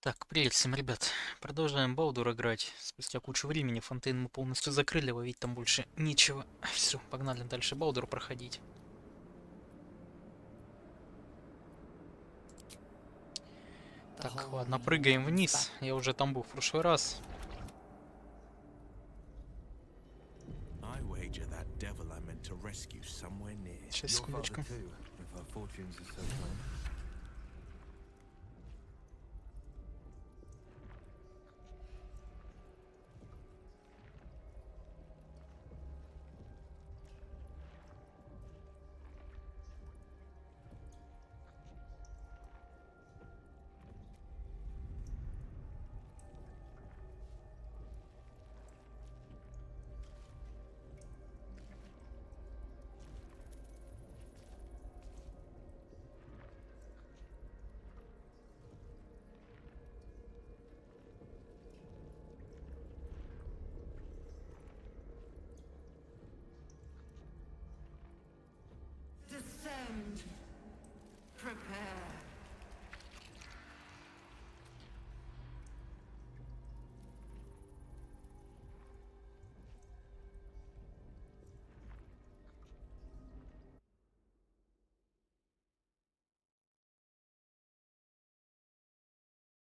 Так, привет всем, ребят. Продолжаем Балдур играть. Спустя кучу времени фонтейн мы полностью закрыли, ловить там больше нечего. Все, погнали дальше Балдур проходить. Так, ладно, прыгаем вниз. Я уже там был в прошлый раз. Сейчас, секундочку. Descend. Prepare.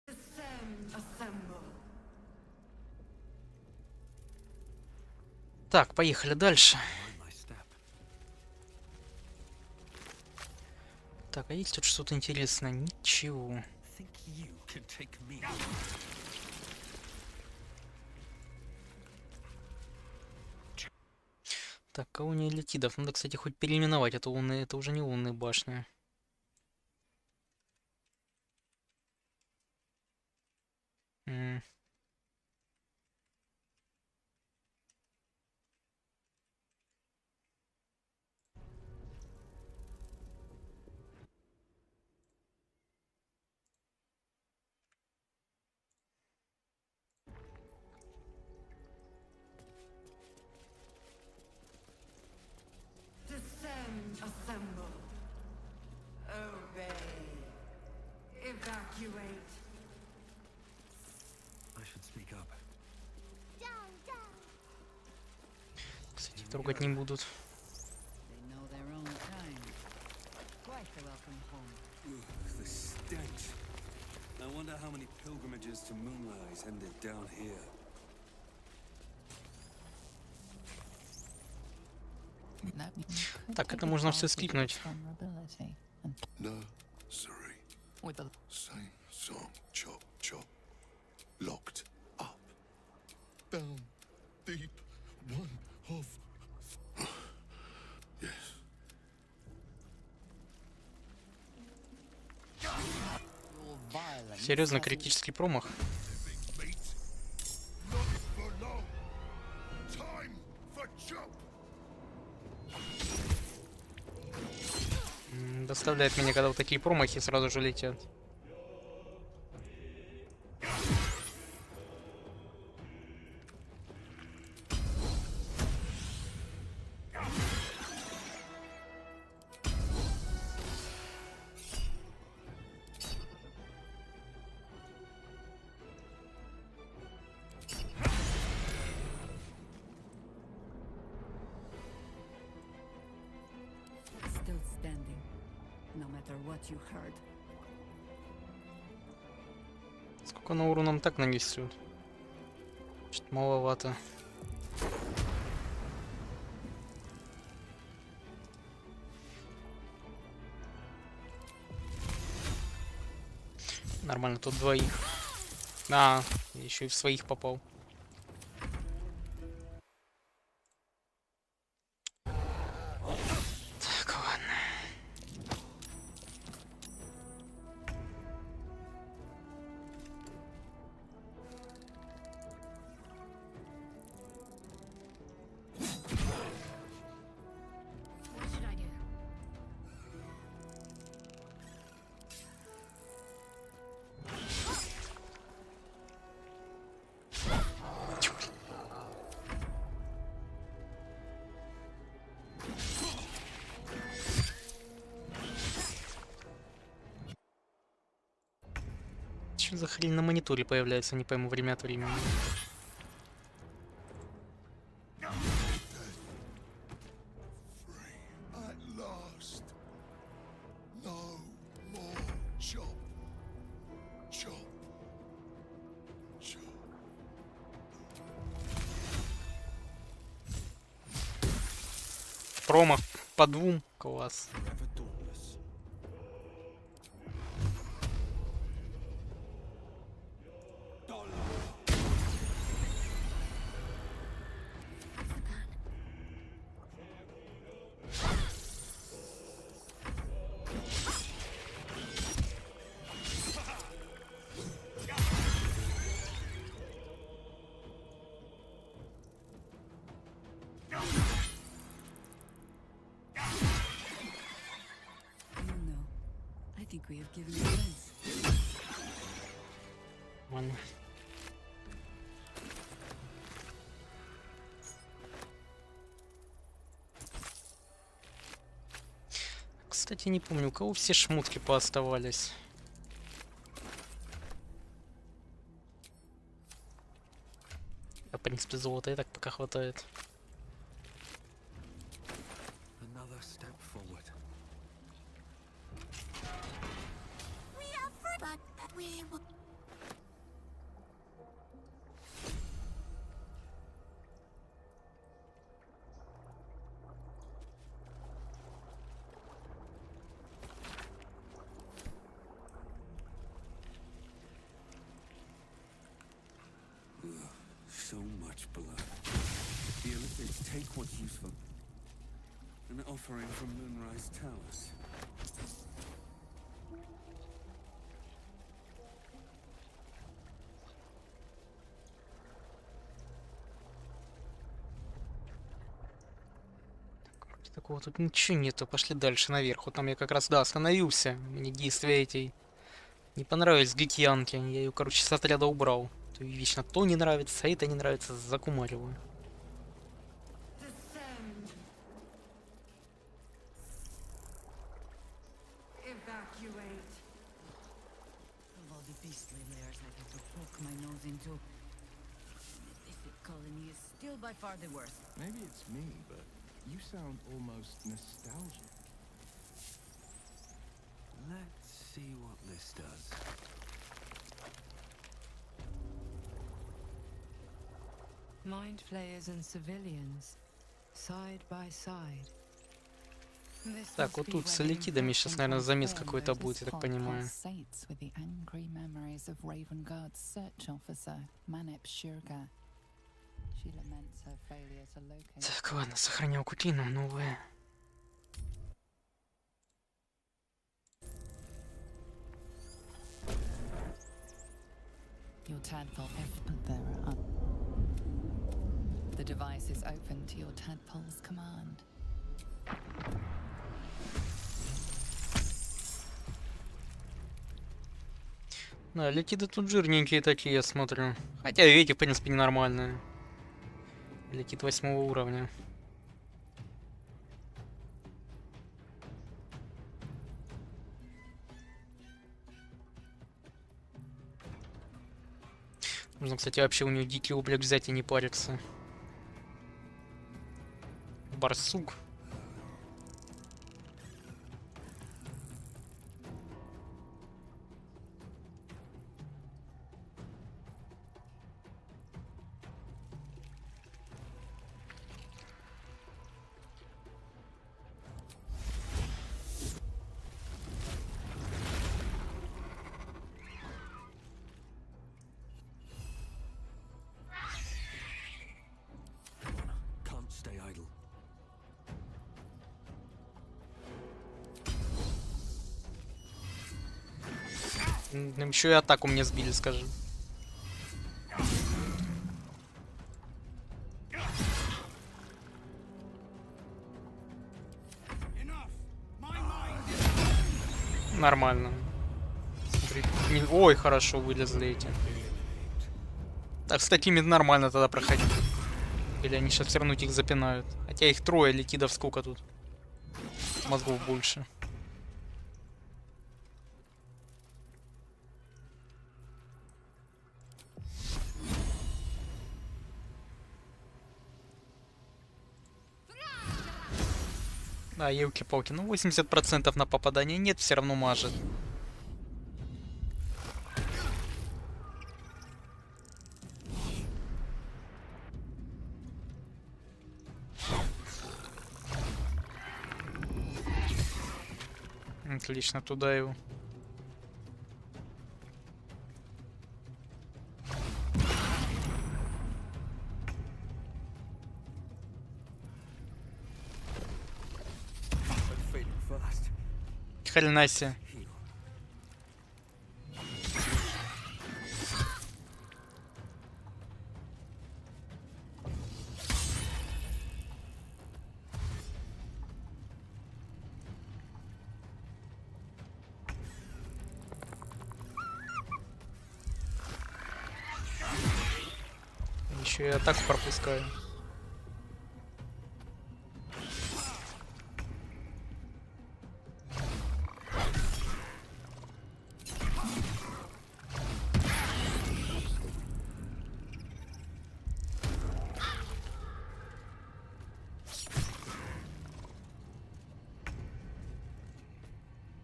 Descend. Assemble. Так, поехали дальше. Так, а есть тут что-то интересное? Ничего. Так, колония иллитидов. Надо, кстати, хоть переименовать. Это лунные, это уже не лунные башни. Descend. Assemble. Obey. Evacuate. I should speak up. Кстати, трогать не будут. They know their own kind. Quite the welcome home. Ugh, the stench. I wonder how many pilgrimages to Moonrise ended down here. Так, это можно все скипнуть. Nursery. Same song, chop, chop. Locked up. Down, deep, one of... Yes. Серьезно, критический промах. Not for long. Time for chop. Доставляет меня, когда вот такие промахи сразу же летят. Still standing, no matter what you heard. Сколько на уроном так нанесет? Чуть маловато. Нормально, тут двоих. А, еще и в своих попал. Так, ладно. What should I do? Что за хрень на мониторе появляется, не пойму, время от времени. At last. No more chop. Chop. Chop. Промах по двум. Класс. Forever dauntless. I don't know. I think we have given you a chance. Ладно. Кстати, не помню, у кого все шмотки пооставались. В принципе, золота и так пока хватает. Another step forward. So much blood. The illithids take what's useful. An offering from Moonrise Towers. Такого тут ничего нету. Пошли дальше наверх. Вот там я как раз, да, остановился. Мне действия эти не понравились, гикьянки. Я ее, короче, с отряда убрал. То ей вечно то не нравится, а это не нравится. Закумариваю. Descend. Evacuate. Of all the beastly layers I had to poke my nose into, the colony is still by far the worst. Maybe it's me, but you sound almost nostalgic. Let's see what this does. Mind flayers and civilians, side by side. Так, вот тут с иллитидами сейчас, наверное, замес какой-то будет, я так понимаю. Так, ладно, сохранял кутину, новые. Your tadpole The device is open to your tadpole's command. Да, иллитиды тут жирненькие такие, я смотрю. Хотя эти, в принципе, ненормальные. Иллитид 8 уровня. Нужно, кстати, вообще у нее дикий облик взять и не париться. Барсук. Can't stay idle. Еще и атаку мне сбили, скажи. Нормально. Смотри. Ой, хорошо вылезли эти. Так, с такими нормально тогда проходить. Или они сейчас все равно их запинают. Хотя их трое, иллитидов сколько тут? Мозгов больше. Да, елки-палки. Ну, 80% на попадание нет, все равно мажет. Отлично, туда его. I'm fading fast. Хрена себе. Heal. Еще и атаку пропускаю.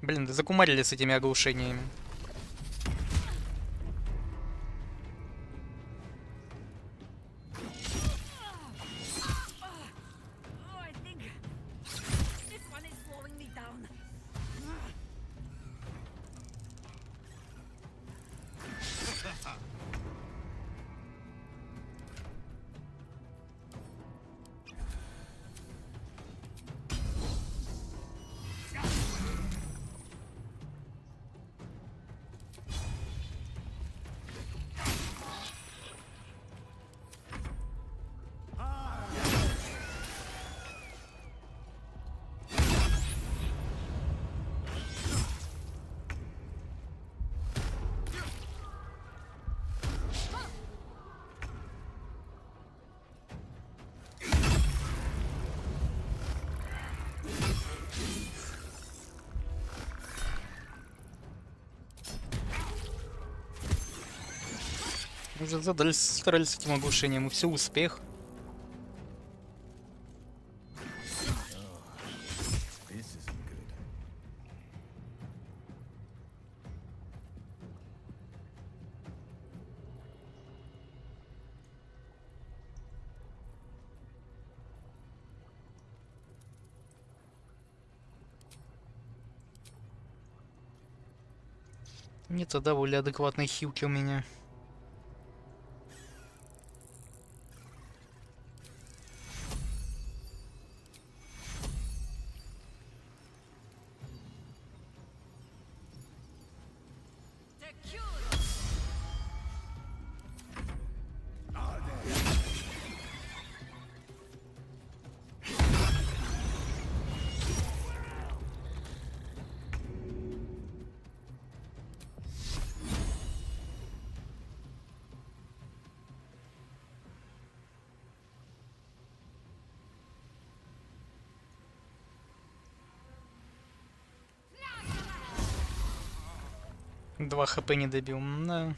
Блин, да закумарили с этими оглушениями. Oh, I think this one is slowing me down. Уже задались, старались с этим оглушением, и все, успех. This isn't good. Не тогда были адекватные хилки у меня. Два хп не добил. Да.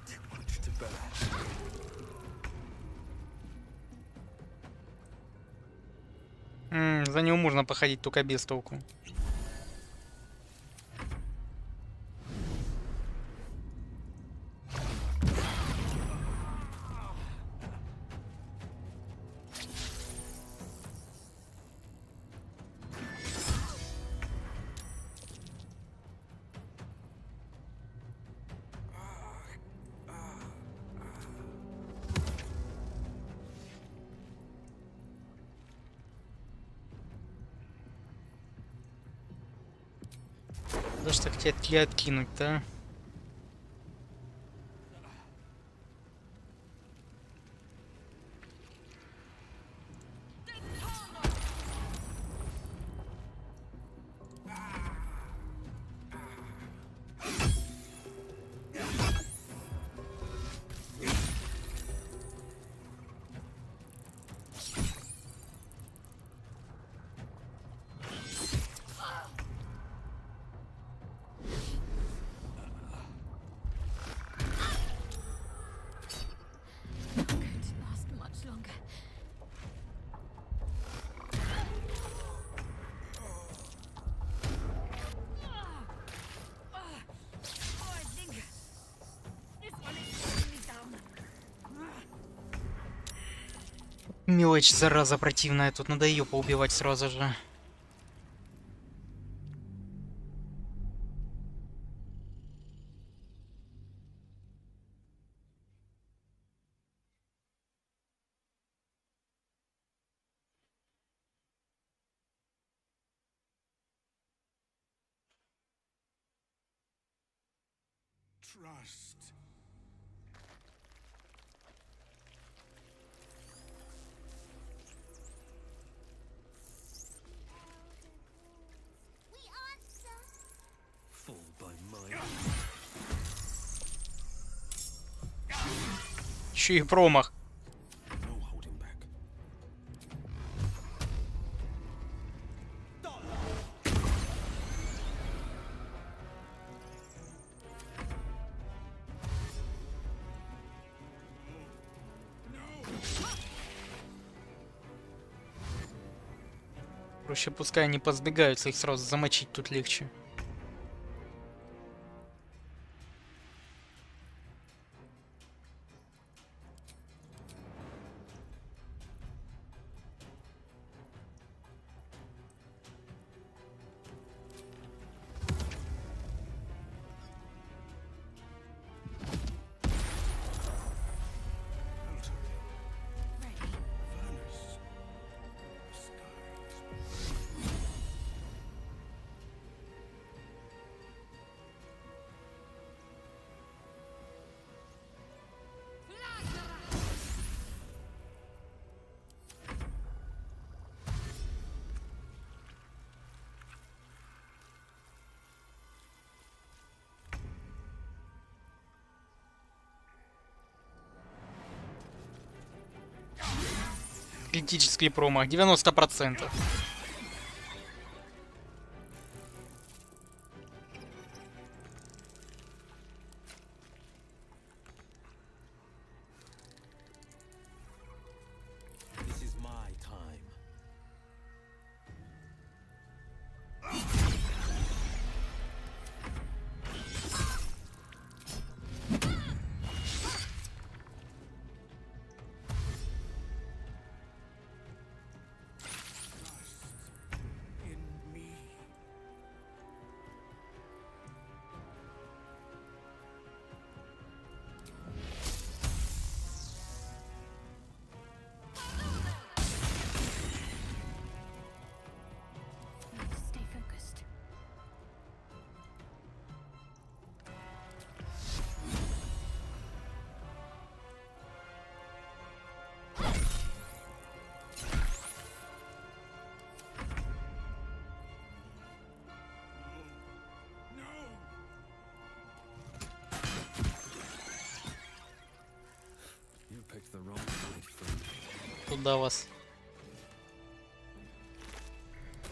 Too much to bear. За него можно походить, только без толку. Даже так тебя откинуть-то, а? Мелочь, зараза противная, тут надо ее поубивать сразу же. Trust. Fall by mine. Еще и промах. No holding back. Проще пускай они позбегаются, их сразу замочить тут легче. Критический промах, 90%. This is my time. In me. Stay focused. You picked the wrong fight, friend. Туда вас.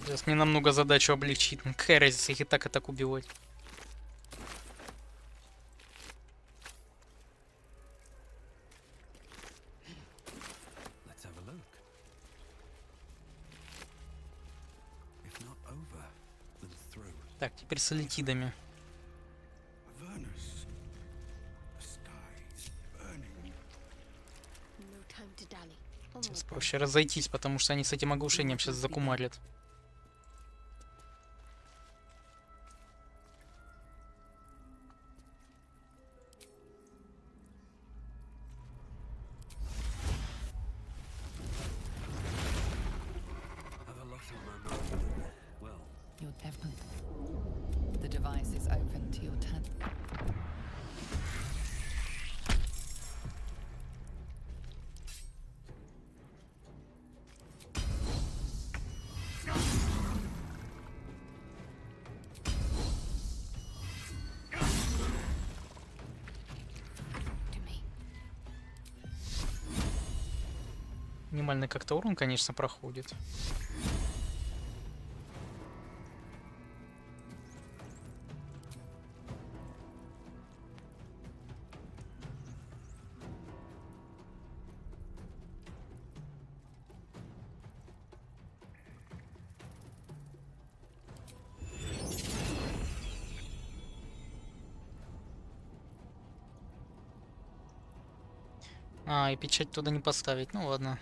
Сейчас мне намного задачу облегчит. Какая разница, их и так убивать. Let's have a look. If not over, then through. Так, теперь с иллитидами. Avernus. The sky burning. No time to dally. Сейчас проще разойтись, потому что они с этим оглушением сейчас закумарят. Have a lot on my mind. Well, You're definitely. The device is open to your 10th. To me. Минимальный как-то урон, конечно, проходит. А, и печать туда не поставить. Ну ладно.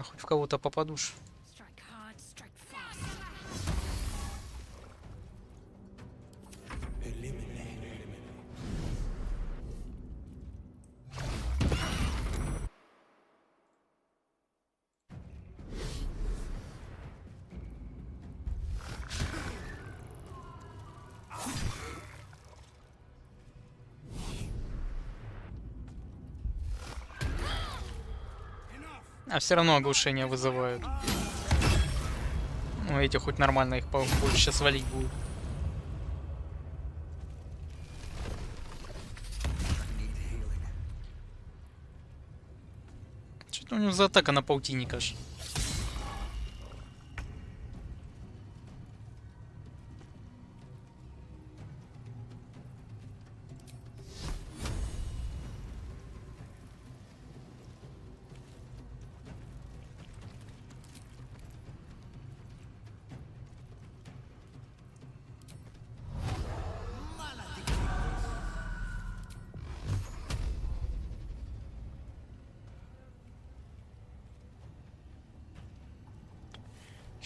Ладно, хоть в кого-то попадушь. Strike hard, strike fast. А все равно оглушение вызывают. Ну, эти хоть нормально их больше сейчас валить будут. Что-то у него за атака на паутинника аж.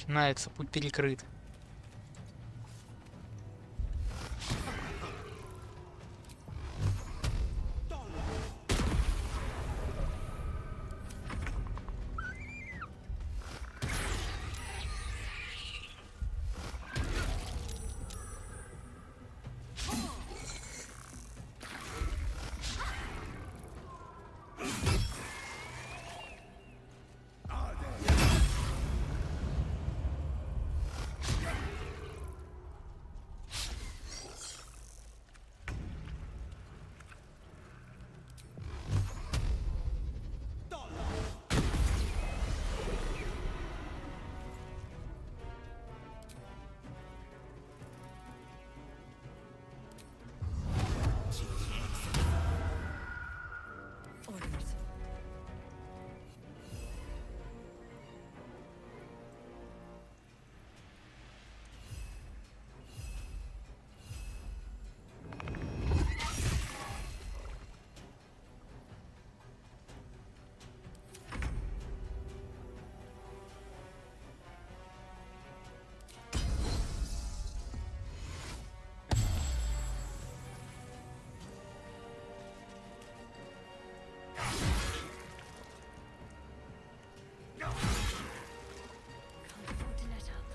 Начинается, путь перекрыт. Orders. Can't afford to let up.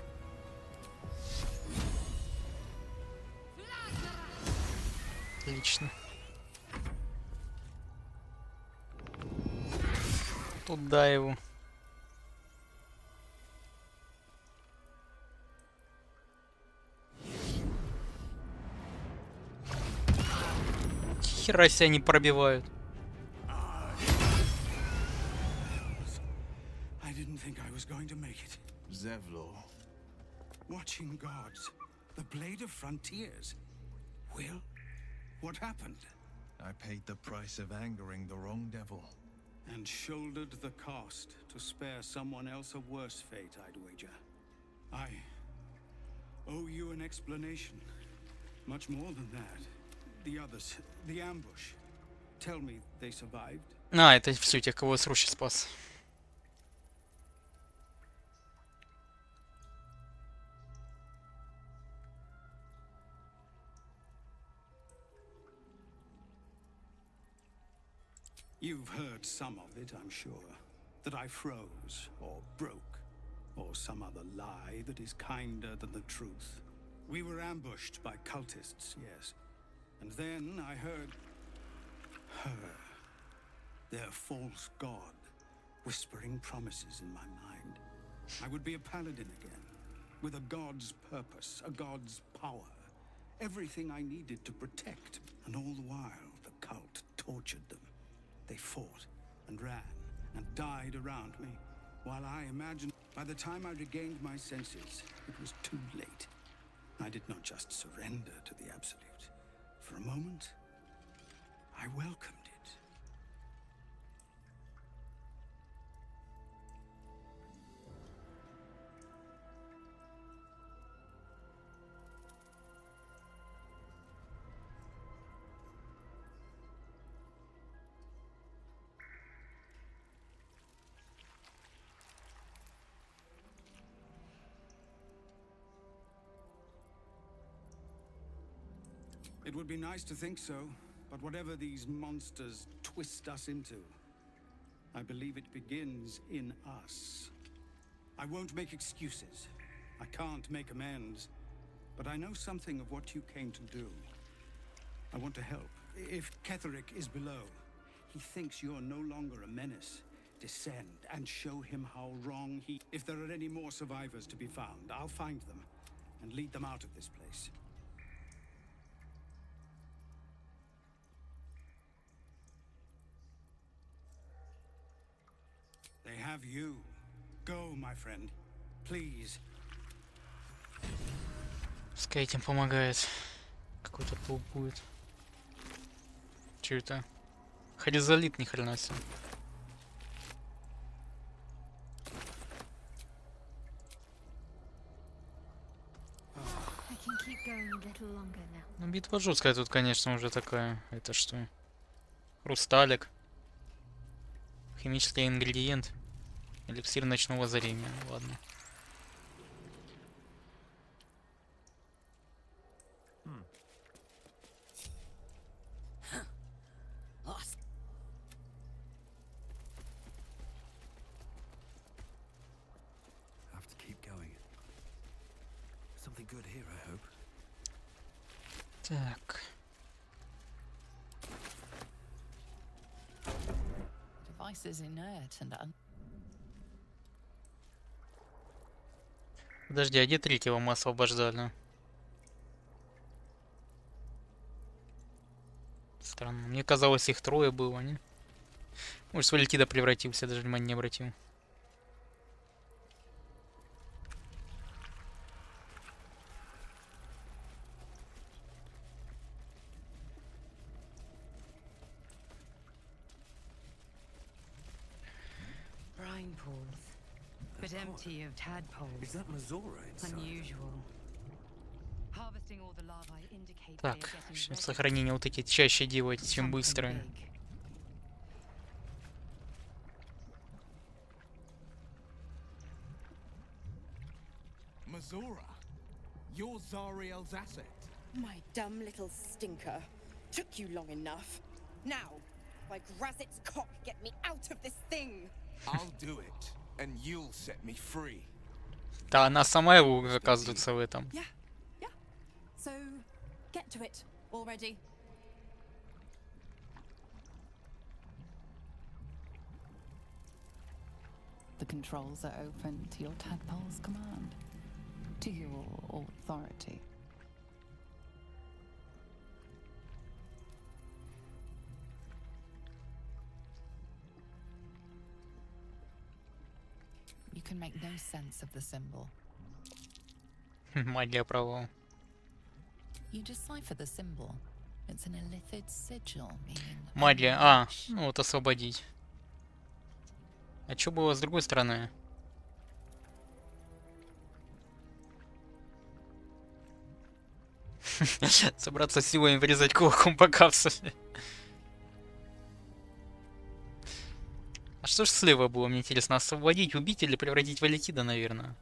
Отлично. Туда его. Хера себя не пробивают. I didn't think I was going to make it. Zevlor. Watching gods. The blade of frontiers. Will, what happened? I paid the price of angering the wrong devil. And shouldered the cost to spare someone else a worse fate, I'd wager. I owe you an explanation. Much more than that. The others, the ambush. Tell me they survived? А, это все тех, кого с рощи спас. You've heard some of it, I'm sure. That I froze, or broke, or some other lie that is kinder than the truth. We were ambushed by cultists, yes. And then I heard her, their false god, whispering promises in my mind. I would be a paladin again, with a god's purpose, a god's power. Everything I needed to protect, and all the while the cult tortured them. They fought and ran and died around me, while I imagined by the time I regained my senses, it was too late. I did not just surrender to the absolute. For a moment, I welcomed it. It would be nice to think so, but whatever these monsters twist us into, I believe it begins in us. I won't make excuses. I can't make amends. But I know something of what you came to do. I want to help. If Ketherick is below, he thinks you're no longer a menace. Descend and show him how wrong he... If there are any more survivors to be found, I'll find them and lead them out of this place. They have you. Go, my friend. Please. Пускай этим помогает. Какой-то паук будет. Че это? Харизолит, ни хрена себе. I can keep going a little longer now. Ну, битва жесткая тут, конечно, уже такая. Это что? Хрусталик. Химический ингредиент. Эликсир ночного озарения. Ладно. Have to keep going. Something good here, I hope. Так. Device is inert and Подожди, а где третьего мы освобождали? Странно. Мне казалось, их трое было, не? Может, в иллитида превратился, даже внимания не обратил. Brine pools, but empty of tadpoles. Is that Mazora inside? Unusual. Harvesting all the larvae indicates they are Так, getting сейчас ready сохранение вот эти чаще делать, for чем something быстро. big. Mazora, you're Zariel's asset. My dumb little stinker. Took you long enough. Now, by Grazit's cock, get me out of this thing. I'll do it, and you'll set me free. Да, она сама его, оказывается, в этом. Yeah. So, get to it already. the controls are open to your tadpole's command, to your authority. You can make no sense of the symbol. Магия провал. You decipher the symbol. It's an illithid sigil, meaning... Магия. А, ну вот освободить. А что было с другой стороны? Собраться силой и врезать кулаком по капсуле. А что ж слева было, мне интересно, освободить, убить или превратить в иллитида, наверное?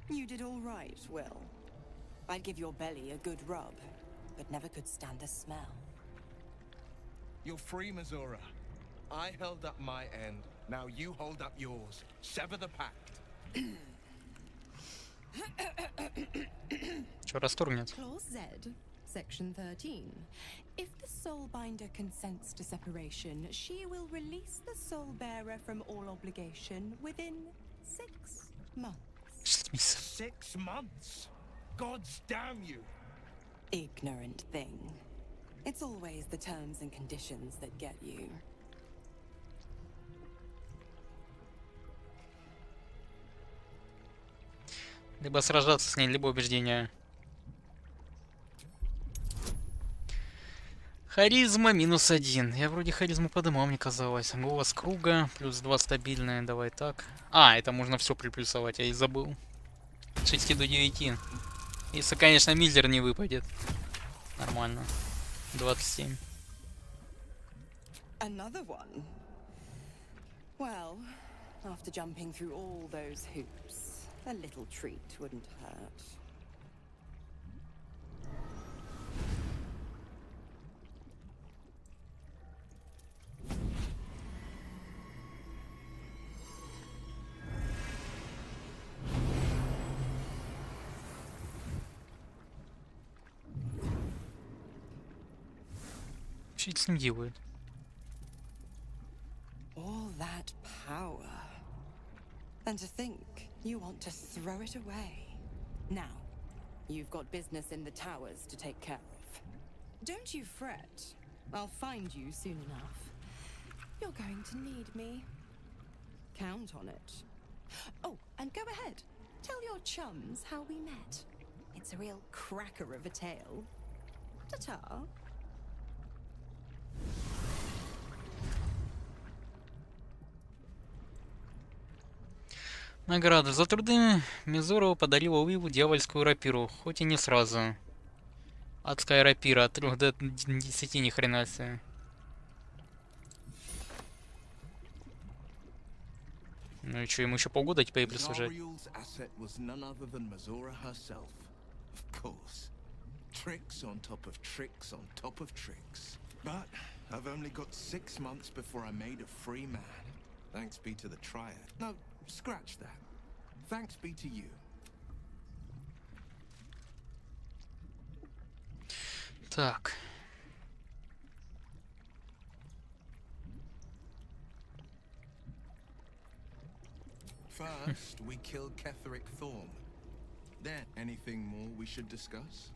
You did all right, Will. I'd give your belly a good rub, but never could stand the smell. You're free, Mazora. I held up my end. Now you hold up yours. Sever the pact. Что, расторгнет? Clause Z, Section 13. If the Soulbinder consents to separation, she will release the Soul Bearer from all obligation within 6 months. 6 months? Gods damn you! Ignorant thing. It's always the terms and conditions that get you. Либо сражаться с ней, либо убеждение. Харизма -1. Я вроде харизму подымал, мне казалось. Голос круга, +2 стабильная, давай так. А, это можно все приплюсовать, я и забыл. От 6 до 9. Если, конечно, миллер не выпадет. Нормально. 27. Another one. Well, after jumping through all those hoops, a little treat wouldn't hurt. Что это с ним делают? All that power. And to think you want to throw it away. Now, you've got business in the towers to take care of. Don't you fret. I'll find you soon enough. You're going to need me. Count on it. Oh, and go ahead. Tell your chums how we met. It's a real cracker of a tale. Ta-ta. Награда. За труды Мизорова подарила Уиву дьявольскую рапиру, хоть и не сразу. Адская рапира от 3 до 10, ни хрена себе. Ну и что, ему еще полгода теперь прислужать? Tricks on top of tricks on top of tricks. But I've only got 6 months before I made a free man. Thanks be to the Triad. No, scratch that. Thanks be to you. Так. First, we kill Ketheric Thorn. Then, anything more we should discuss?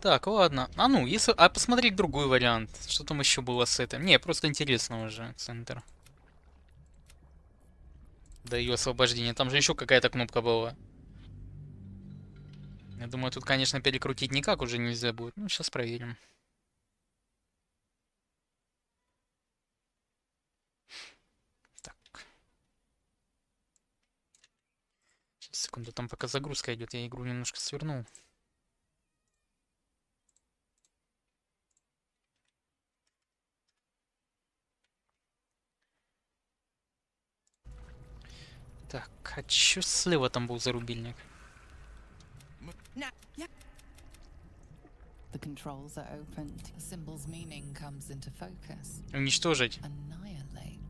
Так, ладно. А ну, если... А посмотреть другой вариант. Что там еще было с этим? Не, просто интересно уже. Центр. До ее освобождения. Там же еще какая-то кнопка была. Я думаю, тут, конечно, перекрутить никак уже нельзя будет. Ну, сейчас проверим. Так. Сейчас, секунду, там пока загрузка идет. Я игру немножко свернул. Так, а чё слева там был за рубильник? The controls are opened. The symbol's meaning comes into focus. Уничтожить. Annihilate.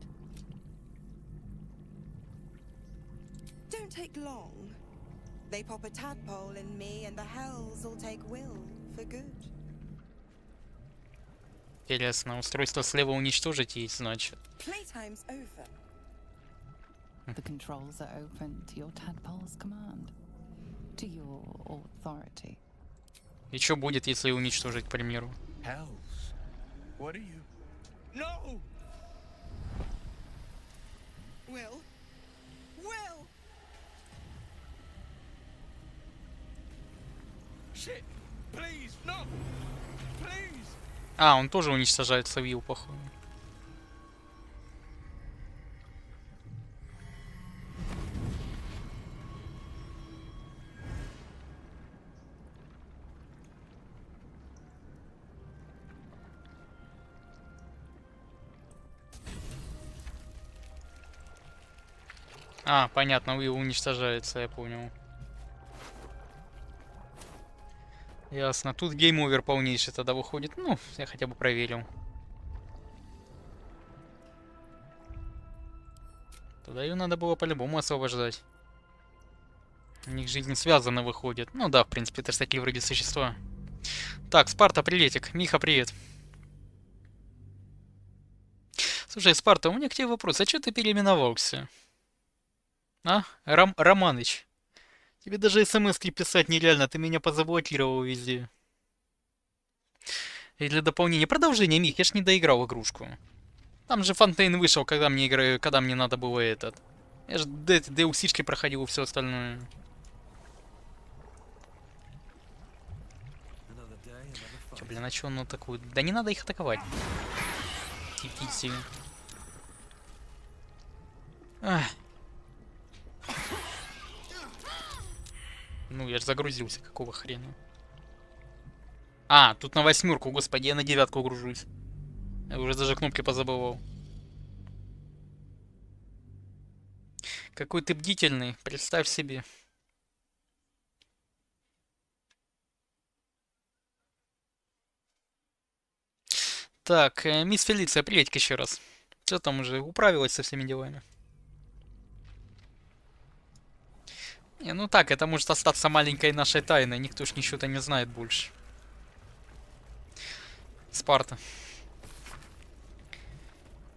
Don't take long. They pop a tadpole in me and the hells will take Will for good. Интересно, устройство слева уничтожить есть, значит. Playtime's over. The controls are open to your tadpole's command. To your authority. И что будет, если уничтожить, к примеру? Hells. What are you? No! Will? Will! Shit! Please, no! Please! А, он тоже уничтожает Савил, походу. А, понятно, Уилл уничтожается, я понял. Ясно. Тут гейм-овер полнейший тогда выходит. Ну, я хотя бы проверил. Тогда ее надо было по-любому освобождать. У них жизнь связана выходит. Ну да, в принципе, это же такие вроде существа. Так, Спарта, приветик. Миха, привет. Слушай, Спарта, у меня к тебе вопрос. А что ты переименовался? А? Романыч. Тебе даже смс-ки писать нереально, ты меня позаблокировал везде. И для дополнения продолжения, Мих, я ж не доиграл игрушку. Там же Фонтейн вышел, когда мне надо было этот. Я же DLC-шки проходил и все остальное. Че, блин, а че он такой? Да не надо их атаковать. Типите. Ну, я же загрузился, какого хрена? А, тут на 8, господи, я на 9 гружусь. Я уже даже кнопки позабывал. Какой ты бдительный, представь себе. Так, мисс Фелиция, приветик еще раз. Что там уже, управилась со всеми делами? Не, ну так, это может остаться маленькой нашей тайной. Никто ж ничего-то не знает больше. Спарта.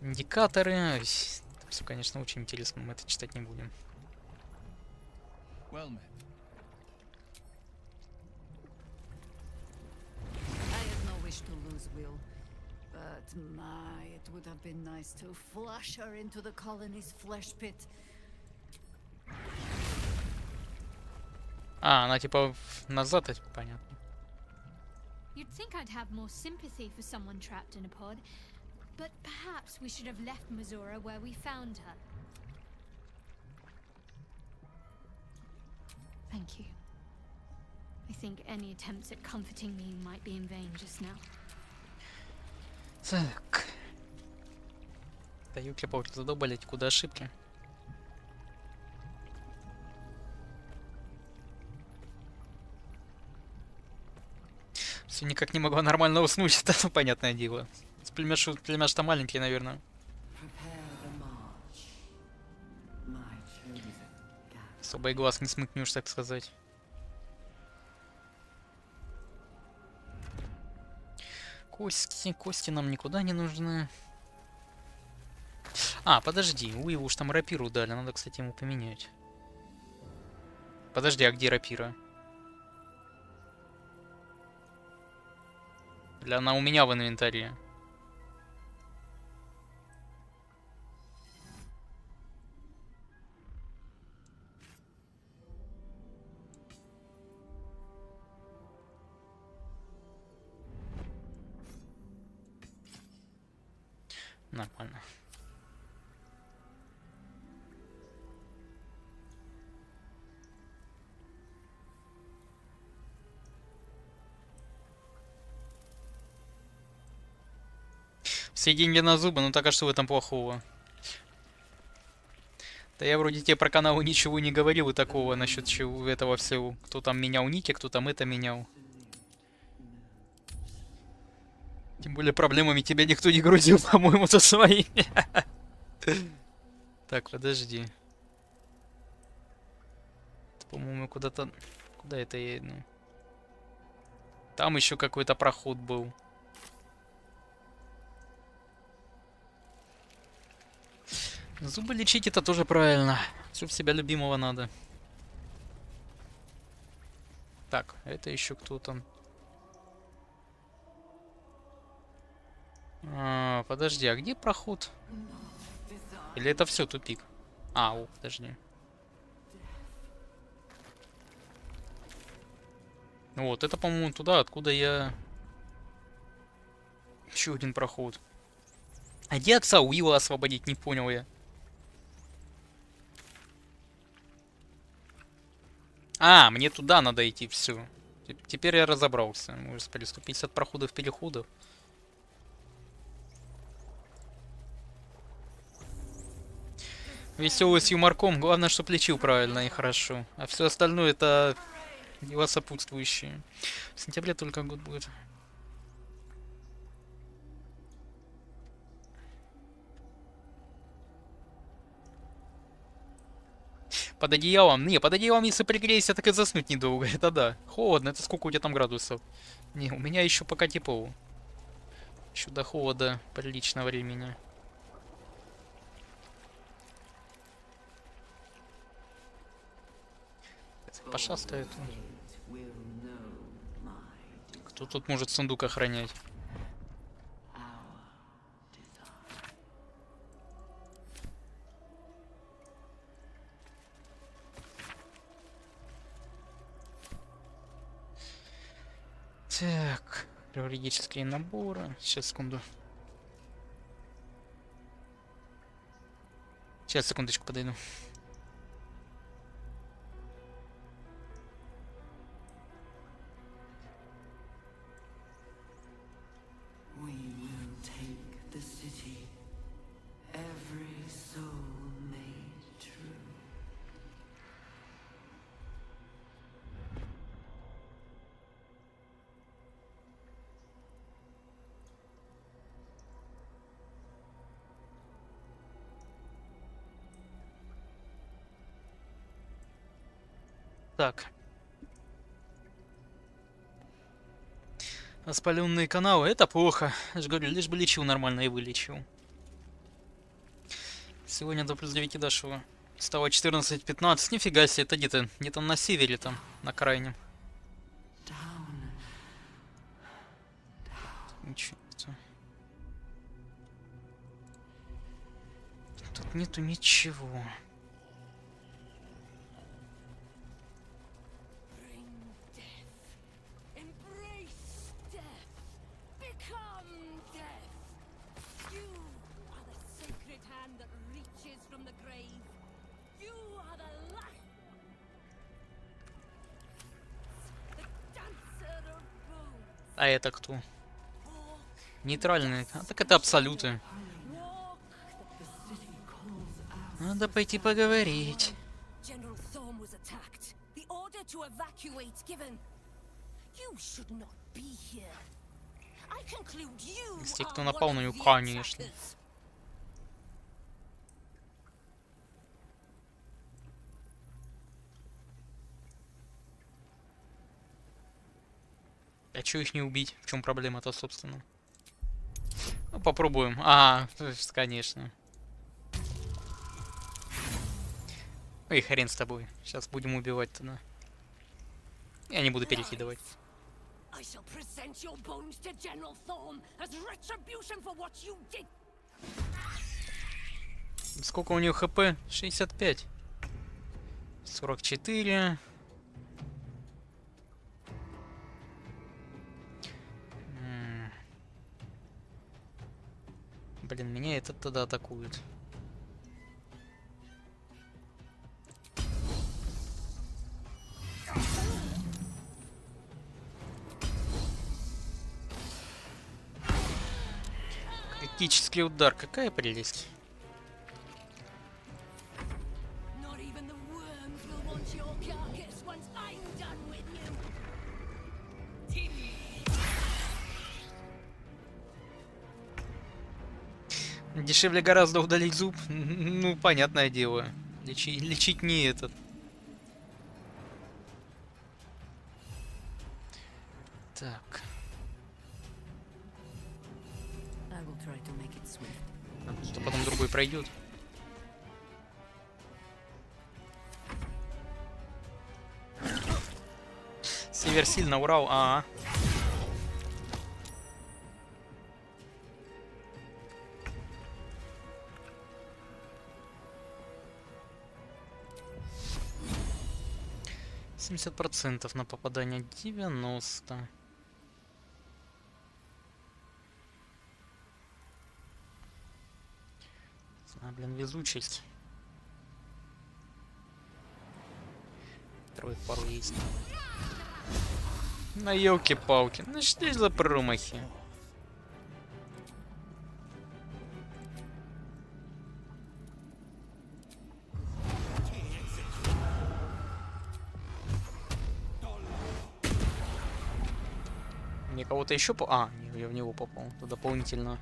Индикаторы. Все, конечно, очень интересно. Мы это читать не будем. Well met. I had no wish to lose Will, but my, it would have been nice to flush her into the colony's flesh pit. А, она типа назад, понятно. You'd think I'd have more sympathy for someone trapped in a pod, but perhaps we should have left Missoura where we found her. Thank you. I think any attempts at comforting me might be in vain just now. Так. Да ёлки-палки, задолбалить, куда ошибки? Все никак не могла нормально уснуть, это понятное дело. Племяш-то маленький, наверное. Особо и глаз не смыкнешь, так сказать. Кости нам никуда не нужны. А, подожди, Уиллу уж там рапиру дали, надо, кстати, ему поменять. Подожди, а где рапира? Или она у меня в инвентаре? Нормально. Все деньги на зубы, ну так а что в этом плохого? Да я вроде тебе про каналы ничего не говорил и такого насчет чего этого всего. Кто там менял ники, кто там это менял. Тем более проблемами тебя никто не грузил, по-моему, со своими. Так, подожди. По-моему, куда-то... Куда это я иду? Там еще какой-то проход был. Зубы лечить это тоже правильно. Все в себя любимого надо. Так, это еще кто там? Подожди, а где проход? Или это все тупик? А, о, подожди. Вот, это, по-моему, туда, откуда я... Еще один проход. А где отца Уилла освободить, не понял я. А, мне туда надо идти, все. Теперь я разобрался. Господи, 150 проходов-переходов. Веселый с юморком. Главное, чтоб лечил правильно и хорошо. А все остальное это дела сопутствующие. В сентябре только год будет. Под одеялом? Не, под одеялом, если пригреешься, так и заснуть недолго. Это да. Холодно. Это сколько у тебя там градусов? Не, у меня еще пока тепло. Еще до холода прилично времени. Пошастает. Кто тут может сундук охранять? Так, юридические наборы. Сейчас, секунду. Сейчас, секундочку, подойду. the city, every soul made true. Так. Воспаленные каналы, это плохо. Я же говорю, лишь бы лечил нормально и вылечил. Сегодня до плюс 9 дошло. Стало 14-15. Нифига себе, это где-то на севере там, на крайнем. Ничего. Тут нету ничего. А это кто? Нейтральные. А так это абсолюты. Надо пойти поговорить. Из тех, кто напал на него, конечно. А чё их не убить? В чем проблема-то, собственно? Ну, попробуем. А, конечно. Ой, хрен с тобой. Сейчас будем убивать тогда. Я не буду перекидывать. Сколько у нее хп? 65. 44. Блин, меня этот тогда атакует. Критический удар, какая прелесть. Дешевле гораздо удалить зуб. Ну, понятное дело. Лечить не этот. Так. Что потом другой пройдет. Север сильно, Урал. А-а. %, на попадание 90. А, блин, везучесть. Второй пару есть. На елки-палки. Ну что за промахи? Мне кого-то еще по... А, я в него попал. То дополнительно.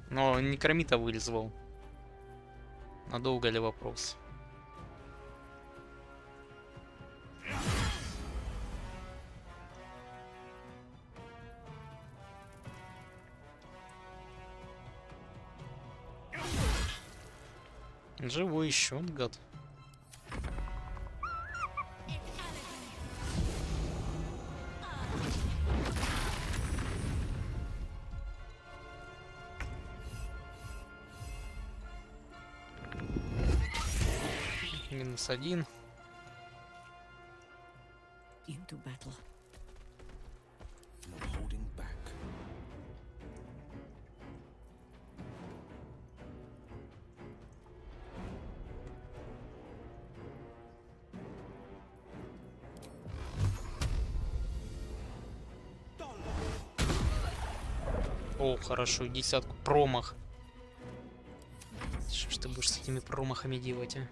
Но Некромита вылезал. Надолго ли вопрос? Живой еще, гад. -1. Into battle. No holding back. О, хорошо, десятку. Промах. Что ж ты будешь с этими промахами делать, а?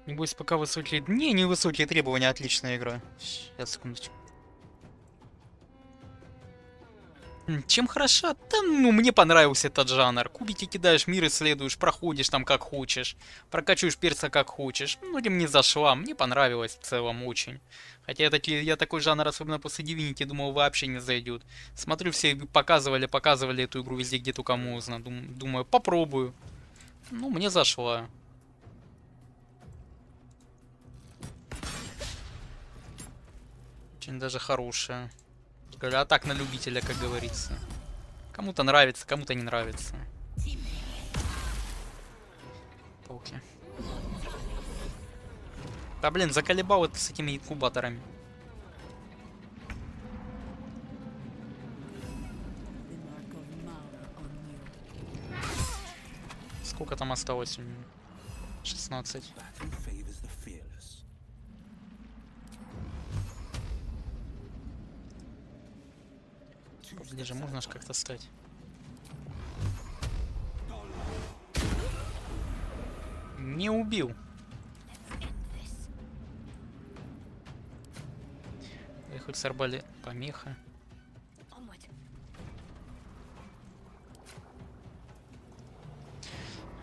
Небось, пока высокие... Не высокие требования, отличная игра. Сейчас, секундочку. Чем хороша? Да, ну, мне понравился этот жанр. Кубики кидаешь, мир исследуешь, проходишь там как хочешь. Прокачиваешь перца как хочешь. Людям не зашла, мне понравилось в целом очень. Хотя я такой жанр, особенно после Divinity, думал, вообще не зайдет. Смотрю, все показывали эту игру везде, где только можно. Думаю, попробую. Ну, мне зашла. Очень даже хорошая. А так на любителя, как говорится. Кому-то нравится, кому-то не нравится. Пауки. Да блин, заколебал это с этими инкубаторами. Сколько там осталось у него? 16. Поближе можно ж как-то стать. Не убил. И хоть с арбалет помеха.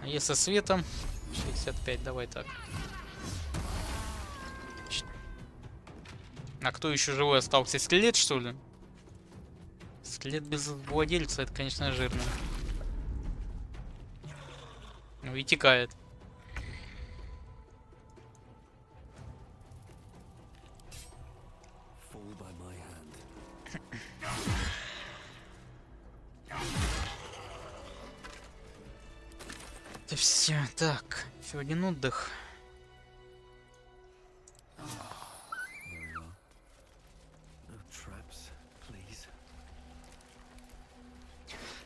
А если светом? 65, давай так. А кто еще живой остался? Скелет, что ли? Скелет без владельца, это, конечно, жирно. Ну и текает. Это все. Так, еще один отдых.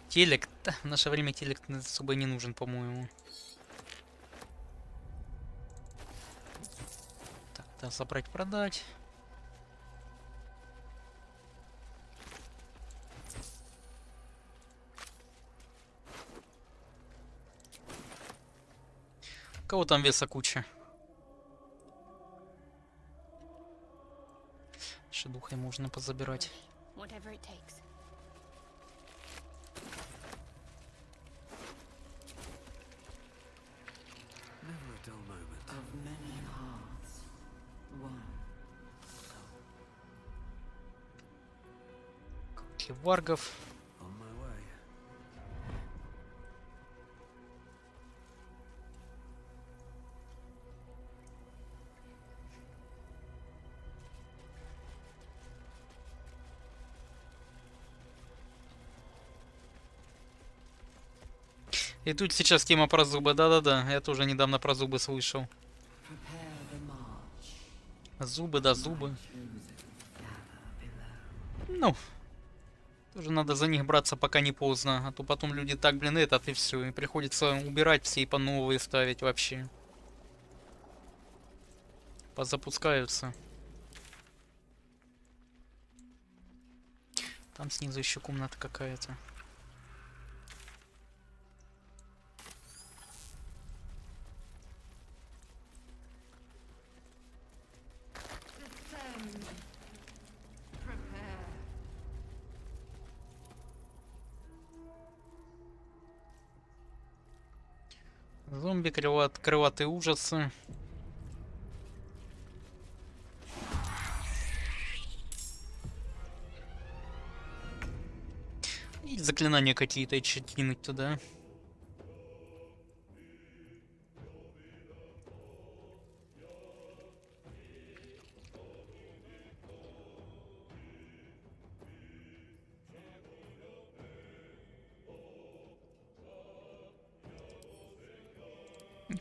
Телек, да, в наше время телек особо не нужен, по-моему. Так, да, собрать, продать. У кого там веса куча? Шедухой можно позабирать. Варгов. И тут сейчас тема про зубы. Да-да-да, я тоже недавно про зубы слышал. Зубы, да, зубы. Ну, тоже надо за них браться, пока не поздно. А то потом люди так, блин, этот и все. И приходится убирать все и по новые ставить вообще. Позапускаются. Там снизу еще комната какая-то. Зомби, крылатые ужасы. И заклинания какие-то еще кинуть туда.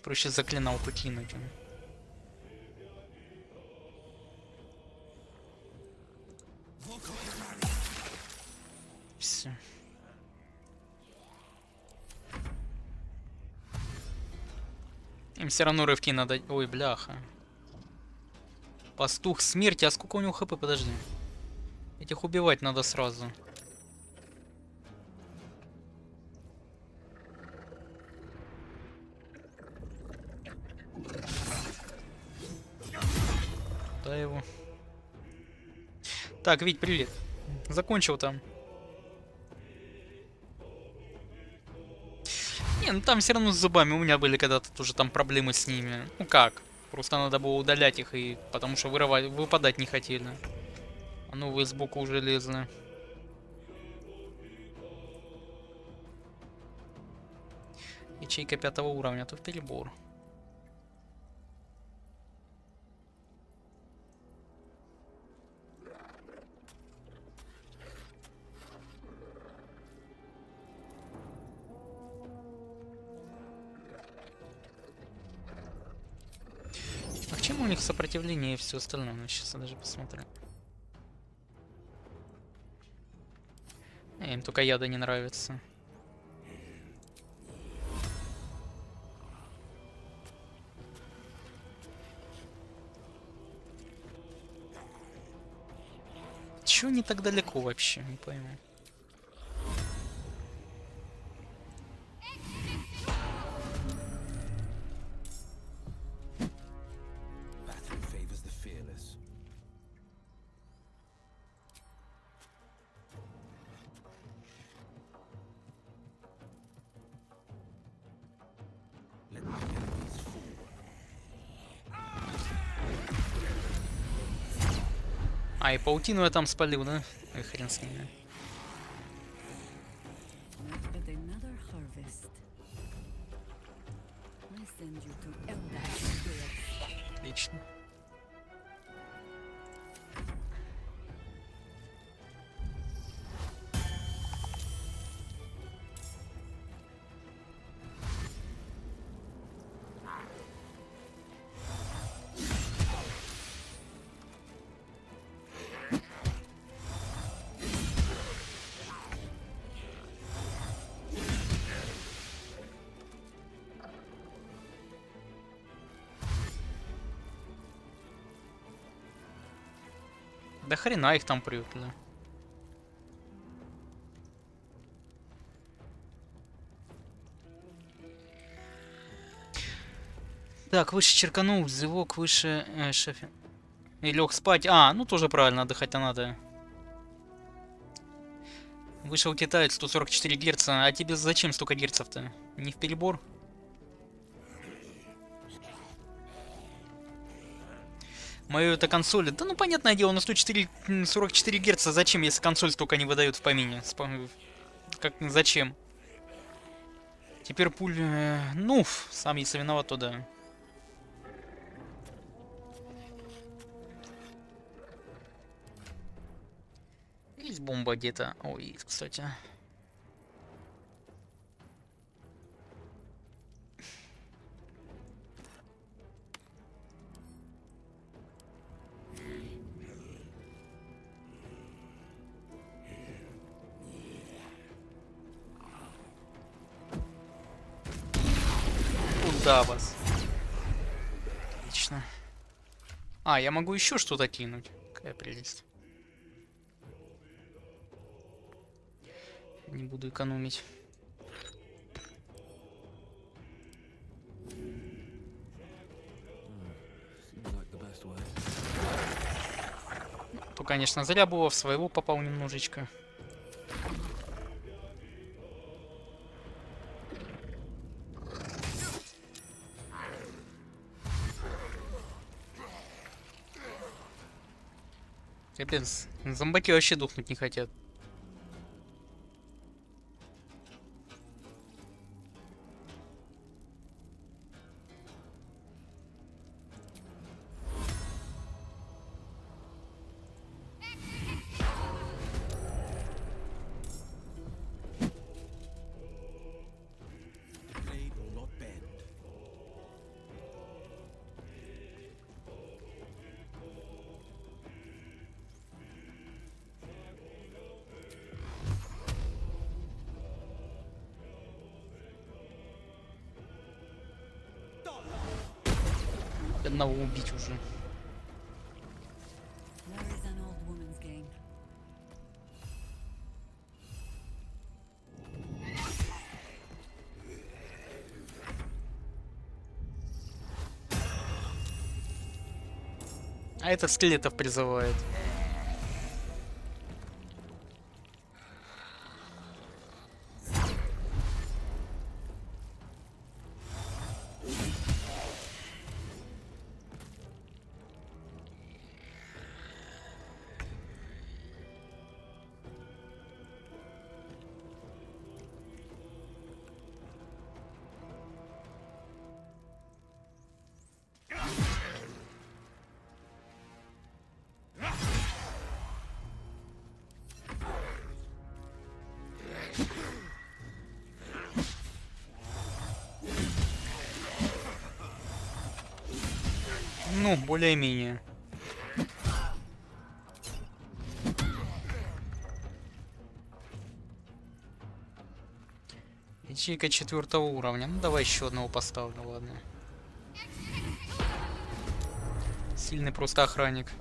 Проще заклиналку кинуть. Им все равно рывки надо... Ой, бляха. Пастух смерти. А сколько у него хп? Подожди. Этих убивать надо сразу. Да его. Так, Вить, привет. Закончил там. Не, ну там все равно с зубами. У меня были когда-то тоже там проблемы с ними. Ну как? Просто надо было удалять их, и потому что выпадать не хотели. А новые сбоку уже лезли. Ячейка 5-го уровня, то в перебор. А к чему у них сопротивление и все остальное? Ну, сейчас я даже посмотрю. Им только яда не нравится. Чё не так далеко вообще? Не пойму. А, и паутину я там спалил, да? Ой, хрен с ними. Отлично. Да хрена их там привыкли. Так, выше черканул, зевок выше шефе. И лег спать. А, ну тоже правильно, отдыхать-то надо. Вышел китаец, 144 герца. А тебе зачем столько герцев-то? Не в перебор? Мою это консоль. Да ну понятное дело, на 144 герца зачем, если консоль столько не выдает в помине? Как зачем? Теперь пуль... ну, сам если виноват, то да. Есть бомба где-то. Ой, есть, кстати. Куда вас? Отлично. А, я могу еще что-то кинуть. Какая прелесть. Не буду экономить. То, конечно, зря было, в своего попал немножечко. Капец, зомбаки вообще духнуть не хотят. одного убить уже. There is an old woman's game. А этот скелетов призывает. Ну, более-менее. Ячейка 4-го уровня. Ну, давай еще одного поставлю, ладно. Сильный просто охранник.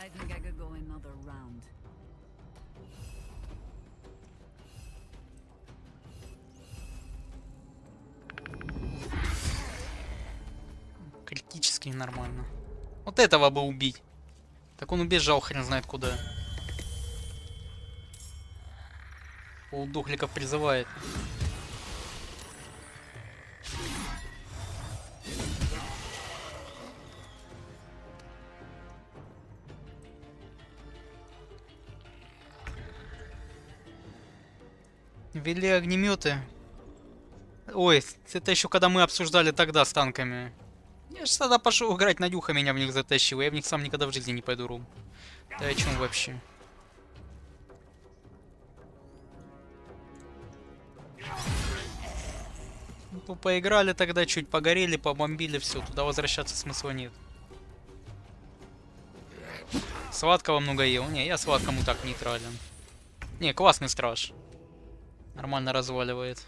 I think I could go another round. Критически нормально. Вот этого бы убить. Так он убежал, хрен знает куда. Полудохликов призывает. Ввели огнеметы. Ой, это еще когда мы обсуждали тогда с танками. Я же тогда пошел играть, Надюха меня в них затащила. Я в них сам никогда в жизни не пойду, Рум. Да о чем вообще? Ну, поиграли тогда, чуть погорели, побомбили, все. Туда возвращаться смысла нет. Сладкого много ел. Не, я сладкому так нейтрален. Не, классный страж. Нормально разваливает.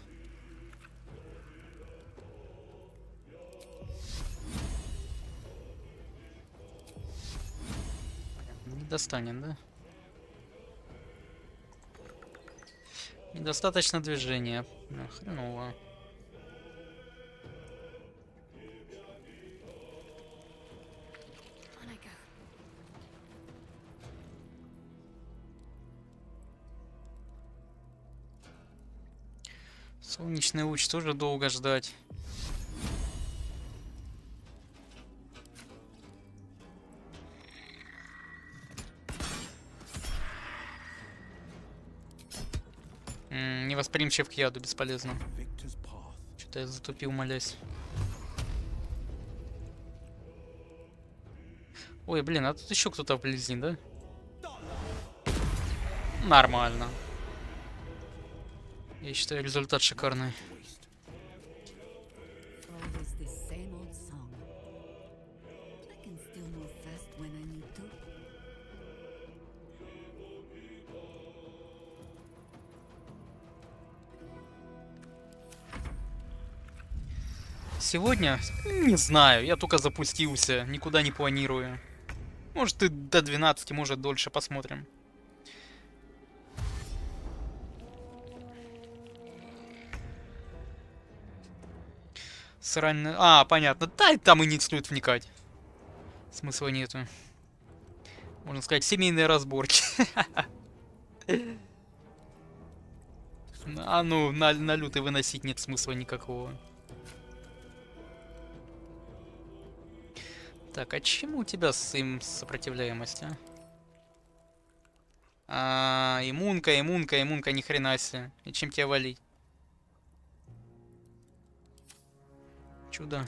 Не достанем, да? Недостаточно движения. Хреново. Солнечный луч тоже долго ждать. Невосприимчив к яду, бесполезно. Что-то я затупил, молясь. Ой, блин, а тут еще кто-то вблизи, да? Нормально. Я считаю, результат шикарный. Сегодня? Не знаю, я только запустился, никуда не планирую. Может и до 12, может дольше, посмотрим. Срань... А, понятно. Да, там и не стоит вникать. Смысла нету. Можно сказать, семейные разборки. А ну, на лютый выносить нет смысла никакого. Так, а чему у тебя с им сопротивляемость, а? Иммунка, ни хрена себе. И чем тебя валить? Чудо.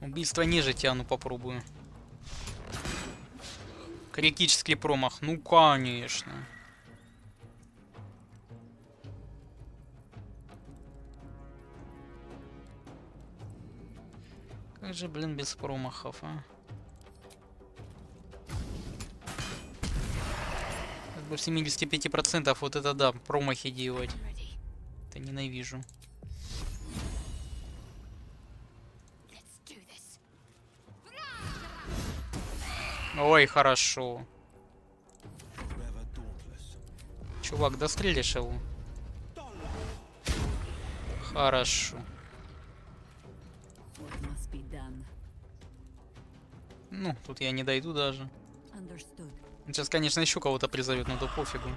Убийство нежити, а ну попробую. Критический промах. Ну, конечно. Как же, блин, без промахов, а? Как бы в 75% вот это да, промахи делать. Это ненавижу. Ой, хорошо. Чувак, дострелишь его? Хорошо. Ну, тут я не дойду даже. Он сейчас, конечно, еще кого-то призовет, но то пофигу.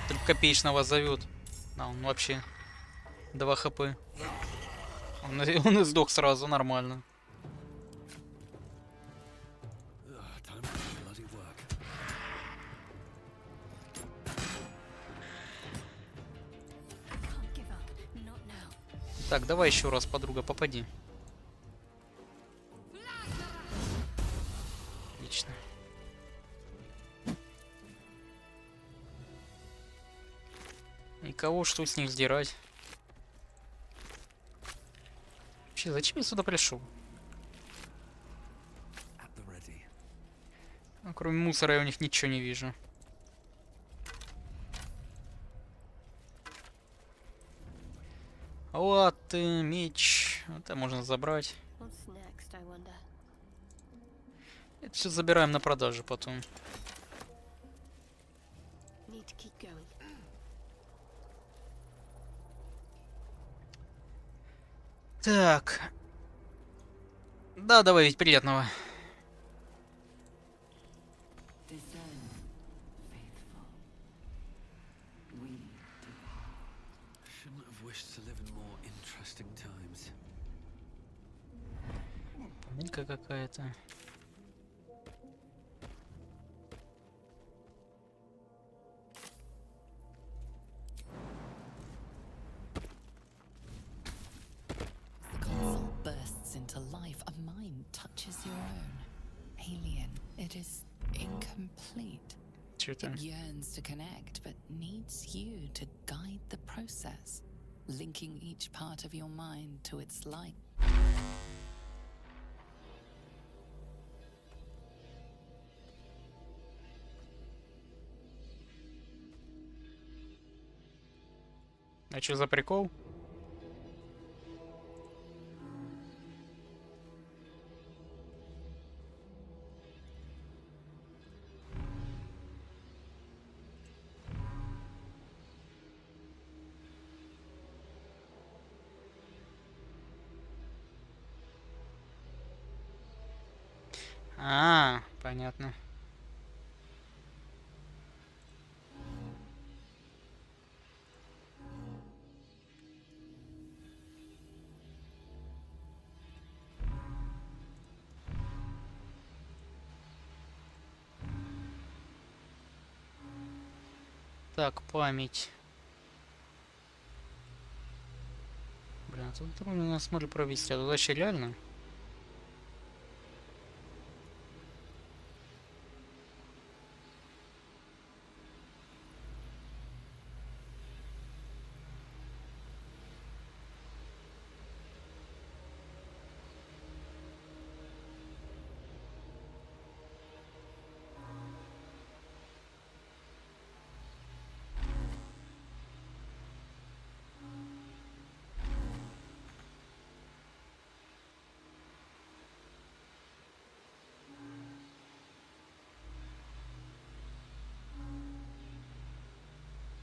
Только копеечного зовет. А, он вообще 2 хп. Он и сдох сразу, нормально. Так, давай еще раз, подруга, попади. Отлично. Никого, что с них сдирать? Вообще, зачем я сюда пришел? Ну, кроме мусора я у них ничего не вижу. Вот меч. Это можно забрать. Это все забираем на продажу потом. Так. Да, давай, ведь приятного. Поминка какая-то. Into life, a mind touches your own. Alien, it is incomplete. It yearns to connect, but needs you to guide the process, linking each part of your mind to its light. А что за прикол? А, понятно. Так, память. Блин, а тут трудно нас смотрю провести. А тут вообще реально?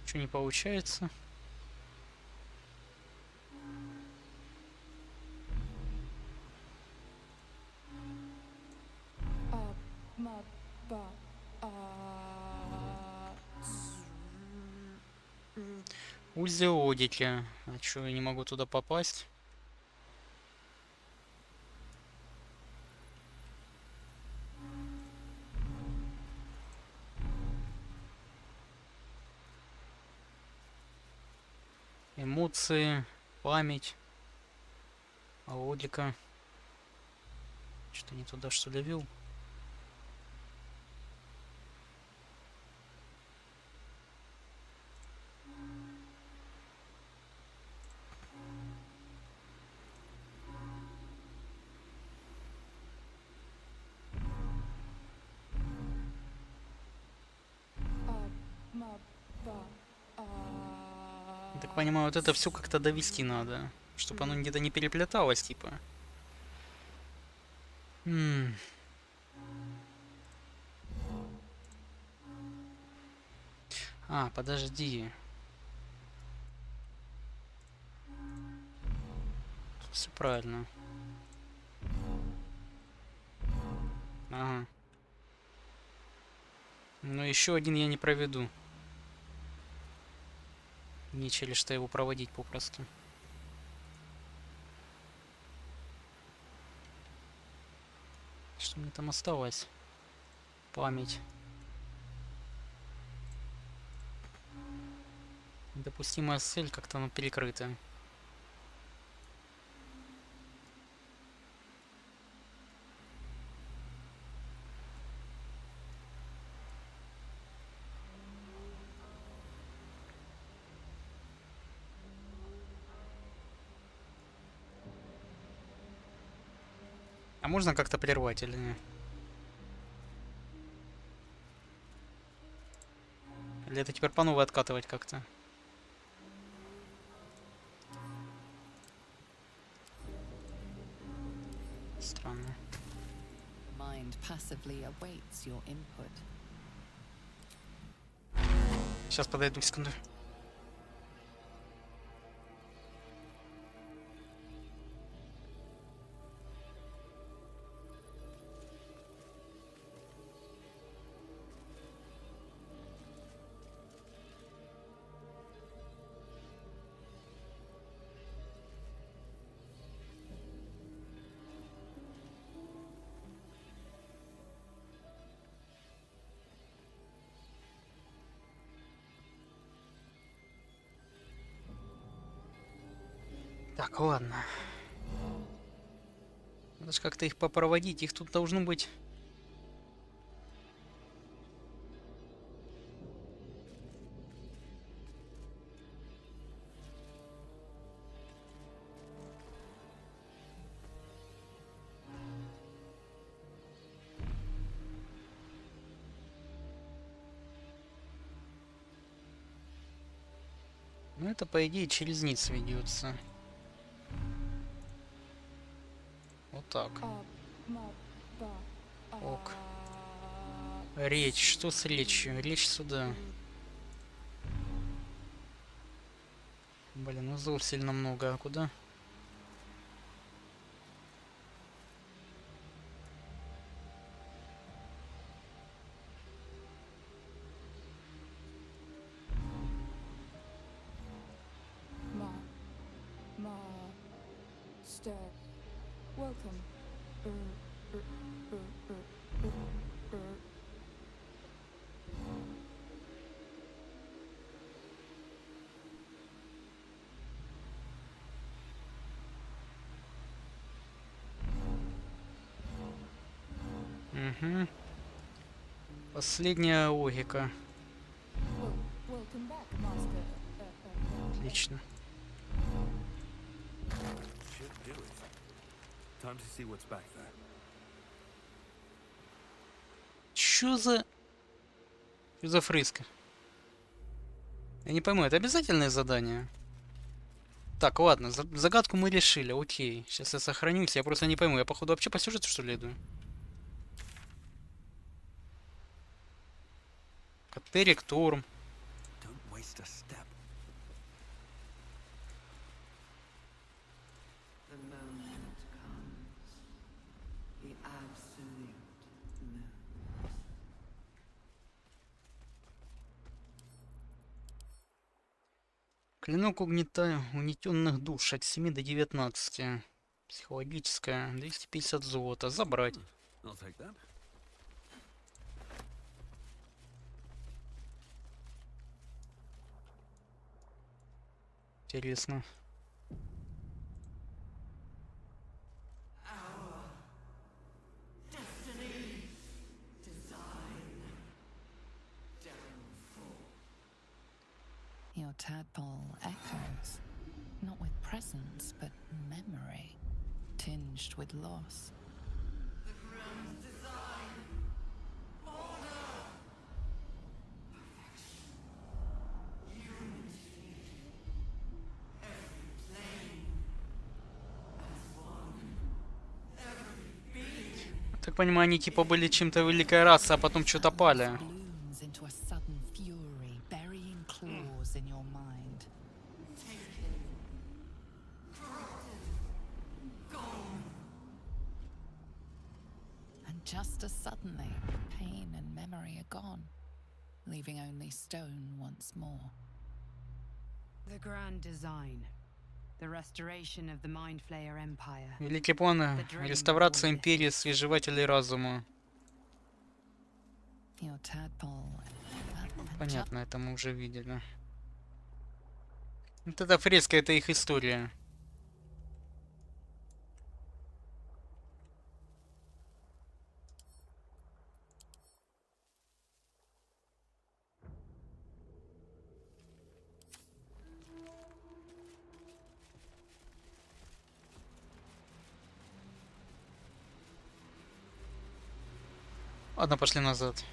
Что не получается? Узелодики. А чё, я не могу туда попасть? Эмоции, память. А Одлика... Что-то не туда, что ли, вел? Я так понимаю, вот это все как-то довести надо, чтобы оно где-то не переплеталось, типа. А, подожди. Все правильно. Ага. Но еще один я не проведу. Нечего ли что его проводить попросту. Что мне там осталось? Память. Допустимая цель, как-то она перекрыта. А можно как-то прервать или нет? Или это теперь по новой откатывать как-то? Странно. Сейчас подойду секунду. Так, ладно. Надо же как-то их попроводить. Их тут должно быть... Ну, это, по идее, через низ ведется. Вот так. Ок. Речь. Что с речью? Речь сюда. Блин, узлов сильно много. А куда? Welcome. Угу. Последняя логика. Отлично. Чё за фрыска? Я не пойму, это обязательное задание? Так, ладно, загадку мы решили, окей. Сейчас я сохранюсь, я просто не пойму, я походу вообще по сюжету что ли иду? Катерик, Торм. Клинок угнетенных душ от 7 до 19. Психологическая. 250 золота. Забрать. Интересно. Your tadpole echoes, not with presence, but memory, tinged with loss. The grand design. Order. Unity. Every plane. As one. Every being. Так понимаю, они типа были чем-то великой расой, а потом что-то пали. Blooms into a sudden fury, burying claws in your mind. Taken. Corrupted. Gone. And just as suddenly, pain and memory are gone, leaving only stone once more. The grand design. The restoration of the Mind Flayer Empire. Великий план реставрация империи свежевателей разума. Your tadpole. Понятно, это мы уже видели. Вот эта фреска, это их история. Ладно, пошли назад.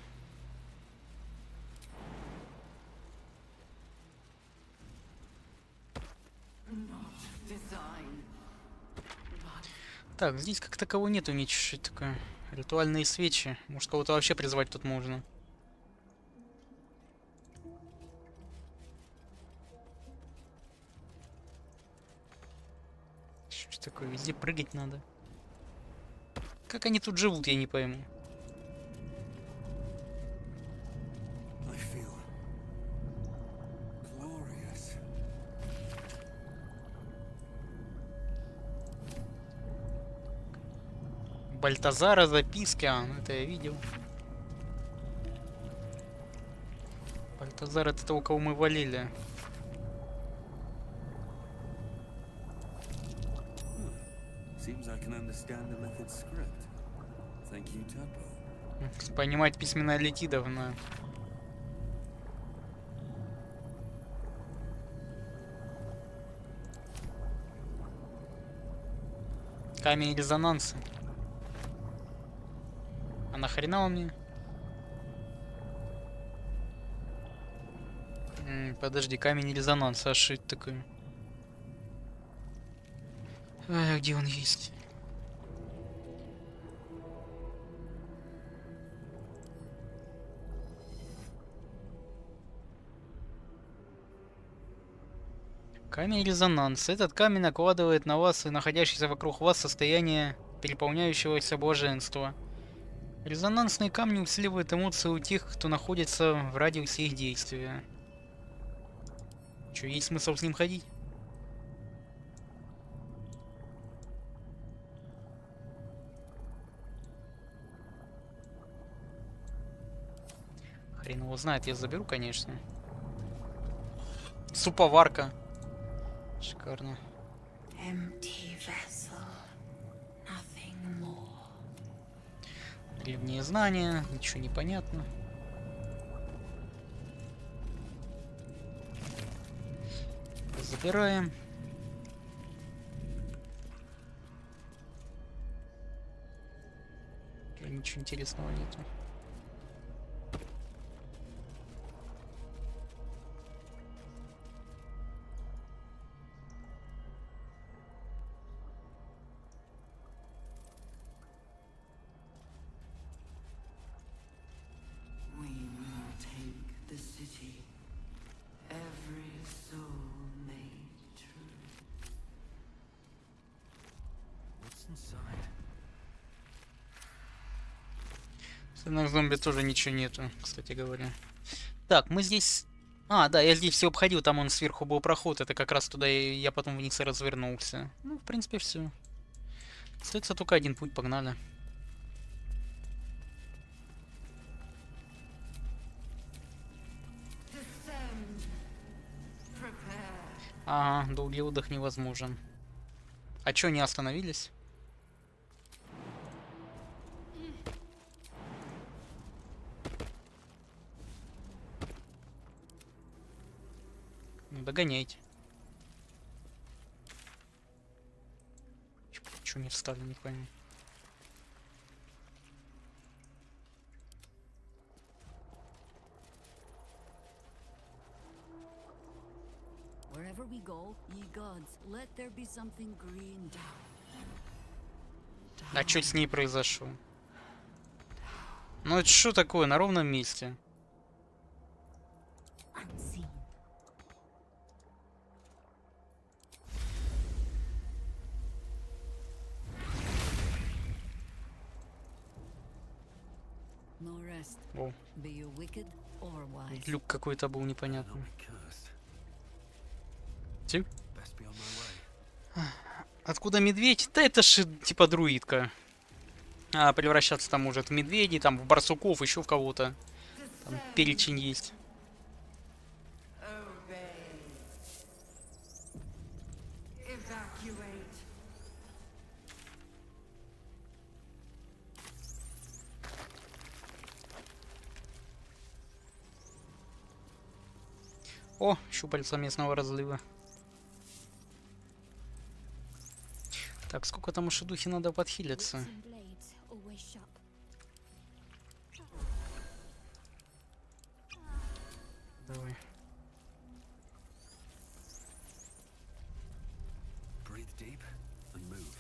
Так, здесь как такового нету ничего. Что это такое? Ритуальные свечи. Может, кого-то вообще призвать тут можно. Что такое? Везде прыгать надо. Как они тут живут, я не пойму. I feel glorious. Бальтазара, записки. А, ну это я видел. Бальтазар это того, кого мы валили. Seems I can understand the method's script. Thank you, Tadpole. Понимать письменно иллитидов, но... Камень резонанса. А нахрена он мне? Подожди, камень резонанса, а что это такое? А, где он есть? Камень резонанса. Этот камень накладывает на вас и находящийся вокруг вас состояние переполняющегося блаженства. Резонансные камни усиливают эмоции у тех, кто находится в радиусе их действия. Чё, есть смысл с ним ходить? Хрен его знает, я заберу, конечно. Суповарка. Шикарно. Древние знания, ничего не понятно. Забираем. Ничего интересного нету. На зомби тоже ничего нету, кстати говоря. Так, мы здесь... А, да, я здесь все обходил, там он сверху был проход, это как раз туда я потом вниз и развернулся. Ну, в принципе, все. Остается только один путь, погнали. Ага, долгий отдых невозможен. А чё, не остановились? Догоняйте. Чего не встали, не пойму. Wherever we go, ye gods, let there be something green. А что с ней произошло? Ну это что такое на ровном месте? О. Люк какой-то был непонятный. Откуда медведь? Да это же типа друидка. А превращаться там может в медведей, там в барсуков, еще в кого-то. Там перечень есть. О, щупальца местного разлива. Так, сколько там уж духи надо подхилиться? Давай.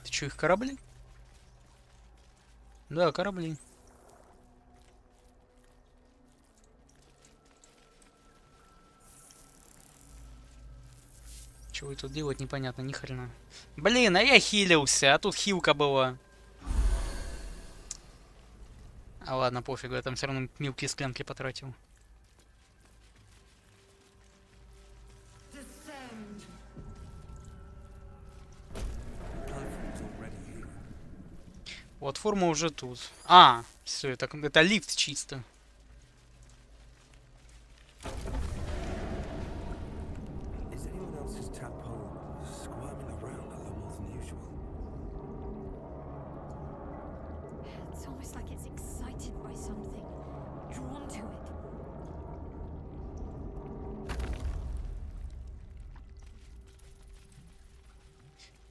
Ты что, их корабли? Да, корабли. Чего тут делать, непонятно, ни хрена. Блин, а я хилился, а тут хилка была. А ладно, пофигу, я там все равно мелкие склянки потратил. Вот, форма уже тут. А, все, это лифт чисто.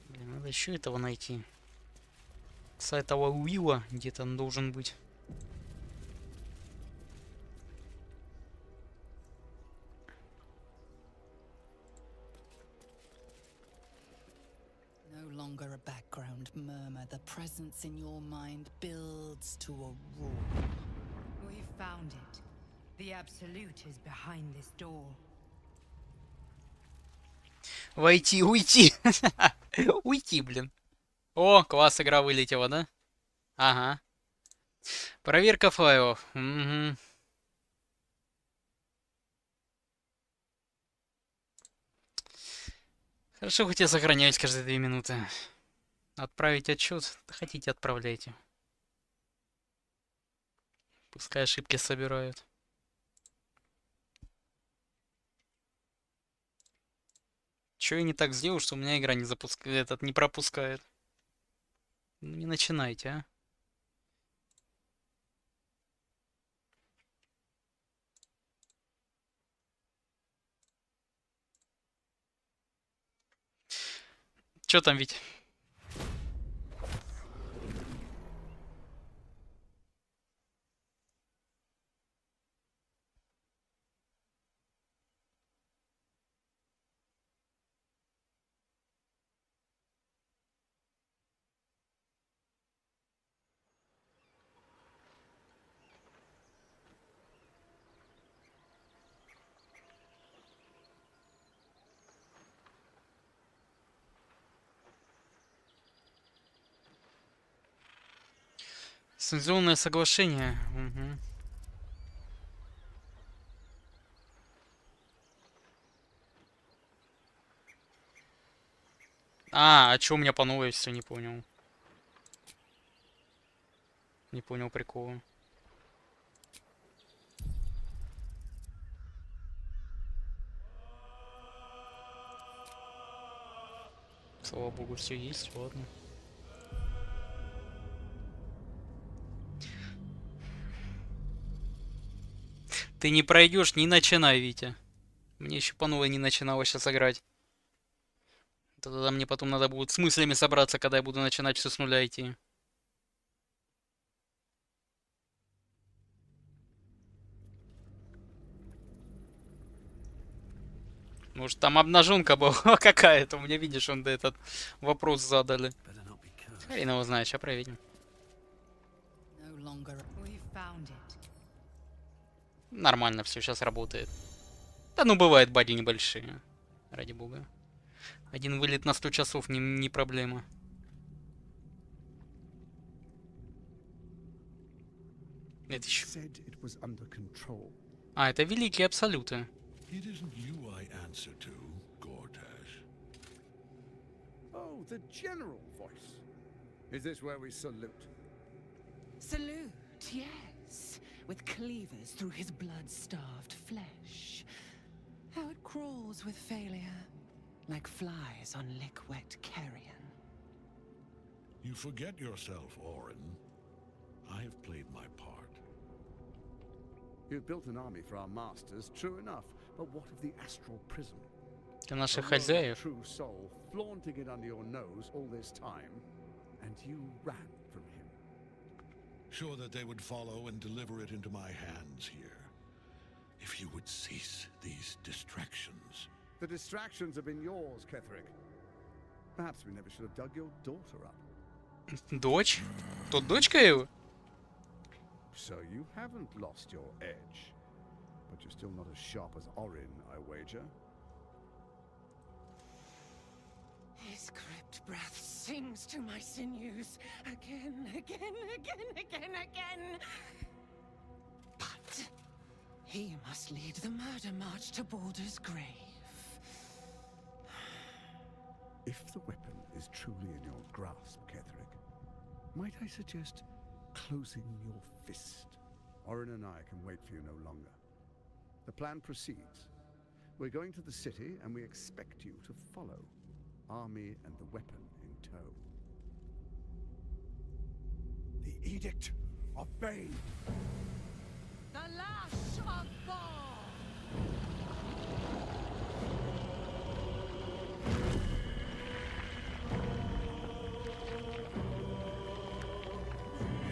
Блин, надо еще этого найти. С этого Уилла где-то он должен быть. No longer a background murmur. The presence in your mind builds to a roar. We found it. The absolute is behind this door. Войти, уйти. Уйти, блин. О, класс, игра вылетела, да? Ага. Проверка файлов. Угу. Хорошо, хоть я сохраняюсь каждые 2 минуты. Отправить отчет? Хотите, отправляйте. Пускай ошибки собирают. Чё я не так сделал, что у меня игра не запускает, не пропускает? Ну, не начинайте, а. Чё там, Вить? Лицензионное соглашение. Угу. А чё у меня по новой все не понял? Не понял прикола. Слава богу, все есть, ладно. Ты не пройдешь, не начинай, Витя. Мне еще по новой не начинало сейчас играть. Тогда мне потом надо будет с мыслями собраться, когда я буду начинать все с нуля идти. Может, там обнаженка была какая-то. У меня, видишь, он этот вопрос задали. Хрен его знает, сейчас проверим. Нормально все сейчас работает. Да ну бывает баги небольшие. Ради бога. Один вылет на 100 часов не проблема. Это еще... А, это великие абсолюты. Oh, the general voice. Is this where we salute? Salute, yes. With cleavers through his blood-starved flesh. How it crawls with failure, like flies on lick-wet carrion. You forget yourself, Orin. I have played my part. You've built an army for our masters, true enough. But what of the astral prism? Это наших хозяев. True soul, flaunting it under your nose all this time, and you ran from him. Sure that they would follow and deliver it into my hands here. If you would cease these distractions. The distractions have been yours, Ketherick. Perhaps we never should have dug your daughter up. Дочь? Тут дочка его? So you haven't lost your edge, but you're still not as sharp as Orin, I wager. His crypt breath sings to my sinews again, again, again, again, again. But he must lead the murder march to Baldur's grave. If the weapon is truly in your grasp, Ketherick, might I suggest closing your fist? Orin and I can wait for you no longer. The plan proceeds. We're going to the city, and we expect you to follow. Army and the weapon in tow. The Edict of Bane. The lash of Ball.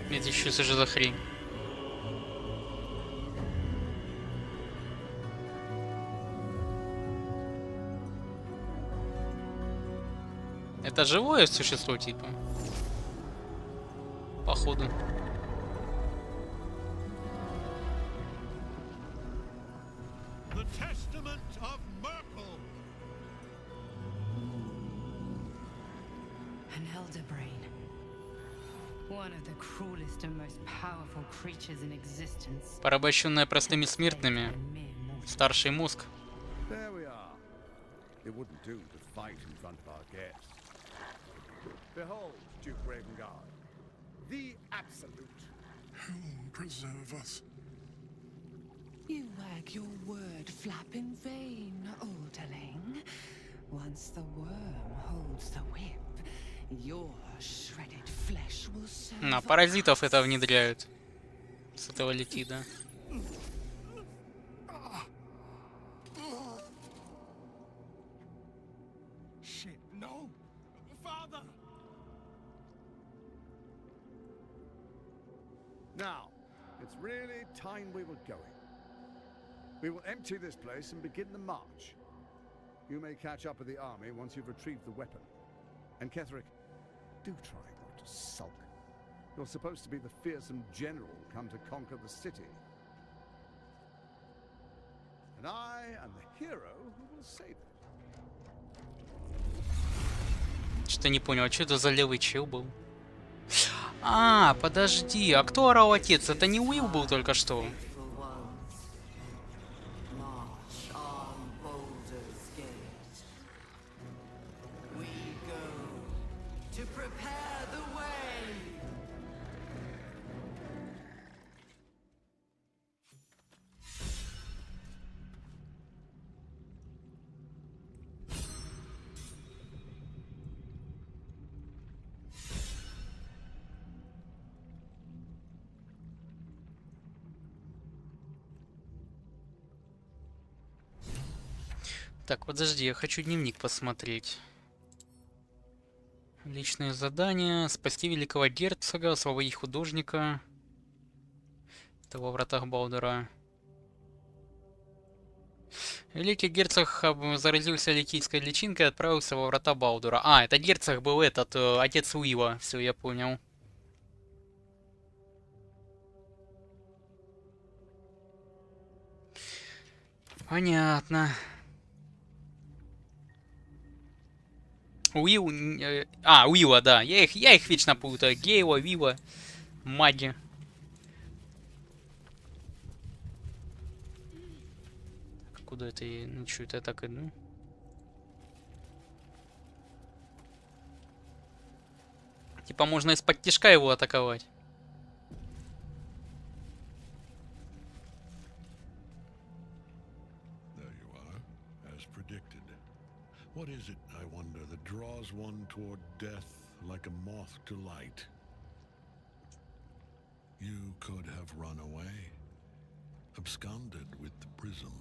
Это еще же за хрень. Это живое существо, типа? Походу. The Testament of Merkel. An elder brain. One of the cruelest and most powerful creatures in existence. Порабощенная простыми смертными. Старший мозг. There we are. It wouldn't do to fight in front of our guests. Behold, Duke Ravengard, the absolute. Whom preserve us? You wag your word flap in vain, olderling. Once the worm holds the whip, your shredded flesh will serve. На паразитов это внедряют. С этого иллитида. Shit, no! Father! Now, it's really time we were going. We will empty this place and begin the march. You may catch up with the army once you've retrieved the weapon. And Ketherick, do try not to sulk. You're supposed to be the fearsome general come to conquer the city. And I am the hero who will save it. Что-то не понял, а что это за левый чел был? А, подожди, а кто орал отец? Это не Уилл был только что? Так, подожди, я хочу дневник посмотреть. Личные задания. Спасти великого герцога, освободить художника. Это во вратах Балдура. Великий герцог заразился ликийской личинкой и отправился во врата Балдура. А, это герцог был этот, отец Уилла. Все, я понял. Понятно. Уилл... Уилла, да. Я их вечно путаю. Гейла, Вилла, маги. Куда это я... Ну что, это я так иду? Типа можно из-под тишка его атаковать. What is it, I wonder, that draws one toward death like a moth to light? You could have run away, absconded with the prism.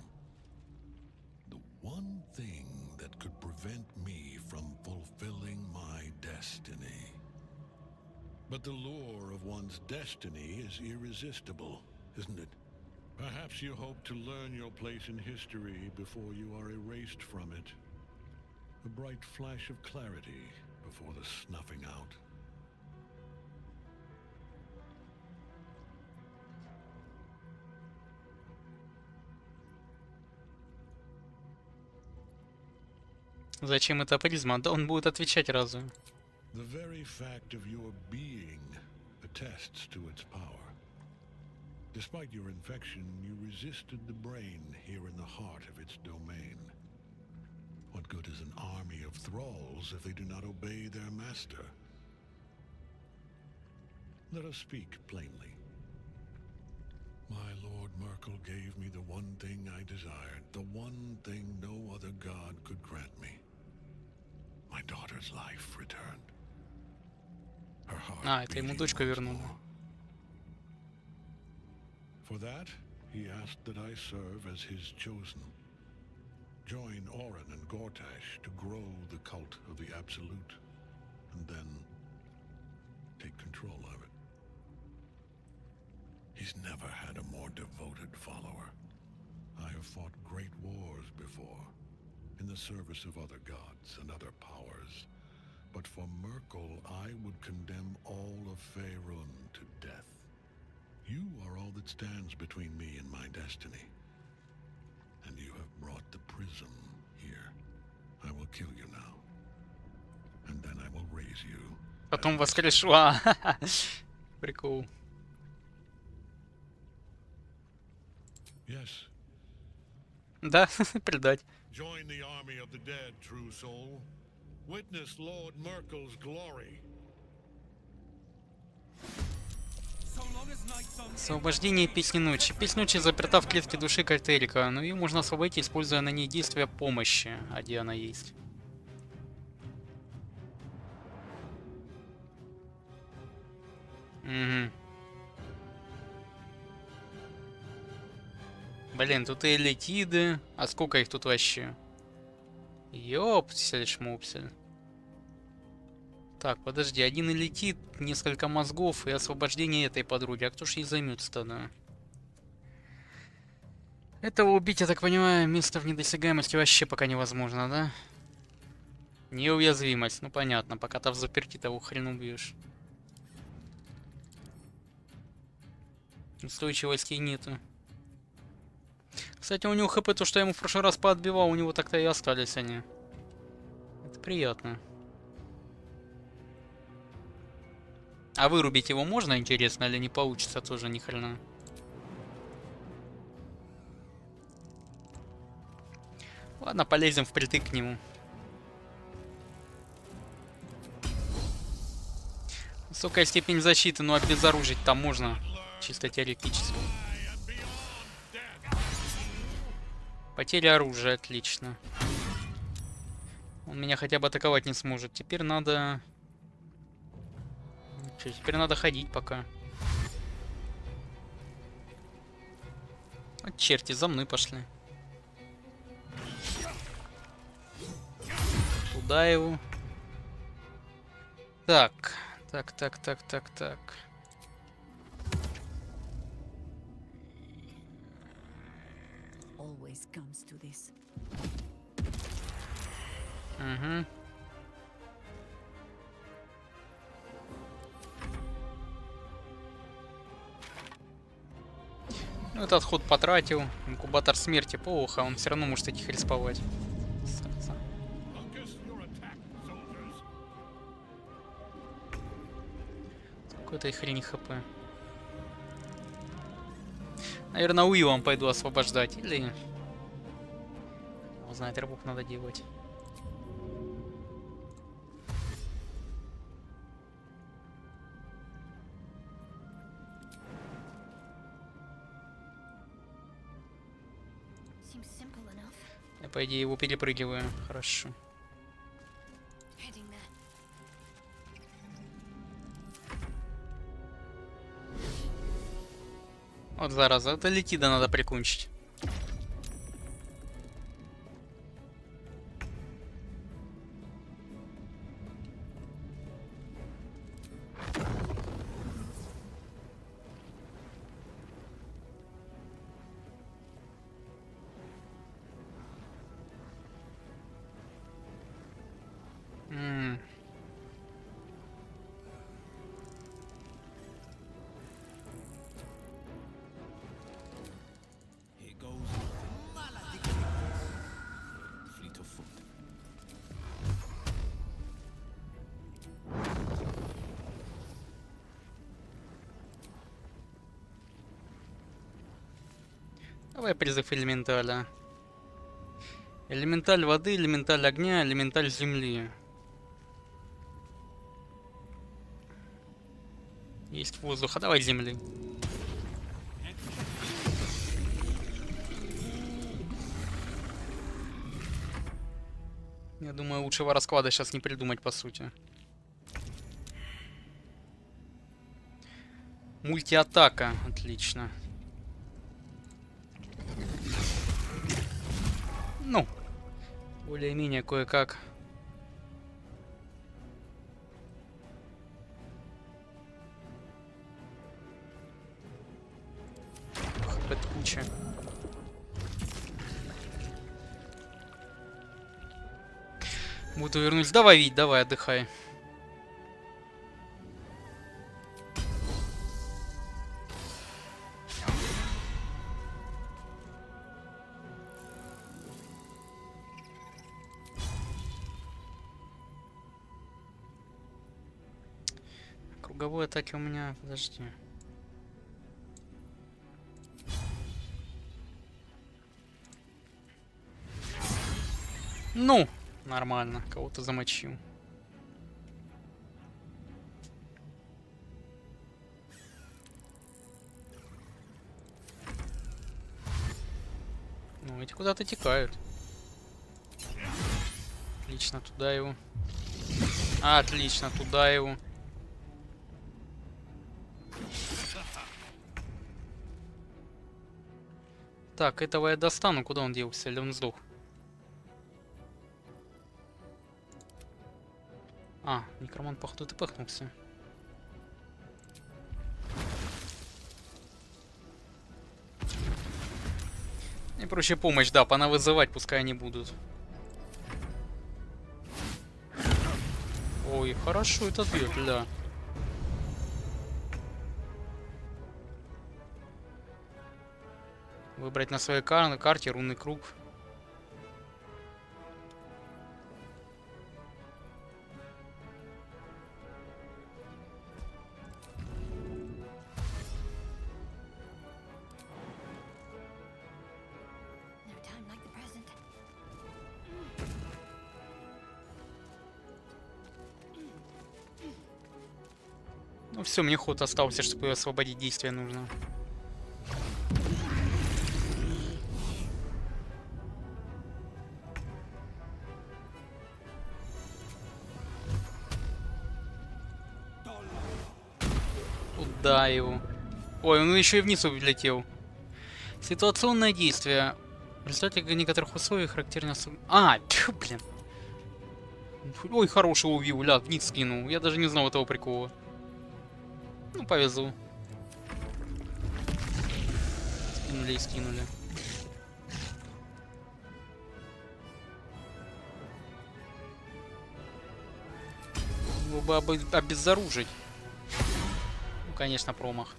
The one thing that could prevent me from fulfilling my destiny. But the lure of one's destiny is irresistible, isn't it? Perhaps you hope to learn your place in history before you are erased from it. A bright flash of clarity before the snuffing out. Зачем эта призма? Да он будет отвечать разу. The very fact of your being attests to its power. Despite your infection, you resisted the brain here in the heart of its domain. What good is an army of thralls if they do not obey their master? Let us speak plainly. My Lord Merkel gave me the one thing I desired, the one thing no other god could grant me. My daughter's life returned. Her heart это ему дочку вернула. For that, he asked that I serve as his chosen. Join Orin and Gortash to grow the cult of the Absolute, and then take control of it. He's never had a more devoted follower. I have fought great wars before, in the service of other gods and other powers, but for Merkel I would condemn all of Faerun to death. You are all that stands between me and my destiny. And you have brought the prism here. I will kill you now. And then I will raise you. Потом воскрешу. Прикол. Yes. Да, предать. Join the army of the dead, true soul. Witness Lord Merkel's glory. Освобождение песни ночи. Песня ночи заперта в клетке души Кальтерика, но ее можно освободить, используя на ней действие помощи. А где она есть? Угу. Блин, тут и иллитиды. А сколько их тут вообще? Ёпсель-шмупсель. Так, подожди, один иллитид, несколько мозгов и освобождение этой подруги. А кто ж ей займется-то, да? Этого убить, я так понимаю, место в недосягаемости вообще пока невозможно, да? Неуязвимость, ну понятно, пока-то в заперти того хрен убьешь. Устойчивости нету. Кстати, у него хп, то, что я ему в прошлый раз поотбивал, у него так-то и остались они. Это приятно. А вырубить его можно, интересно, или не получится тоже ни хрена? Ладно, полезем впритык к нему. Высокая степень защиты, но обезоружить там можно. Чисто теоретически. Потеря оружия, отлично. Он меня хотя бы атаковать не сможет. Теперь надо... Теперь надо ходить пока. Вот черти, за мной пошли. туда его. Так. Always comes to this. Угу. Ну, этот ход потратил. Инкубатор смерти плохо, он все равно может этих респовать. Какой-то и хрень хп. Наверное, Уиллом пойду освобождать. Или... Не знаю, рыбок надо делать. Я, по идее, его перепрыгиваю. Хорошо. Вот зараза, это иллитида надо прикончить. Давай призыв элементаля. Элементаль воды, элементаль огня, элементаль земли. Есть воздух, а давай земли. Я думаю, лучшего расклада сейчас не придумать, по сути. Мультиатака, отлично. Ну, более-менее кое-как. Это куча. Буду вернусь. Давай, Вить, давай, отдыхай. Круговой атаки у меня, подожди. Ну, нормально, кого-то замочил. Ну, эти куда-то текают. Отлично, туда его. Отлично, туда его. Так, этого я достану. Куда он делся? Или он сдох? А, некромант, походу, ты пахнулся. И проще помощь, да, пора вызывать, пускай они будут. Ой, хорошо это бьет, да. Выбрать на своей карте рунный круг. Ну все, мне ход остался, чтобы ее освободить, действие нужно. Куда его? Ой, он еще и вниз улетел. Ситуационное действие. В результате некоторых условий характерно... А, тьфу, блин. Ой, хороший убил, ля, вниз скинул. Я даже не знал этого прикола. Ну, повезло. Скинули и скинули. Его бы обезоружить. Ну, конечно, промах.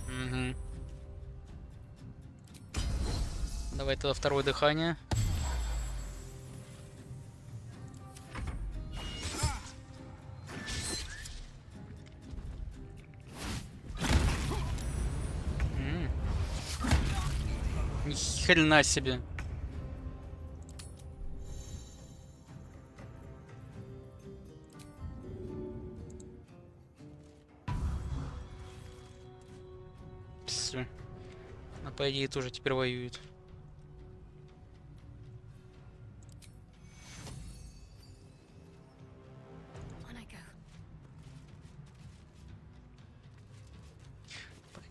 Угу. Давай тогда второе дыхание. Ни хрена себе. Все. А по идее тоже теперь воюет.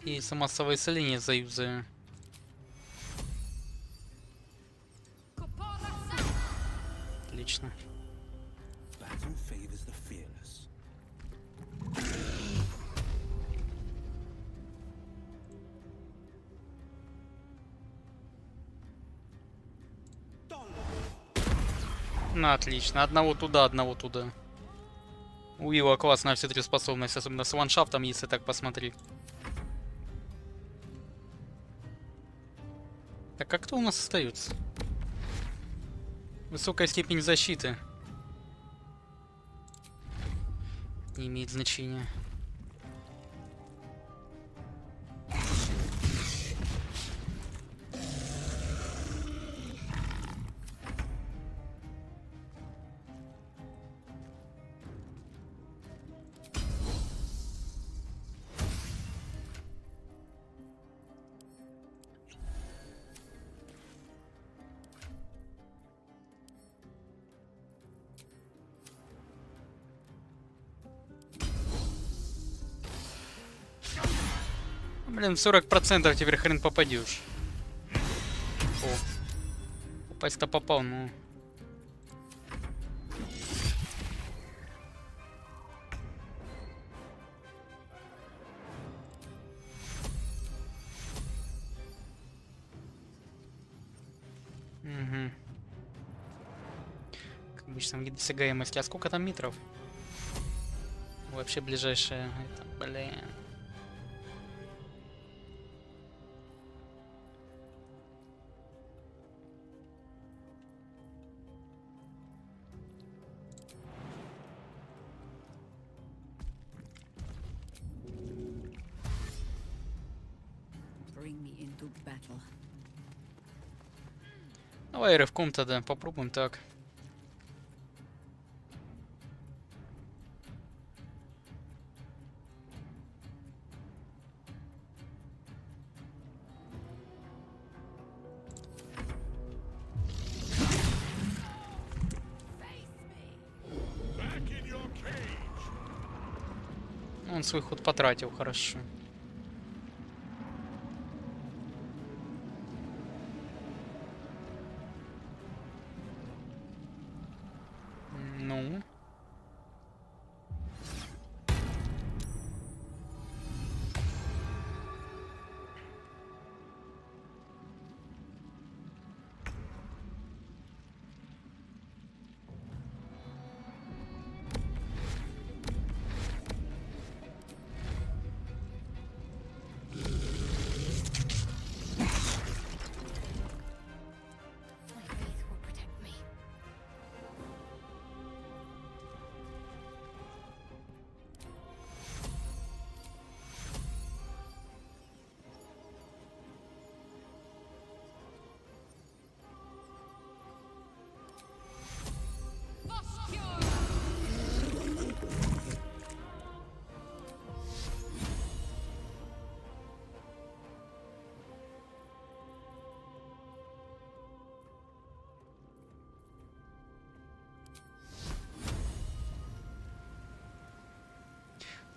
И массовое исцеление заюзаю. Отлично. Ну, отлично. Одного туда, одного туда. У Ива классная все три способности, особенно с ландшафтом, если так посмотреть. Так, а кто у нас остается? Высокая степень защиты. Не имеет значения. Блин, 40% теперь хрен попадешь. О, попасть-то попал, ну. Угу. Как обычно, недосягаемости. А сколько там метров? Вообще ближайшее. Это, блин. Давай рывком тогда, попробуем так. Он свой ход потратил, хорошо. Ну.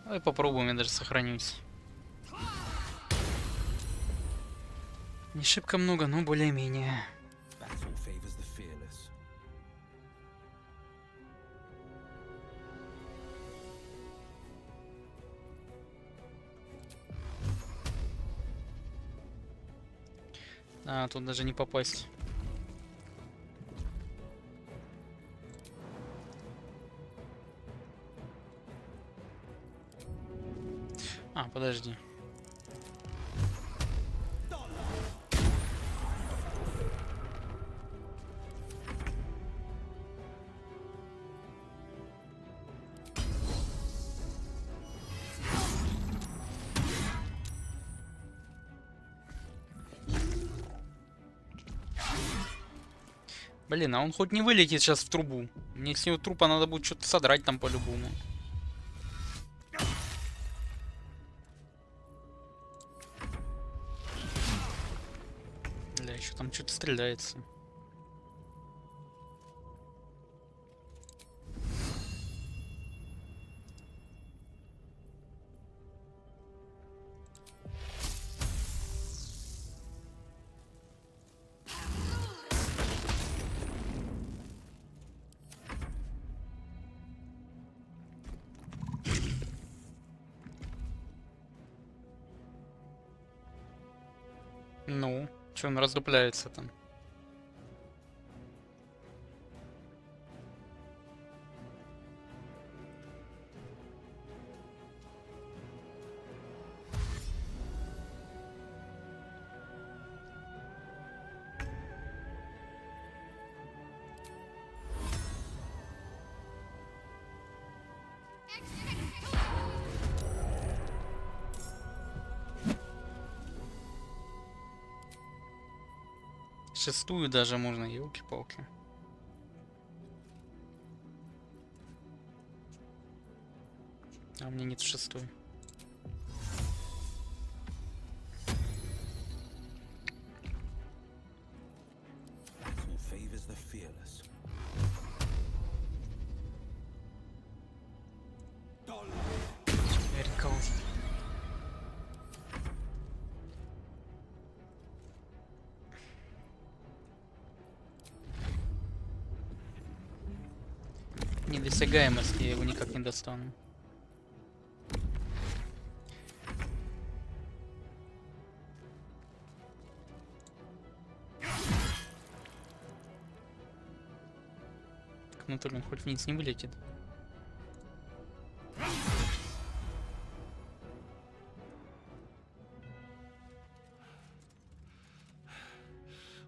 Давай попробуем, я даже сохранюсь. Не шибко много, но более-менее. А, тут даже не попасть. А, подожди. Блин, а он хоть не вылетит сейчас в трубу. Мне с него трупа надо будет что-то содрать там по-любому. Бля, еще там что-то стреляется. Ну, что он раздупляется там? Шестую даже можно, елки-палки. А у меня нет шестой. Недосягаемость, я его никак не достану. Так, ну только он хоть вниз не вылетит.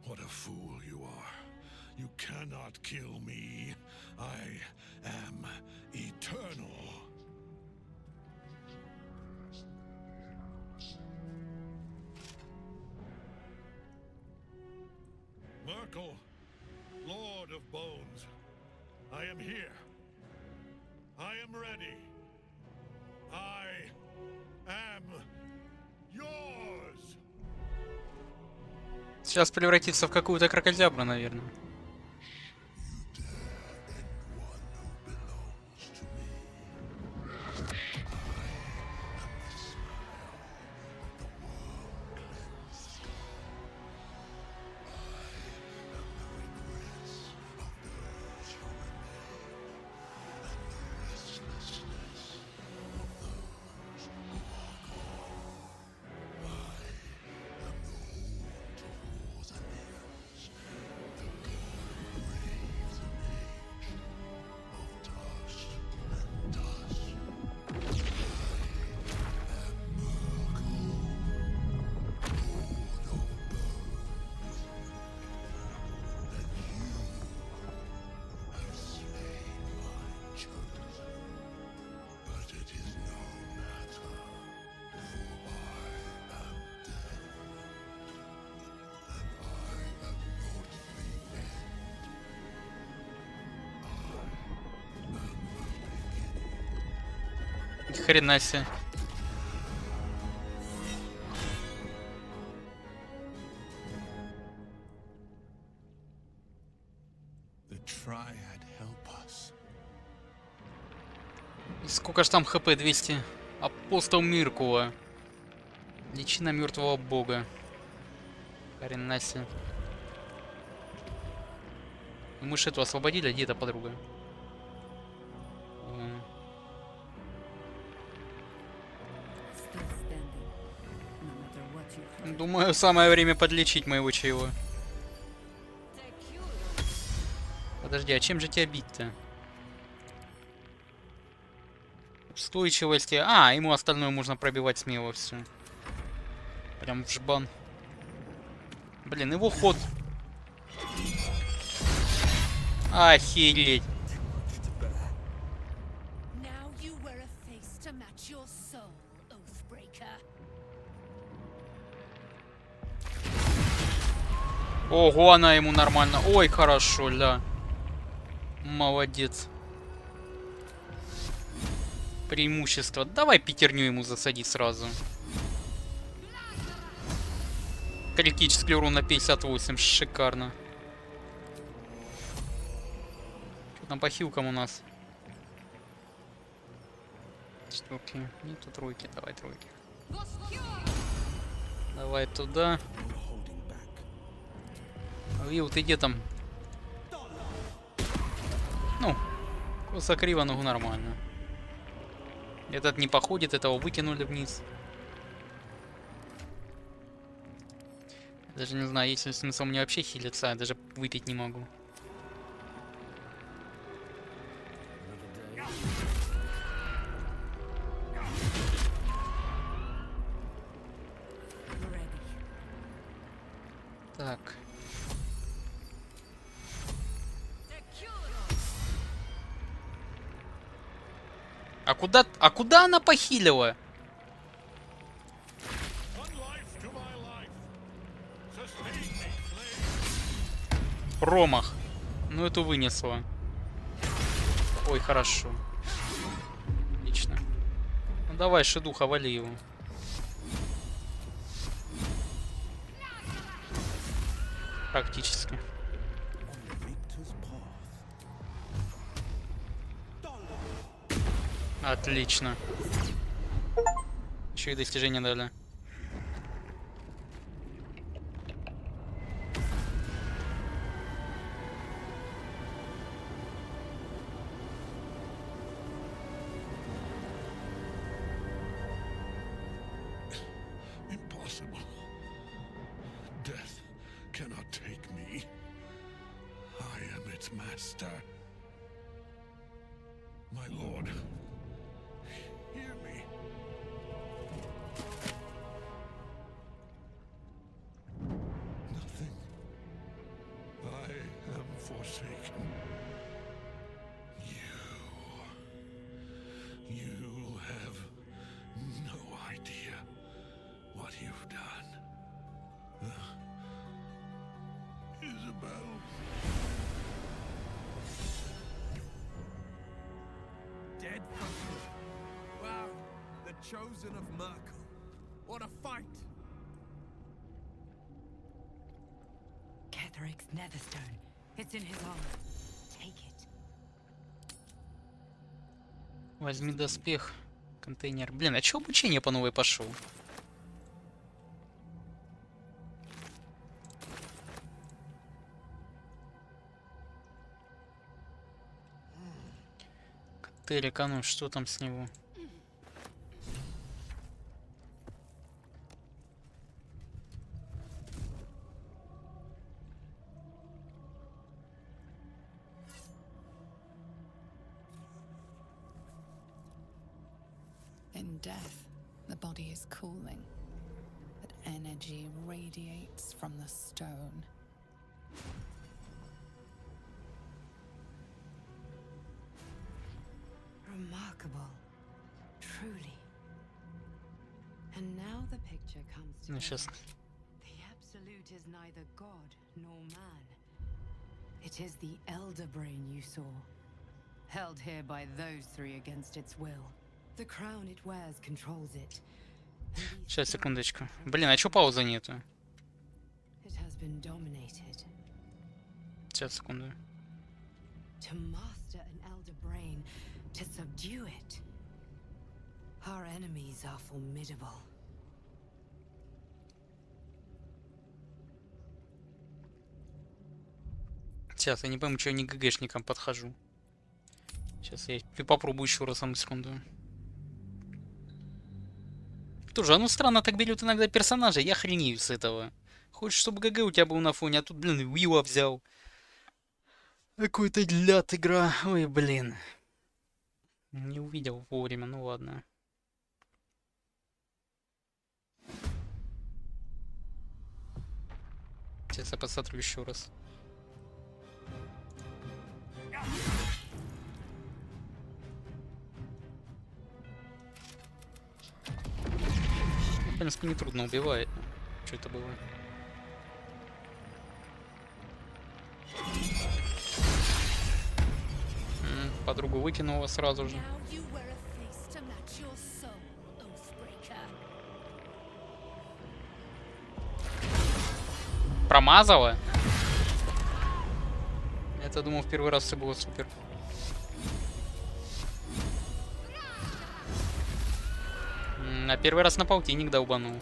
What a fool you are. You cannot kill me. I am eternal. Merkel, Lord of Bones, I am here. I am ready. I am yours. Сейчас превратится в какую-то крокозябру, наверное. Хрена себе. И сколько ж там хп? 200. Апостол Миркула. Личина мертвого бога. Хрена себе. Мы ж эту освободили, где-то подруга. Думаю, самое время подлечить моего чаева. Подожди, а чем же тебя бить-то? Устойчивости. А, ему остальное можно пробивать смело все. Прям в жбан. Блин, его ход. Охереть. Ого, она ему нормально. Ой, хорошо, да. Молодец. Преимущество. Давай пятерню ему засади сразу. Критический урон на 58. Шикарно. Что там по хилкам у нас? Четверки. Нету тройки. Давай тройки. Давай туда. Вил, ты где там? Ну, косо криво, ногу нормально. Этот не походит, этого выкинули вниз. Даже не знаю, есть ли смысл мне вообще хилиться, я даже выпить не могу. Так. А куда она похилила? Промах. Ну эту вынесла. Ой, хорошо. Отлично. Ну давай, шедуха, вали его. Практически. Отлично. Еще и достижения дали. Impossible. Death cannot take me. I am its master. My lord. Hear me. Nothing. I am forsaken. You have no idea what you've done. Isabel. Dead for good. Wow, the chosen of Merkel. What a fight! Ketheric's netherstone. It's in his arm. Take it. Возьми доспех. Контейнер. Блин, а чё обучение по новой пошел? Терек, а ну что там с него? In death, the body is cooling, but energy radiates from the stone. Remarkable. Truly. And now the picture comes to Ну сейчас. The absolute is neither God nor man. It is the elder brain you saw, held here by those three against its will. The crown it wears controls it. Сейчас, секундочку. Блин, а чё паузы нету? It has been dominated. Сейчас, секунду. To master an elder brain, to subdue it. Our enemies are formidable. Сейчас, я не пойму, что я не ГГшникам подхожу. Сейчас я попробую еще раз, одну секунду. тоже, оно странно так берет иногда персонажей, я хренею с этого. Хочешь, чтобы ГГ у тебя был на фоне, а тут, блин, Вилла взял. Какой-то ляд игра. Ой, блин. Не увидел вовремя, ну ладно. Сейчас я посмотрю еще раз. В принципе, нетрудно убивает. Что это было? Подругу выкинула сразу же. Промазала? Я-то думал, в первый раз все было супер. А первый раз на полтинник долбанул.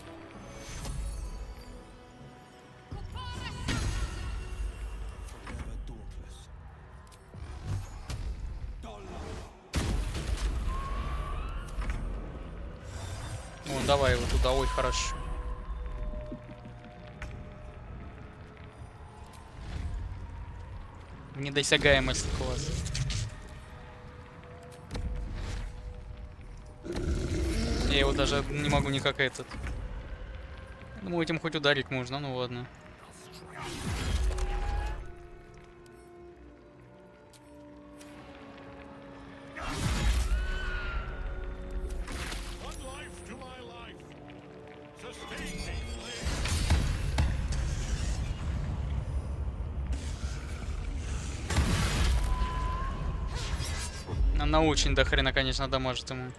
О, давай его туда, ой, хорошо. Недосягаемость класс. Я его даже не могу никак этот. Думаю, этим хоть ударить можно, ну ладно. Она очень до хрена, конечно, дамажит ему.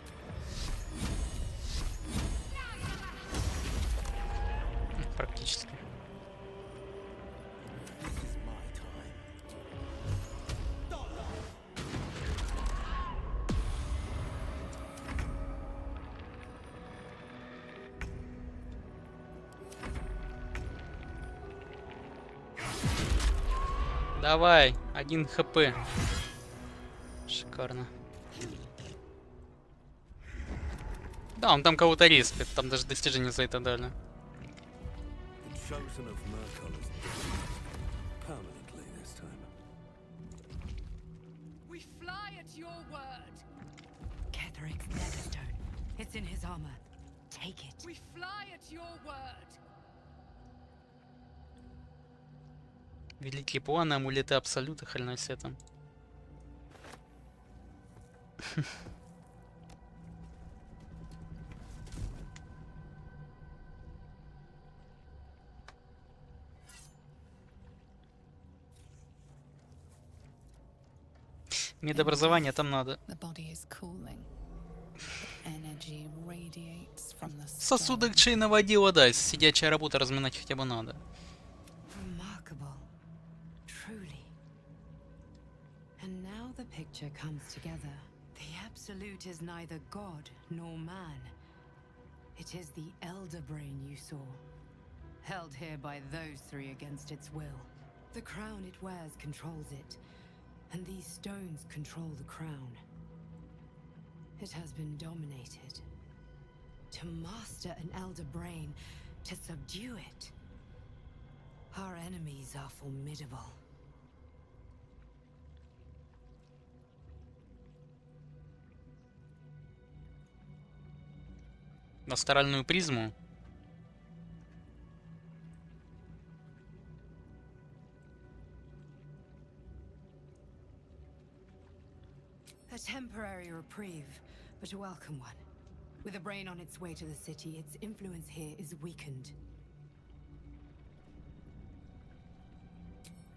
Практически. Давай, 1 хп. Шикарно. Да, он там кого-то респит, там даже достижения за это дали. Великие планы, амулеты абсолюта, хрена себе там. Медобразование там надо. Сосудок чей наводила, да, сидячая работа разминать хотя бы надо. Picture comes together. The Absolute is neither God nor man. It is the Elder Brain you saw, held here by those three against its will. The crown it wears controls it, and these stones control the crown. It has been dominated. To master an Elder Brain, to subdue it. Our enemies are formidable. На астральную призму. A temporary reprieve, but a welcome one. With a brain on its way to the city, its influence here is weakened.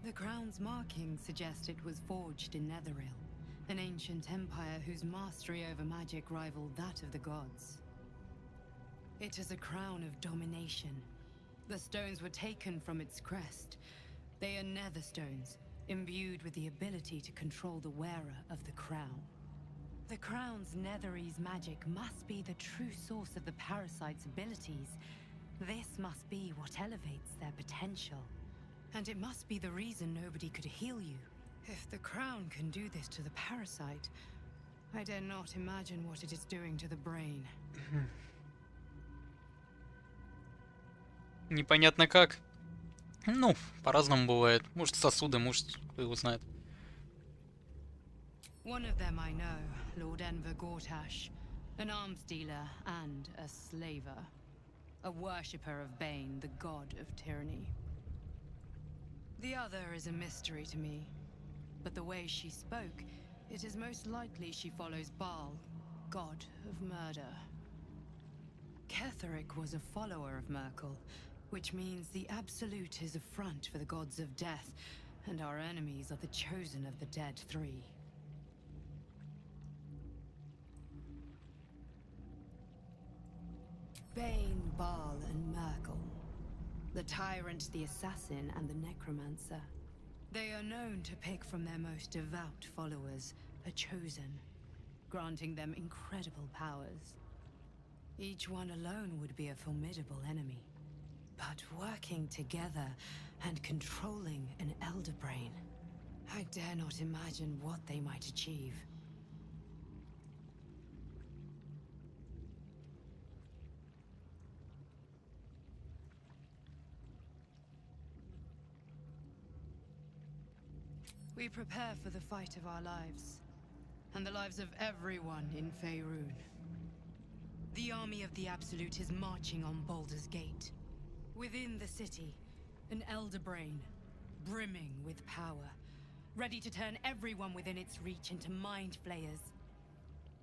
The crown's markings suggest it was forged in Netheril, an ancient empire whose mastery over magic rivaled that of the gods. It is a crown of domination. The stones were taken from its crest. They are nether stones, imbued with the ability to control the wearer of the crown. The crown's Netherese magic must be the true source of the parasite's abilities. This must be what elevates their potential. And it must be the reason nobody could heal you. If the crown can do this to the parasite, I dare not imagine what it is doing to the brain. Непонятно как. Ну, по-разному бывает. Может, сосуды, может, кто его знает. One of them I know, Lord Enver Gortash, an arms dealer and a slaver. A worshipper of Bane, the god of tyranny. The other is a mystery to me, but the way she spoke, it is most likely she follows Baal, god of murder. Ketheric was a follower of Merkel, which means the Absolute is a front for the gods of death, and our enemies are the chosen of the dead three. Bane, Baal, and Merkel. The tyrant, the assassin, and the necromancer. They are known to pick from their most devout followers a chosen, granting them incredible powers. Each one alone would be a formidable enemy. But working together and controlling an elder brain, I dare not imagine what they might achieve. We prepare for the fight of our lives, and the lives of everyone in Faerun. The army of the Absolute is marching on Baldur's Gate. Within the city, an elder brain, brimming with power, ready to turn everyone within its reach into mind flayers.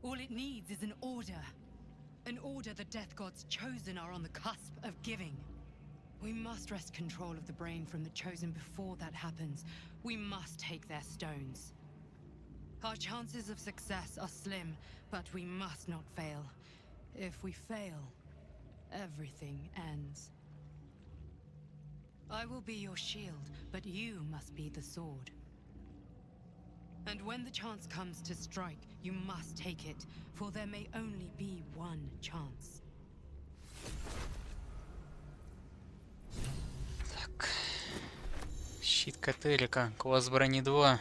All it needs is an order the death gods chosen are on the cusp of giving. We must wrest control of the brain from the chosen before that happens. We must take their stones. Our chances of success are slim, but we must not fail. If we fail, everything ends. I will be your shield, but you must be the sword. And when the chance comes to strike, you must take it, for there may only be one chance. Так. Щит Катерика, класс брони 2.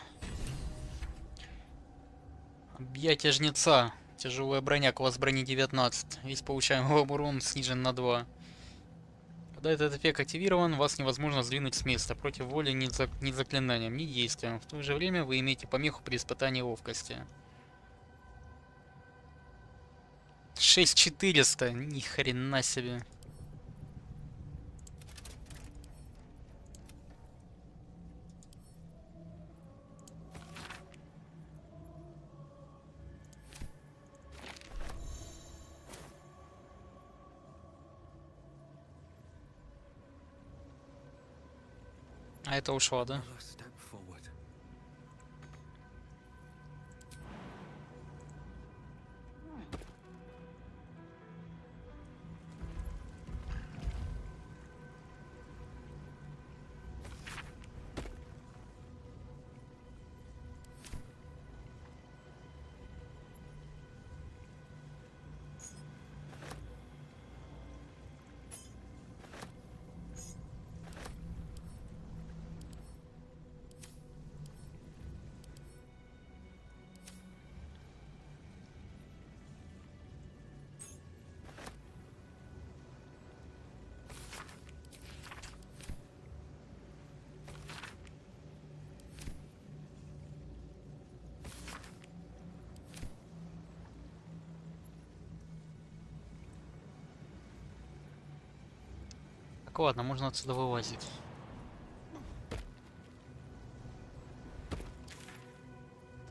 Объятие жнеца. Тяжелая броня, класс брони 19. Весь получаемый урон снижен на 2. Когда этот эффект активирован, вас невозможно сдвинуть с места против воли ни заклинанием, ни действием. В то же время вы имеете помеху при испытании ловкости. 6400, ни хрена себе. А это ушло, да? Так, ладно, можно отсюда вылазить.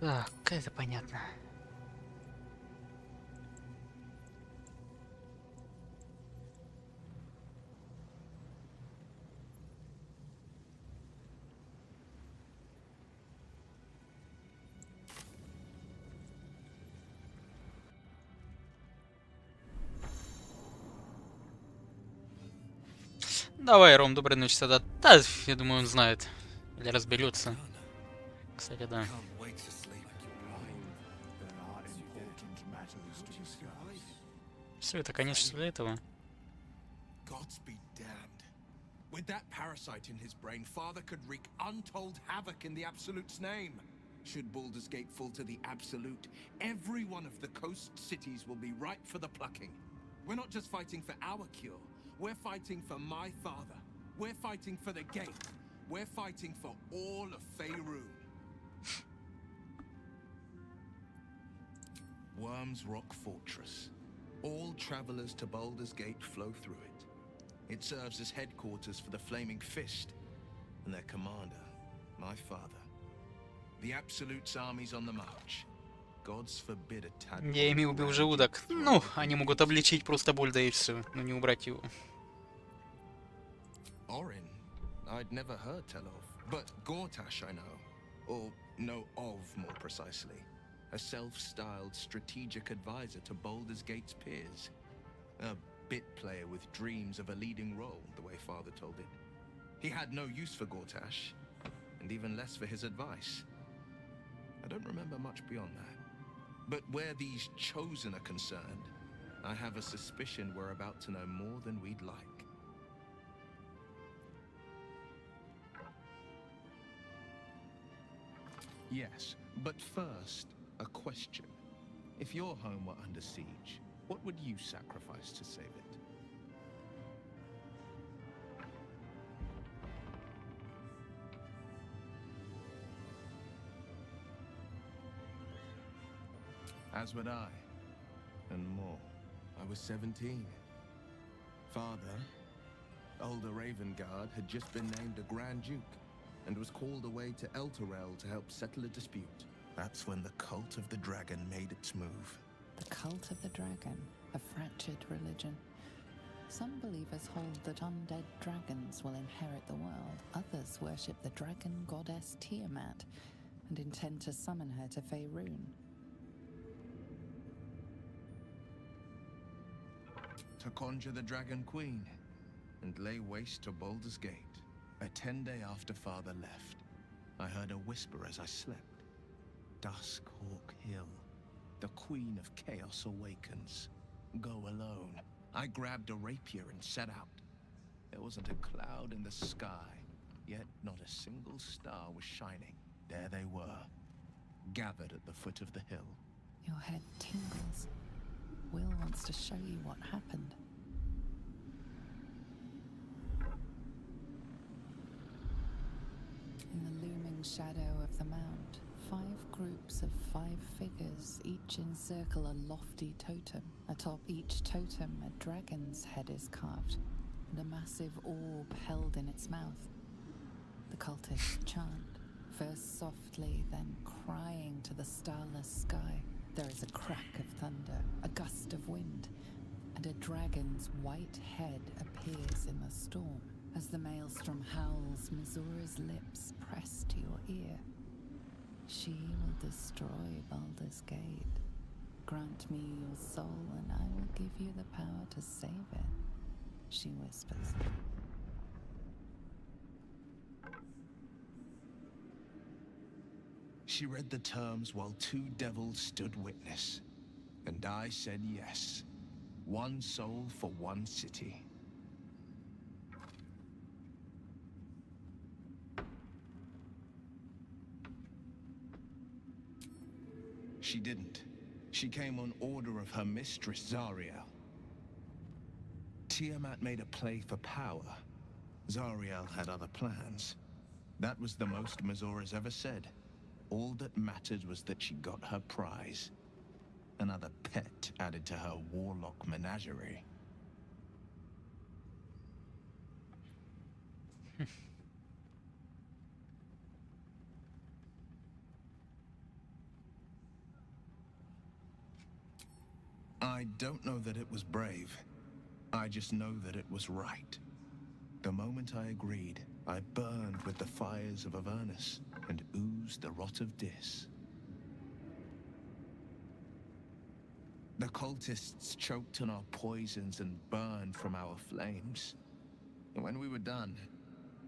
Так, это понятно. Давай, Ром, доброй ночи тогда. Да, я думаю, он знает. Или разберется. Кстати, да. Все это, конечно, для этого. With that parasite in his brain, Father could wreak untold havoc in the Absolute's name. Should Baldur's Gate fall to the Absolute, every one of the coast cities will be ripe for the plucking. We're not just fighting for our cure, We're fighting for my father. We're fighting for the gate. We're fighting for all of Faerun. Worm's Rock Fortress. All travelers to Baldur's Gate flow through it. It serves as headquarters for the Flaming Fist and their commander, my father. The Absolute's army's on the march. God's forbid a tadpole. Я ими убил желудок. Ну, они могут обличить просто боль, да и все, но не убрать его. Orin, I'd never heard tell of, but Gortash I know, or know of more precisely. A self-styled strategic advisor to Baldur's Gate's peers. A bit player with dreams of a leading role, the way Father told it. He had no use for Gortash, and even less for his advice. I don't remember much beyond that. But where these chosen are concerned, I have a suspicion we're about to know more than we'd like. Yes, but first, a question. If your home were under siege, what would you sacrifice to save it? As would I, and more. I was 17. Father, older Ravengard, had just been named a Grand Duke and was called away to Elturel to help settle a dispute. That's when the Cult of the Dragon made its move. The Cult of the Dragon, a fractured religion. Some believers hold that undead dragons will inherit the world. Others worship the dragon goddess Tiamat and intend to summon her to Faerun. To conjure the Dragon Queen and lay waste to Baldur's Gate. A 10-day after Father left, I heard a whisper as I slept. Duskhawk Hill. The Queen of Chaos awakens. Go alone. I grabbed a rapier and set out. There wasn't a cloud in the sky, yet not a single star was shining. There they were, gathered at the foot of the hill. Your head tingles. Will wants to show you what happened. In the looming shadow of the mount, 5 groups of 5 figures each encircle a lofty totem. Atop each totem, a dragon's head is carved, and a massive orb held in its mouth. The cultists chant, first softly, then crying to the starless sky. There is a crack of thunder, a gust of wind, and a dragon's white head appears in the storm. As the maelstrom howls, Missoura's lips press to your ear. She will destroy Baldur's Gate. Grant me your soul, and I will give you the power to save it, she whispers. She read the terms while 2 devils stood witness, and I said yes. 1 soul for 1 city. She didn't. She came on order of her mistress, Zariel. Tiamat made a play for power. Zariel had other plans. That was the most Missoura's ever said. All that mattered was that she got her prize. Another pet added to her warlock menagerie. I don't know that it was brave. I just know that it was right. The moment I agreed, I burned with the fires of Avernus and oozed the rot of Dis. The cultists choked on our poisons and burned from our flames. And when we were done,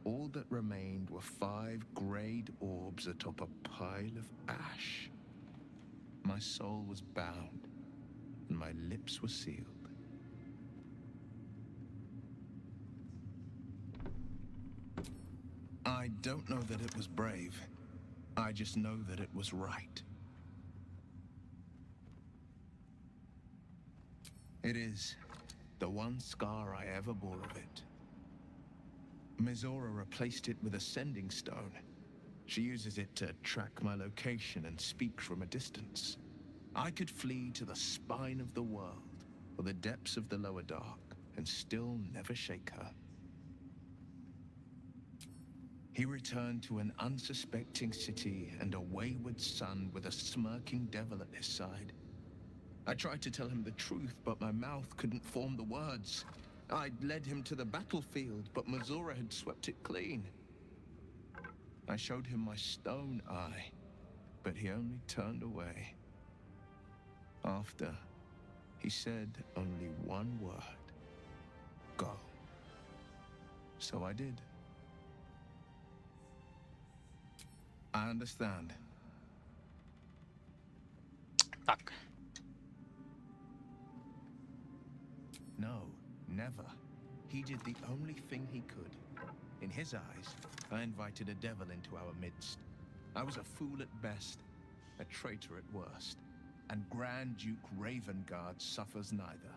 all that remained were 5 grayed orbs atop a pile of ash. My soul was bound, and my lips were sealed. I don't know that it was brave. I just know that it was right. It is. The one scar I ever bore of it. Mizora replaced it with a sending stone. She uses it to track my location and speak from a distance. I could flee to the spine of the world or the depths of the lower dark and still never shake her. He returned to an unsuspecting city and a wayward son with a smirking devil at his side. I tried to tell him the truth, but my mouth couldn't form the words. I'd led him to the battlefield, but Mizora had swept it clean. I showed him my stone eye, but he only turned away. After, he said only one word. Go. So I did. I understand. Так. No, never. He did the only thing he could. In his eyes, I invited a devil into our midst. I was a fool at best, a traitor at worst, and Grand Duke Ravengard suffers neither.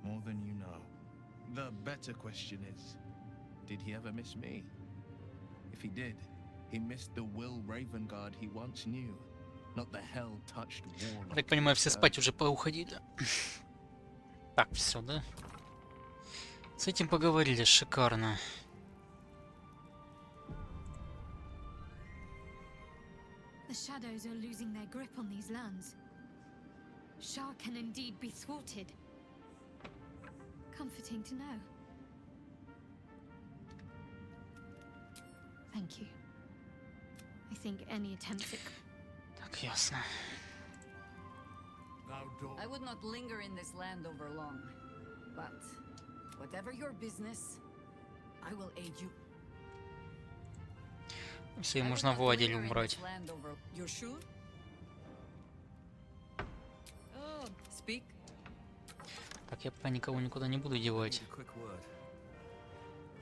More than you know. The better question is, did he ever miss me? If he did, he missed the Will Ravengard he once knew, not the hell-touched warlock. Так понимаю, все спать уже поуходили. Так, все, да? С этим поговорили, шикарно. The shadows are losing their grip on these lands. Shah can indeed be thwarted. Comforting to know. Thank you. I think any attempt at... Так, ясно. I would not linger in this land over long, but whatever your business, I will aid you. Все, можно в ладель убрать. You're sure? Oh, speak. Так, я пока никого никуда не буду девать.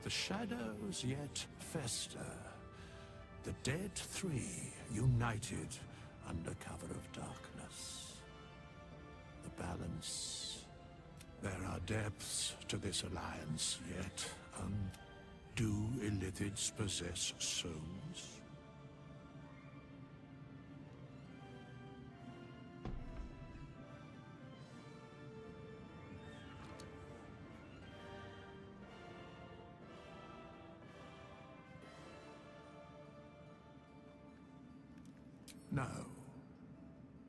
The shadows yet fester. The dead three united under cover of darkness. The balance. There are depths to this alliance yet. Do illithids possess souls? No.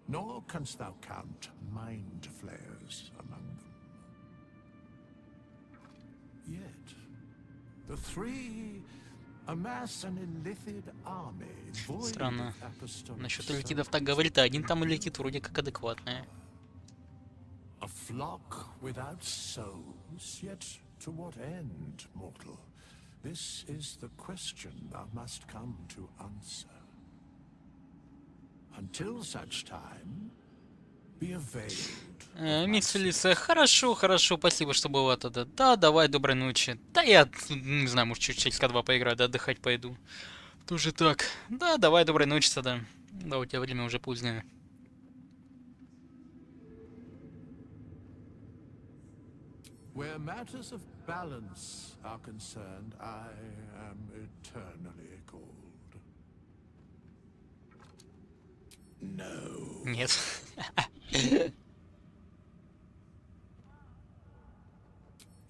Nor canst thou count mind flayers among them. Yet, the three amass an illithid army void Странно. of apostolic Насчет иллитидов так говорит, а один там иллитид вроде как адекватный. A flock without souls, yet to what end, mortal? This is the question thou must come to answer. Until such time, be availed. Мисс Фелиция, хорошо, хорошо, спасибо, что была тогда. Да, давай, доброй ночи. Да я, не знаю, может, чуть часика 2 поиграю, да, отдыхать пойду. Тоже так. Да, давай, доброй ночи тогда. Да, у тебя время уже позднее. Where matters of balance are concerned, I am eternally cold. No. Нет.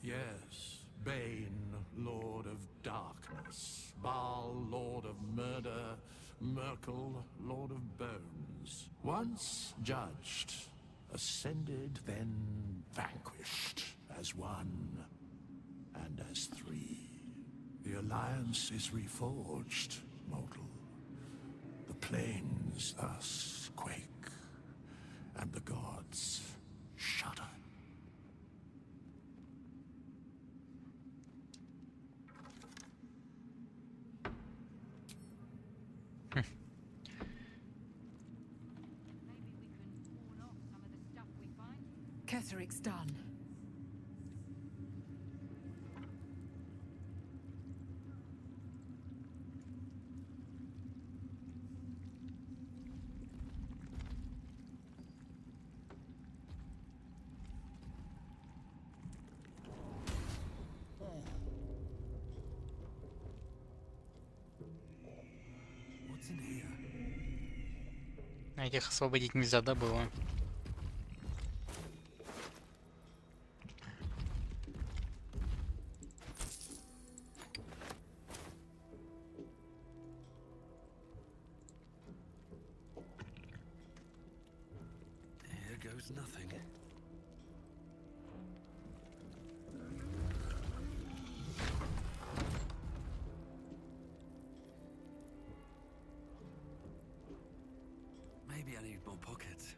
Yes, Bane, Lord of Darkness, Baal, Lord of Murder, Merkel, Lord of Bones. Once judged, ascended, then vanquished, as one and as three. The alliance is reforged, mortal. The plains thus quake, and the gods shudder. Ketheric's done. Этих освободить нельзя, да, было? Maybe I need more pockets.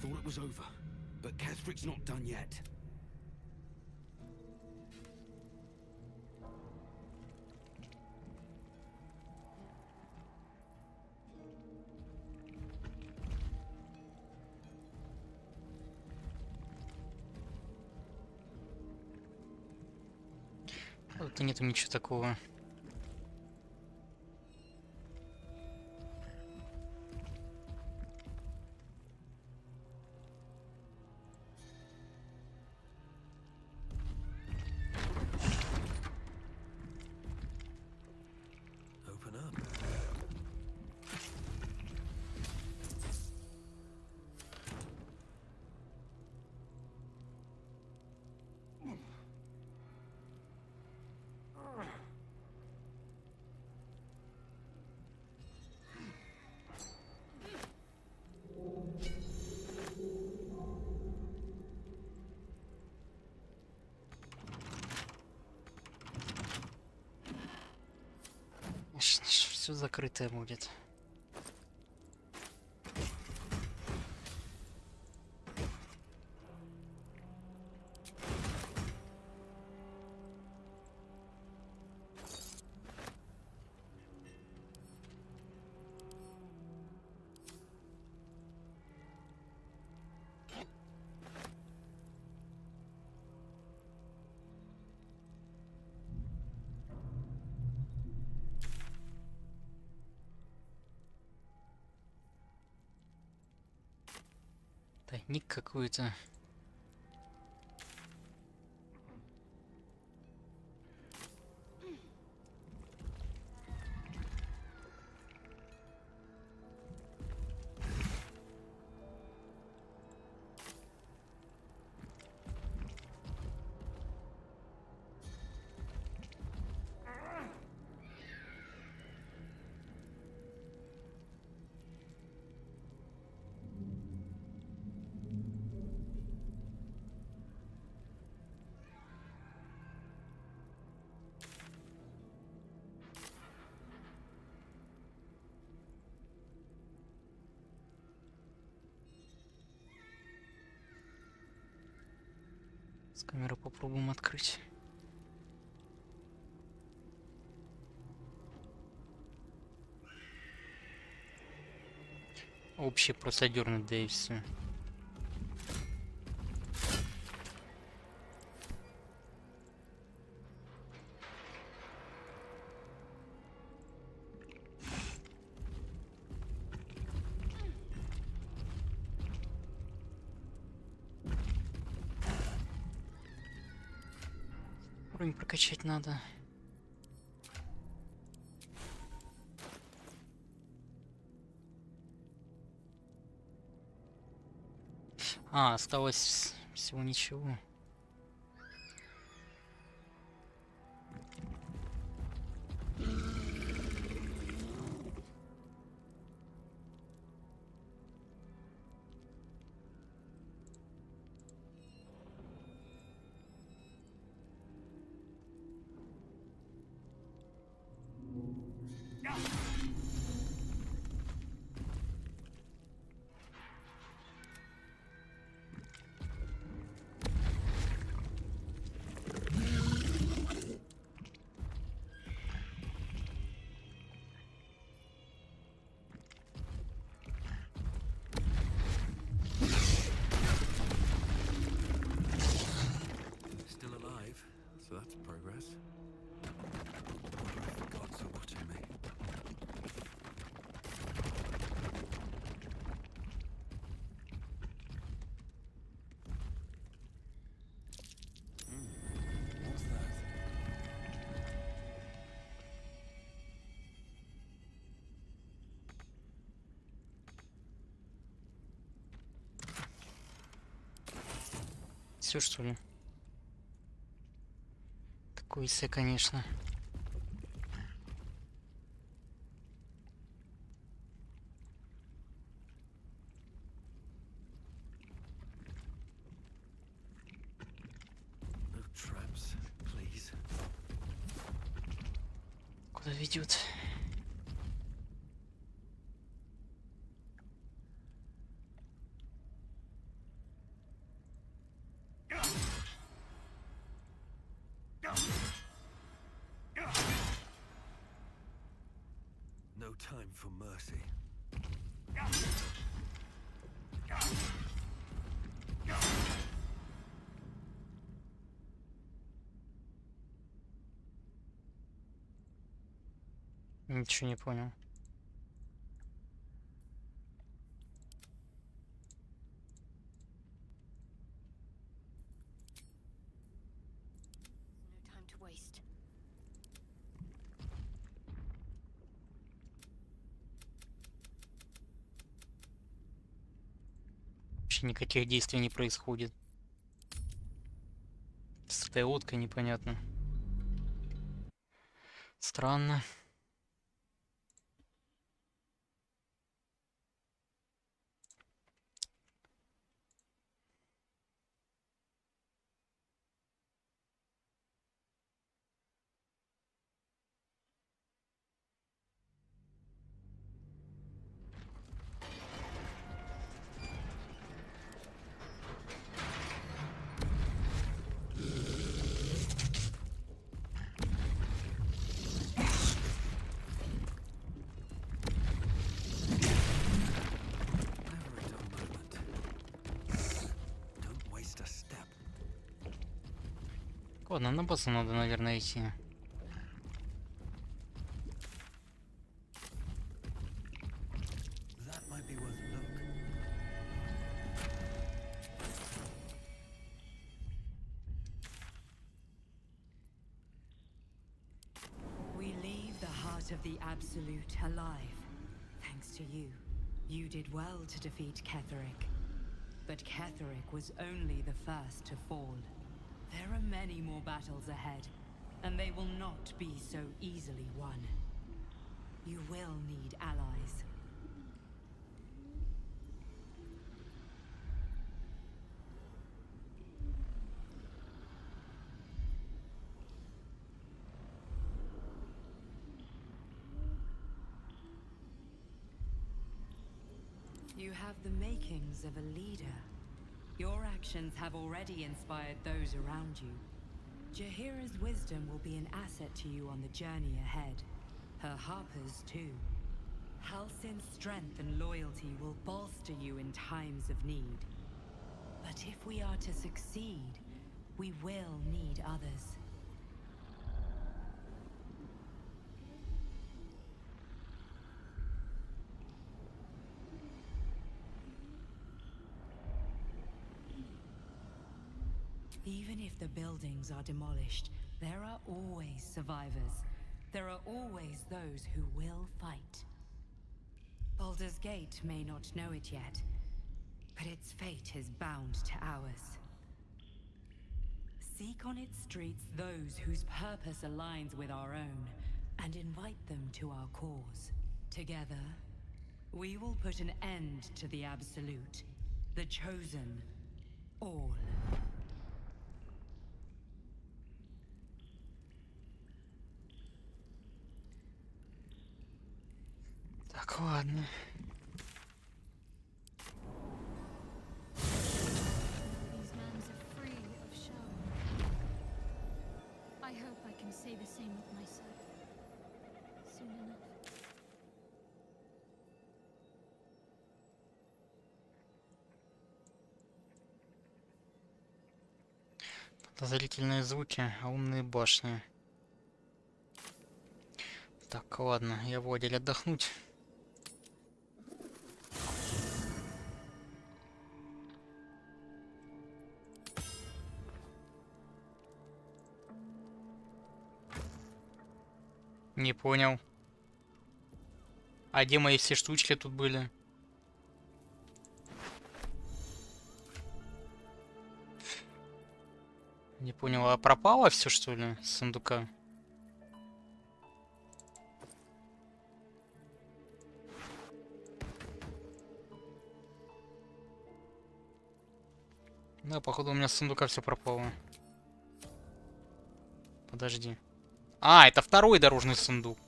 Thought it was over, but Catherick's not done yet. Тут нету ничего такого. Open up. Все закрытое будет. Тайник какой-то. С камеры попробуем открыть. Общий просто дернуть, да и все. Уровень прокачать надо. Осталось всего ничего. So that's progress. I forgot, so watching me. Все что ли? Такой се, конечно. Куда ведет? No time for mercy. Ничего не понял. No time to waste. Вообще никаких действий не происходит. С этой лодкой непонятно. Странно. Ладно, на базу надо, наверное, идти. We leave the heart of the Absolute alive. Thanks to you. You did well to defeat Ketheric. But Ketheric was only the first to fall. There are many more battles ahead, and they will not be so easily won. You will need allies. You have the makings of a leader. Your actions have already inspired those around you. Jaheira's wisdom will be an asset to you on the journey ahead. Her harpers too. Halsin's strength and loyalty will bolster you in times of need. But if we are to succeed, we will need others. Even if the buildings are demolished, there are always survivors. There are always those who will fight. Baldur's Gate may not know it yet, but its fate is bound to ours. Seek on its streets those whose purpose aligns with our own, and invite them to our cause. Together, we will put an end to the Absolute, the Chosen, all. Так, ладно. These mans are free of show. I hope I can say the same of myself soon enough. Подозрительные звуки, а умные башни. Так, ладно, я в отделе отдохнуть. Не понял. А где мои все штучки тут были? Не понял, а пропало все что ли с сундука? Да, походу у меня с сундука все пропало. Подожди. А, это второй дорожный сундук.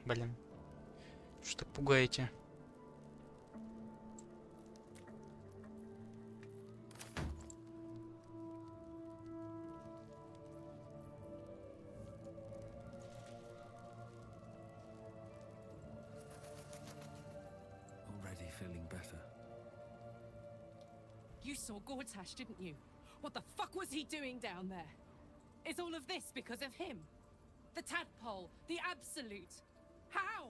Блин. Что пугаете? Already feeling better. You saw Gortash, didn't you? What the fuck was he doing down there? Is all of this because of him? The tadpole, the absolute. How?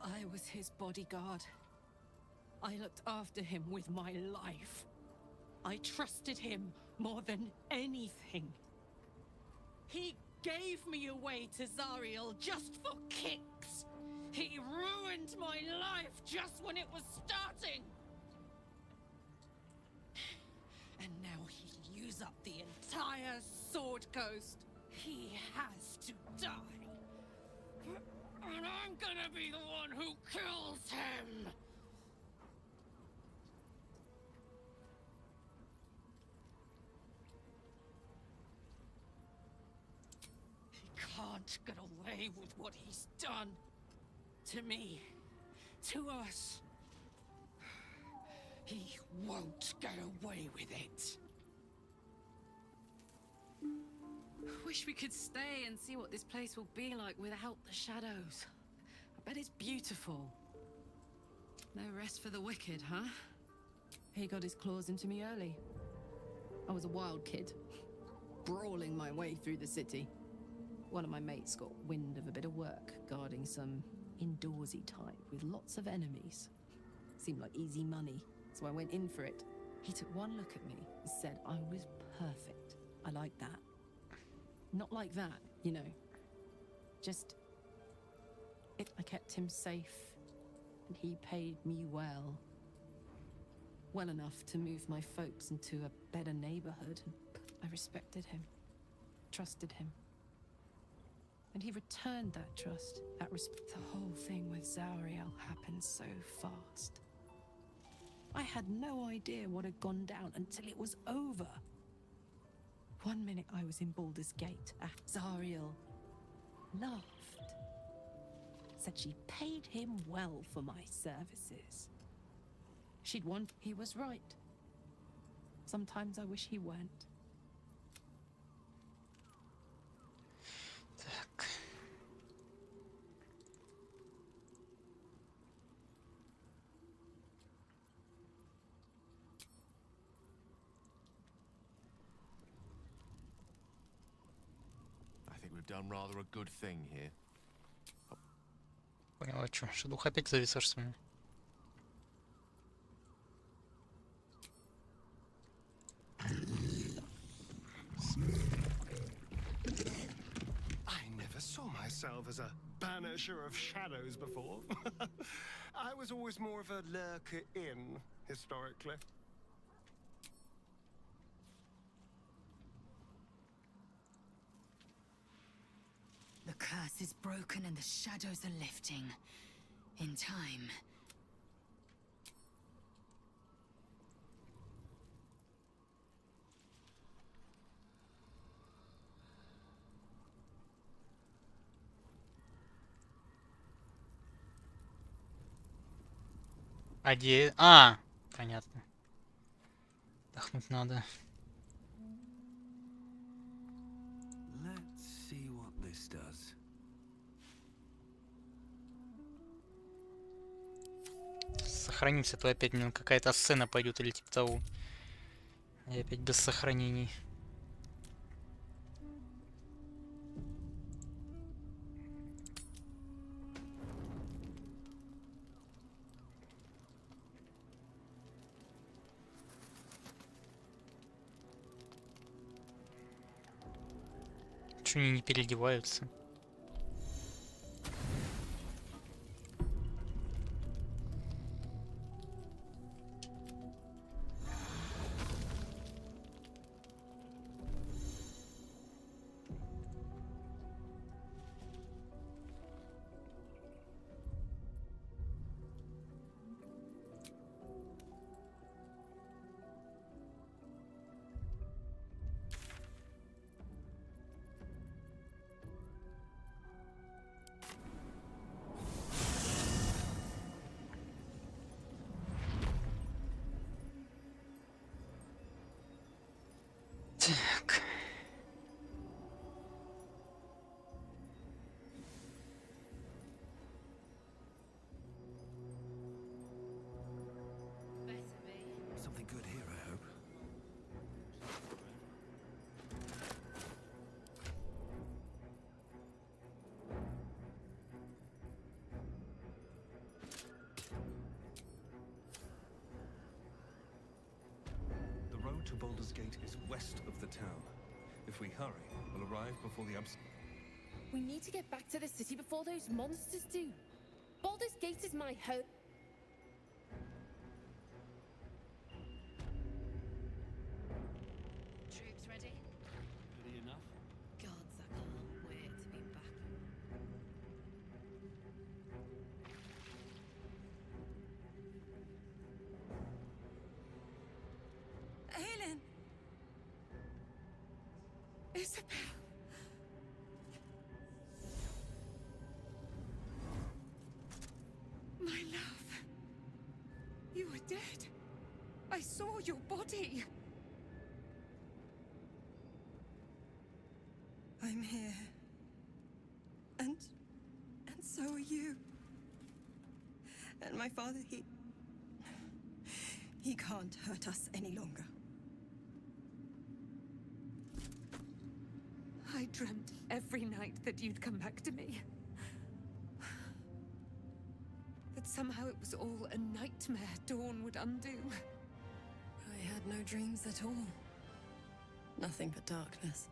I was his bodyguard. I looked after him with my life. I trusted him more than anything. He gave me away to Zariel just for kicks. He ruined my life just when it was starting. And now he'll use up the entire Sword Coast. He has to die. And I'm gonna be the one who kills him. He can't get away with what he's done. To me, to us. He won't get away with it. Wish we could stay and see what this place will be like without the shadows. I bet it's beautiful. No rest for the wicked, huh? He got his claws into me early. I was a wild kid, brawling my way through the city. One of my mates got wind of a bit of work guarding some indoorsy type with lots of enemies. Seemed like easy money, so I went in for it. He took one look at me and said I was perfect. I like that. Not like that, you know. Just... I kept him safe, and he paid me well. Well enough to move my folks into a better neighborhood. I respected him, trusted him. And he returned that trust, that respect. The whole thing with Zariel happened so fast. I had no idea what had gone down until it was over. One minute I was in Baldur's Gate. Zariel laughed. Said she paid him well for my services. She'd won. He was right. Sometimes I wish he weren't. Так. I think we've done rather a good thing here. Понял, а чё? Шедух опять зависла, что ли? I never saw myself as a banisher of shadows before. I was always more of a lurker in, historically. The curse is broken and the shadows are lifting. In time. А где... А, понятно. Отдохнуть надо. Let's see what this does. Сохранимся, то опять мне какая-то сцена пойдет или типа того. И опять без сохранений. Чё они не переодеваются? something good here, I hope. The road to Baldur's Gate is west of the town. If we hurry, we'll arrive before the We need to get back to the city before those monsters do. Baldur's Gate is my home. Troops ready? Ready enough? Gods, I can't wait to be back. Helen! Isabel! My love. You were dead. I saw your body. I'm here. And so are you. And my father, he can't hurt us any longer. I dreamt every night that you'd come back to me. That somehow it was all a nightmare Dawn would undo. I had no dreams at all. Nothing but darkness.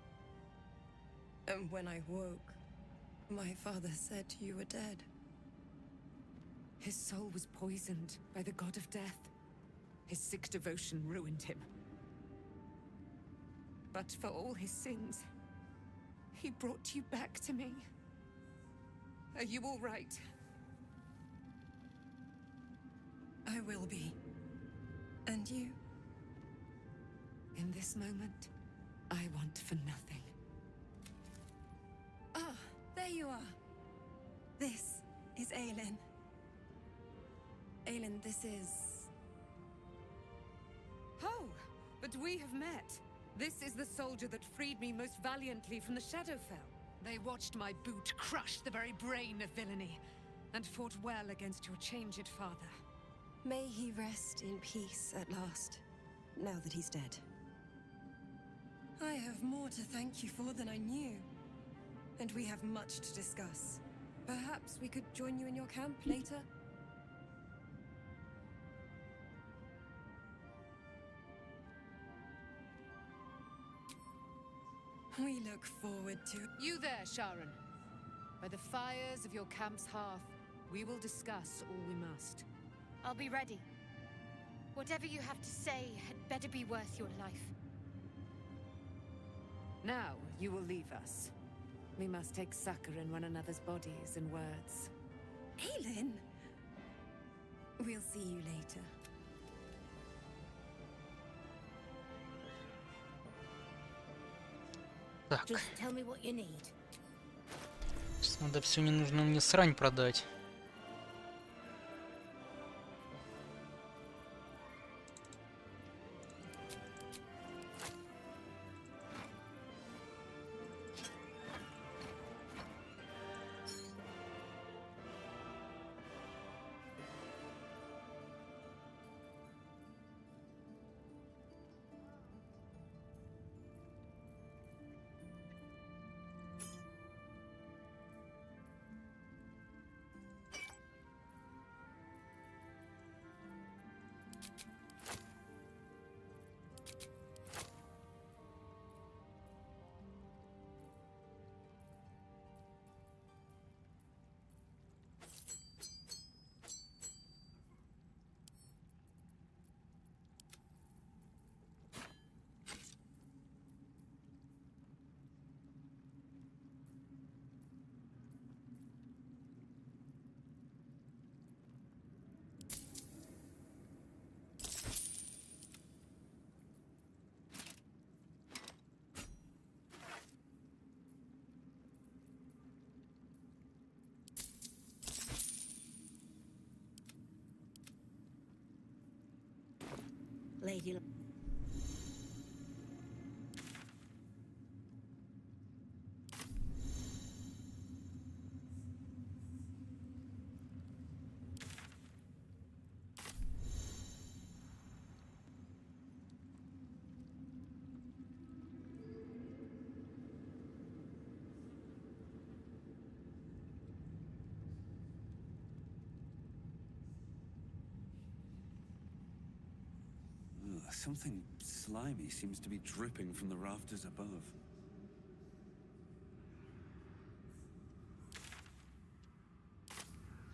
And when I woke, my father said you were dead. His soul was poisoned by the god of death. His sick devotion ruined him. But for all his sins, he brought you back to me. Are you all right? I will be. And you? In this moment, I want for nothing. Ah, there you are. This is Aelin. Aelin, this is... Oh, but we have met. This is the soldier that freed me most valiantly from the Shadowfell. They watched my boot crush the very brain of villainy, and fought well against your changed father. May he rest in peace at last, now that he's dead. I have more to thank you for than I knew. And we have much to discuss. Perhaps we could join you in your camp later? We look forward to... You there, Sharon. By the fires of your camp's hearth, we will discuss all we must. I'll be ready. Whatever you have to say had better be worth your life. Now, you will leave us. We must take succor in one another's bodies and words. Aelin! We'll see you later. Так. Just tell me what you need. Сейчас надо всю ненужную мне срань продать. Lady... Something slimy seems to be dripping from the rafters above.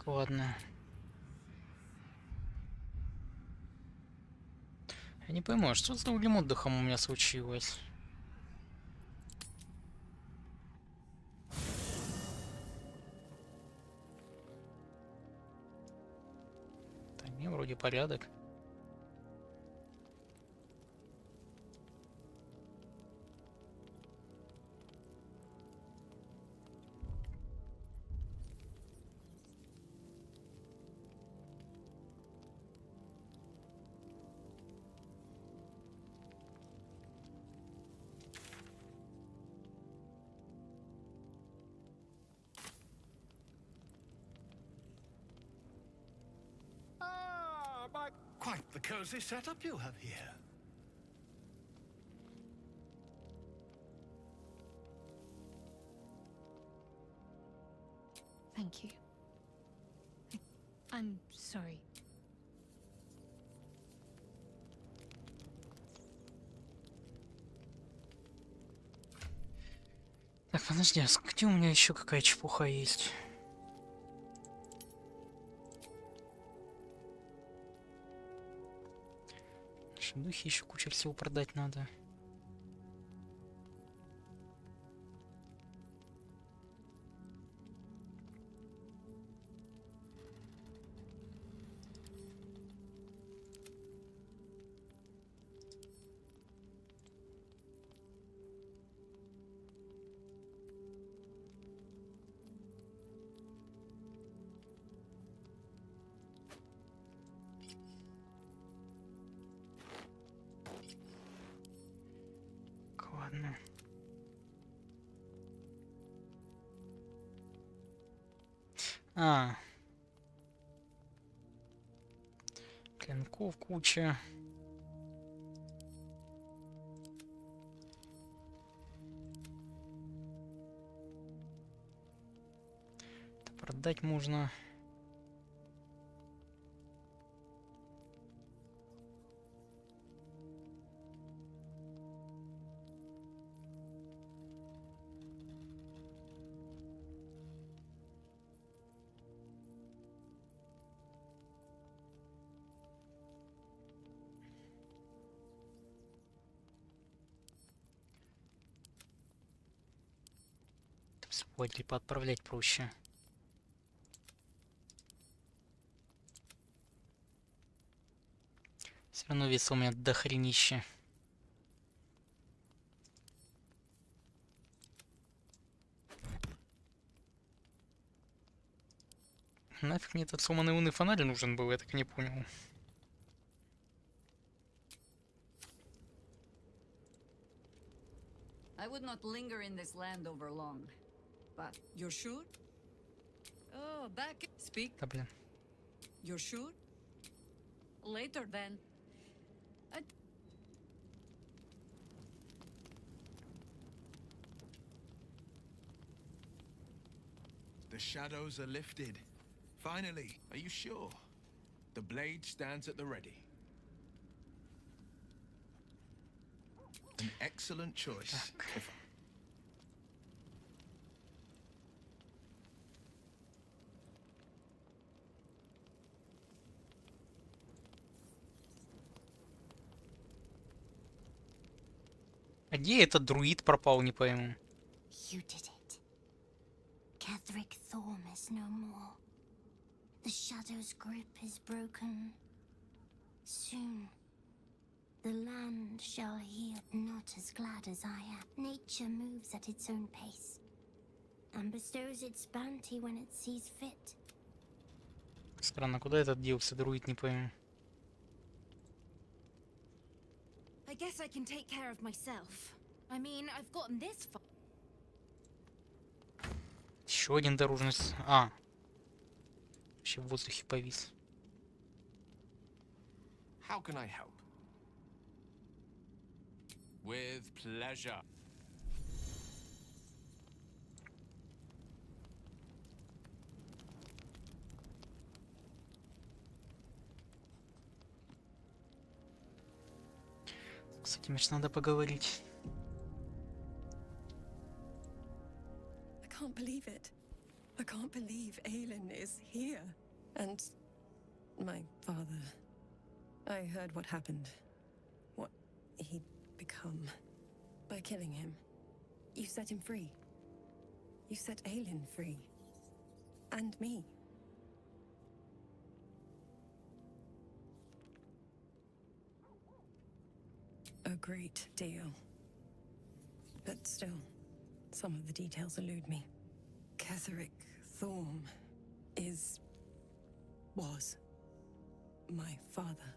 Ладно. Я не пойму, что с другим отдыхом у меня случилось? Да не, вроде порядок. Quite the cozy setup you have here. Thank you. I'm sorry. Так, подожди, а где у меня еще какая чепуха есть? В нашем духе еще куча всего продать надо. Ладно. Клинков куча. Это продать можно. Ой, типа отправлять проще. Все равно веса у меня дохренище. Нафиг мне этот сломанный умный фонарь нужен был, я так и не понял. I would not linger in this land over long. But you're sure? Oh, back. Speak. Да блин. You're sure? Later then. The shadows are lifted. Finally, are you sure? The blade stands at the ready. An excellent choice. А где этот друид пропал, не пойму. You did it. Catherick Thorm is no more. The shadow's grip is broken. Soon, the land shall heal. Not as glad as I am. Nature moves at its own pace and bestows its bounty when it sees fit. Странно, куда этот делся, друид, не пойму. I guess I can take care of myself. I mean, I've gotten this far. Еще один дорожность. А. Вообще в воздухе повис. How can I help? With pleasure. С этим ж надо поговорить. I can't believe it. I can't believe Aelin is here. And my father. I heard what happened. What he'd become. By killing him. You set him free. You set Aelin free. And me. A great deal. But still, some of the details elude me. Ketheric Thorm was my father.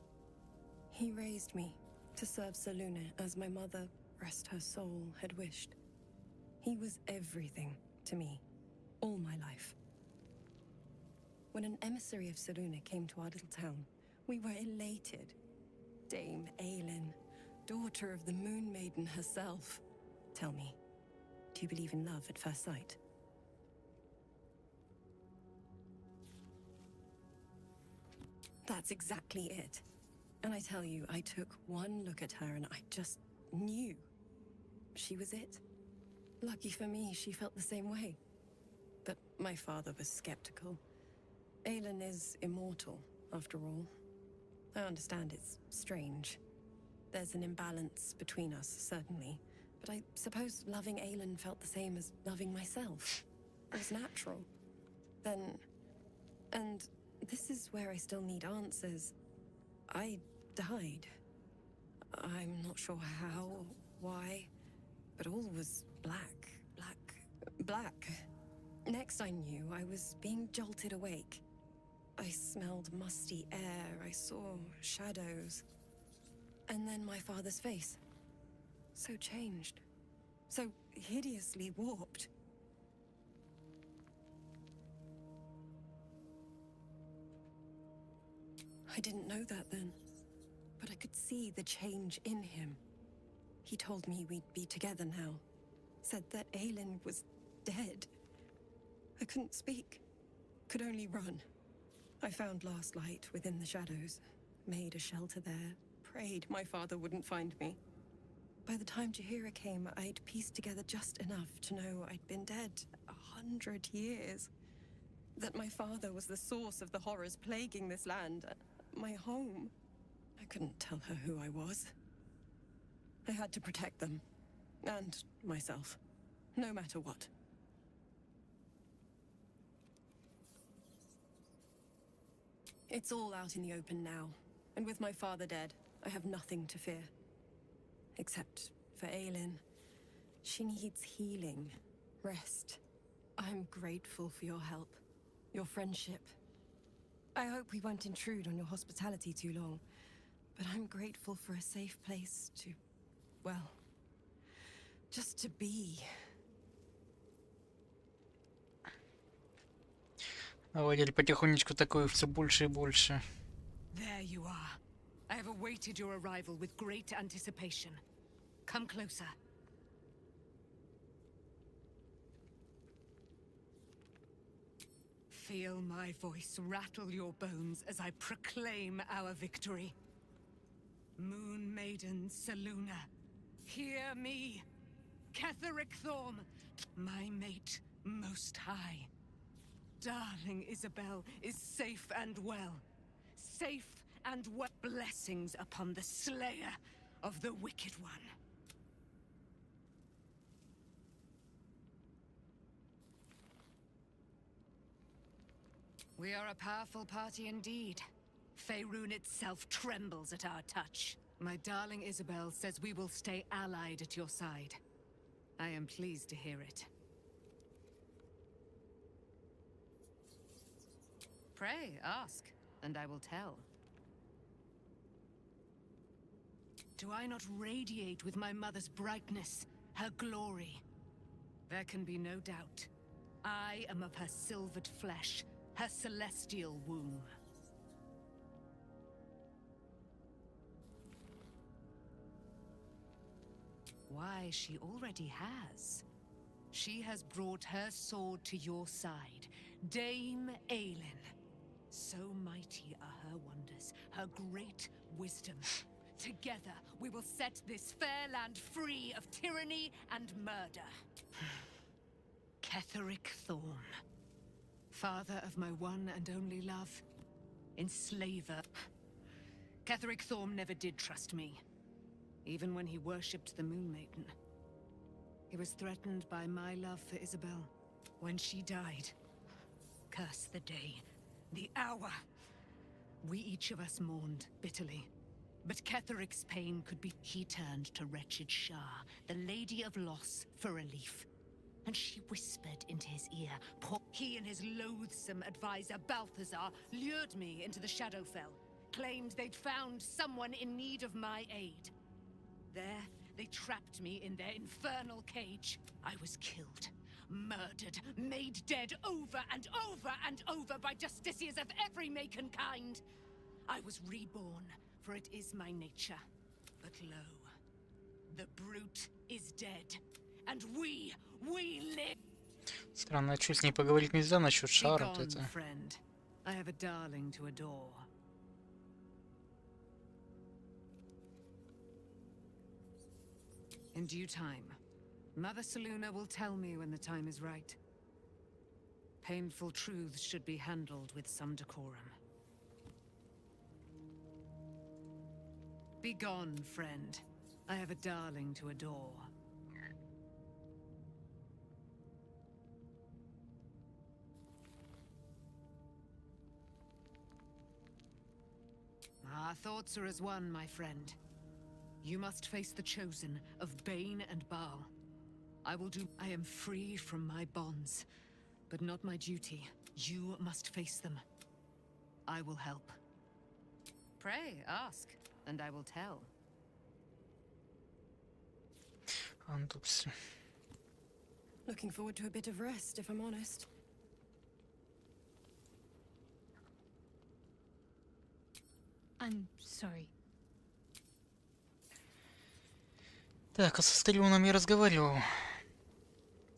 He raised me to serve Selûne as my mother, rest her soul, had wished. He was everything to me, all my life. When an emissary of Selûne came to our little town, we were elated. Dame Aelin, daughter of the Moon Maiden herself. Tell me, do you believe in love at first sight? That's exactly it. And I tell you, I took one look at her and I just knew. She was it. Lucky for me, she felt the same way. But my father was skeptical. Aelin is immortal, after all. I understand it's strange. There's an imbalance between us, certainly. But I suppose loving Aelin felt the same as loving myself. It was natural. Then... And this is where I still need answers. I died. I'm not sure how, why, but all was black. Next I knew, I was being jolted awake. I smelled musty air, I saw shadows. And then my father's face. So changed. So hideously warped. I didn't know that then, but I could see the change in him. He told me we'd be together now. Said that Aelin was dead. I couldn't speak. Could only run. I found last light within the shadows. Made a shelter there. Prayed my father wouldn't find me. By the time Jaheira came, I'd pieced together just enough to know I'd been dead 100 years. That my father was the source of the horrors plaguing this land. My home. I couldn't tell her who I was. I had to protect them. And myself. No matter what. It's all out in the open now. And with my father dead, I have nothing to fear. Except for Aelin. She needs healing. Rest. I'm grateful for your help. Your friendship. I hope we won't intrude on your hospitality too long. But I'm grateful for a safe place to... well... just to be. Давайте потихонечку такое все больше и больше. There you are. I have awaited your arrival with great anticipation. Come closer. Feel my voice rattle your bones as I proclaim our victory. Moon Maiden Selûne, hear me. Ketheric Thorm, my mate most high. Darling Isabel is safe and well. Safe and well. Blessings upon the slayer of the Wicked One. We are a powerful party indeed. Faerun itself trembles at our touch. My darling Isabel says we will stay allied at your side. I am pleased to hear it. Pray, ask, and I will tell. Do I not radiate with my mother's brightness, her glory? There can be no doubt. I am of her silvered flesh, her celestial womb. Why, she already has. She has brought her sword to your side, Dame Aelin. So mighty are her wonders, her great wisdom. Together, we will set this fair land free of tyranny and murder. Ketheric Thorn, father of my one and only love, enslaver. Ketheric Thorn never did trust me, even when he worshipped the Moon Maiden. He was threatened by my love for Isabel. When she died, curse the day, the hour. We each of us mourned bitterly. But Ketheric's pain could be... He turned to wretched Shah, the Lady of Loss, for relief. And she whispered into his ear. He and his loathsome advisor, Balthazar, lured me into the Shadowfell. Claimed they'd found someone in need of my aid. There, they trapped me in their infernal cage. I was killed, murdered, made dead over and over and over by justiciars of every make and kind. I was reborn, for it is my nature. But lo, the brute is dead, and we live. Странно, что с ней поговорить нельзя насчет шара вот это. Friend, I have a darling to adore. In due time, Mother Selûne will tell me when the time is right. Painful truths should be handled with some decorum. Be gone, friend. I have a darling to adore. Our thoughts are as one, my friend. You must face the chosen of Bane and Baal. I will do... I am free from my bonds, but not my duty. You must face them. I will help. Pray, ask, and I will tell. Looking forward to a bit of rest, if I'm honest. I'm sorry. Так, а со Сталлоном я разговаривал.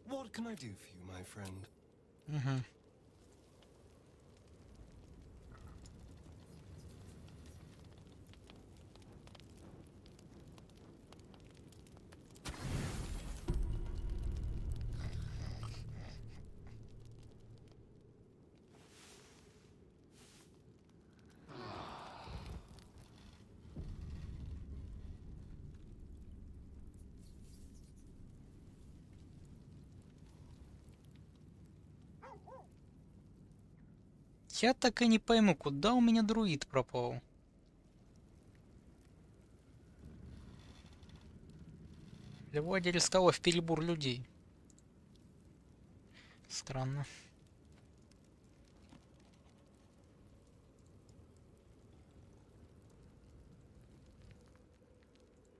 What can I do for you, my friend? Угу. Я так и не пойму, куда у меня друид пропал. Его арестовал в перебор людей. Странно.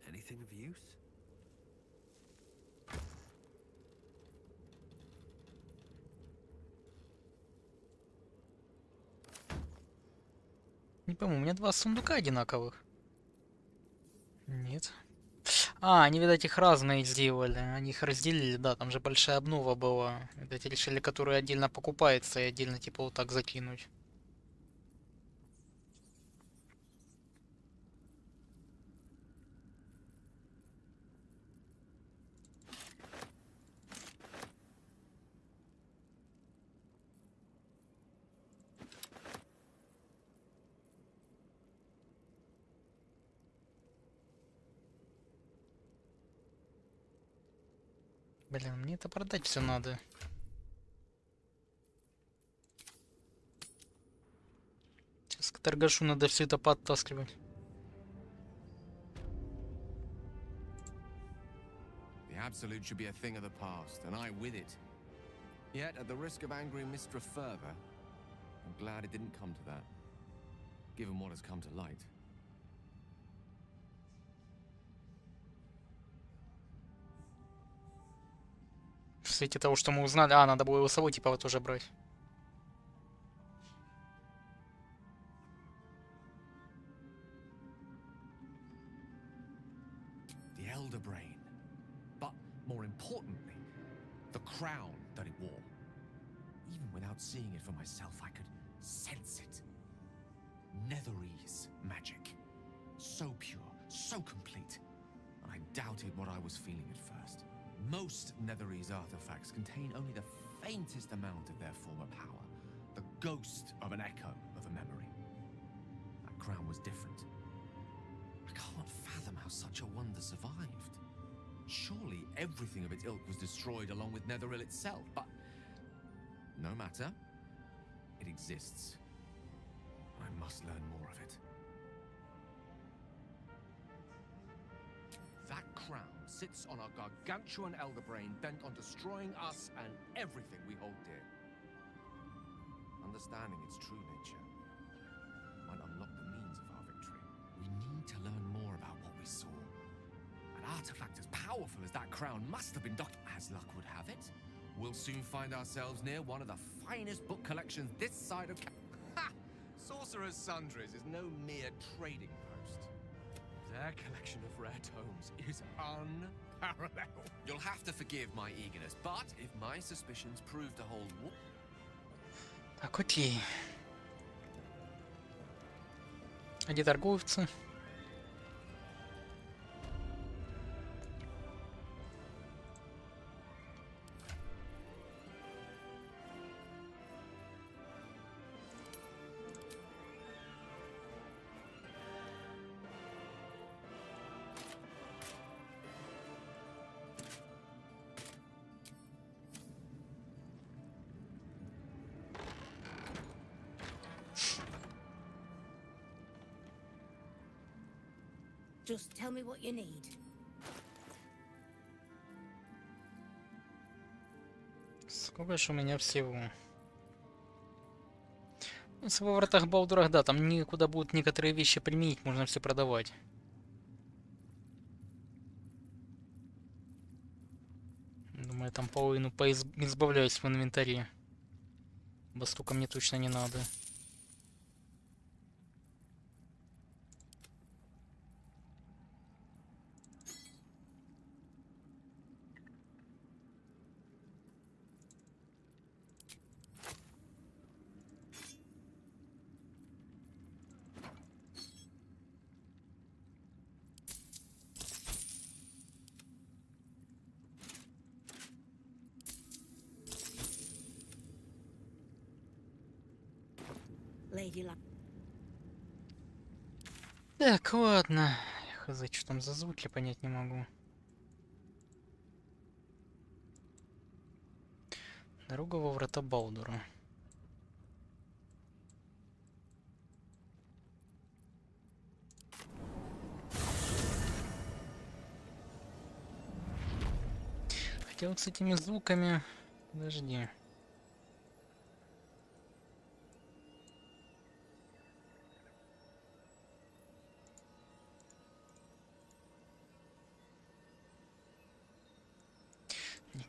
Anything of use? Не пойму, у меня два сундука одинаковых. Нет. А, они, видать, их разные сделали. Они их разделили, да, там же большая обнова была. Видать, решили, которая отдельно покупается, и отдельно, типа, вот так закинуть. Блин, мне это продать все надо. Сейчас к торгашу надо все это подтаскивать. The Absolute should be a thing of the past, and I with it. Yet, at the risk of angering Mistra further, I'm glad it didn't come to that, given what has come to light. В свете того, что мы узнали... А, надо было его с собой, типа, вот уже брать. The Elder Brain. But, more importantly, the crown that it wore. Even without seeing it for myself, I could sense it. Netherese magic. So pure, so complete. I doubted what I was feeling at first. Most Netherese artifacts contain only the faintest amount of their former power, the ghost of an echo of a memory. That crown was different. I can't fathom how such a wonder survived. Surely everything of its ilk was destroyed along with Netheril itself, but no matter. It exists. I must learn more of it. That crown sits on a gargantuan elder brain bent on destroying us and everything we hold dear. Understanding its true nature might unlock the means of our victory. We need to learn more about what we saw. An artifact as powerful as that crown must have been as luck would have it. We'll soon find ourselves near one of the finest book collections this side of Ha! Sorcerer's Sundries is no mere trading post. Their collection of rare tomes is unparalleled. You'll have to forgive my eagerness, but if my suspicions prove to hold... Так, окей. А где торговцы? Just tell me what you need. Сколько же у меня всего? Если во вратах Балдурах, да, там никуда будут некоторые вещи применить, можно все продавать. Думаю, там половину избавляюсь в инвентаре. Бо столько мне точно не надо. Так, ладно. Хз, что там за звуки, понять не могу. Дорога во врата Балдура. Хотя вот с этими звуками... Подожди.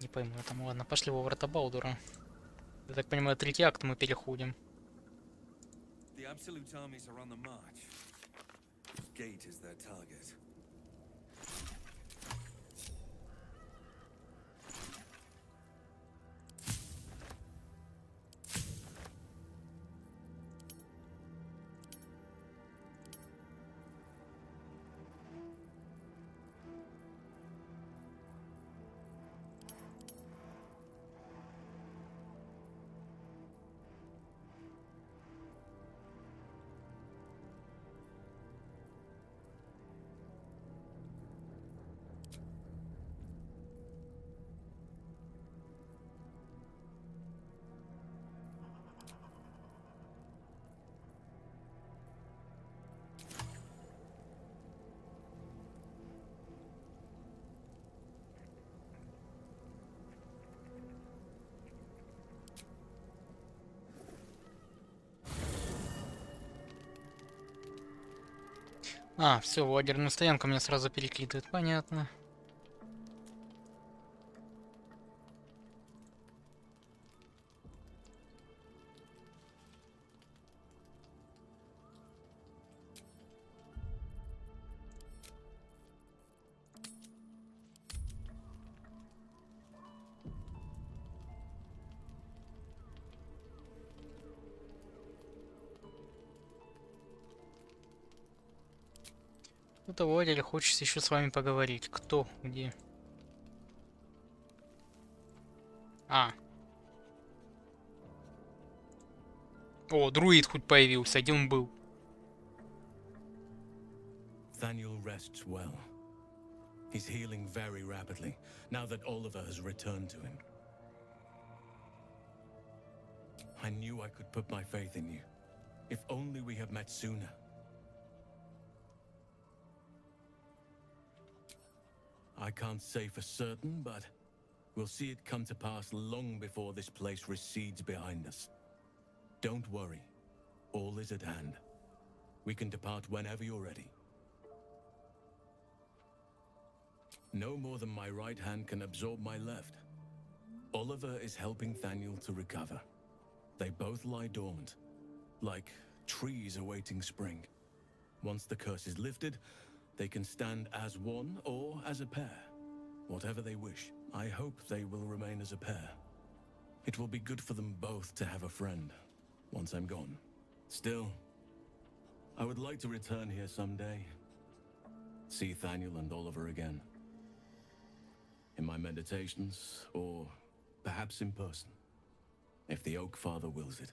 Не пойму, там ладно, пошли во врата Балдура. Я так понимаю, третий акт мы переходим. The absolute armies are on the march. Gate is their target. А, все, лагерную стоянку меня сразу перекидывает, понятно. Кто-то в отделе хочет еще с вами поговорить. Кто? Где? А. О, друид хоть появился, где он был? Thaniel rests well. He's healing very rapidly, now that Oliver has returned to him. I knew I could put my faith in you. If only we had met sooner. I can't say for certain, but we'll see it come to pass long before this place recedes behind us. Don't worry. All is at hand. We can depart whenever you're ready. No more than my right hand can absorb my left. Oliver is helping Thaniel to recover. They both lie dormant, like trees awaiting spring. Once the curse is lifted, they can stand as one or as a pair. Whatever they wish. I hope they will remain as a pair. It will be good for them both to have a friend, once I'm gone. Still, I would like to return here someday. See Thaniel and Oliver again. In my meditations, or perhaps in person, if the Oak Father wills it.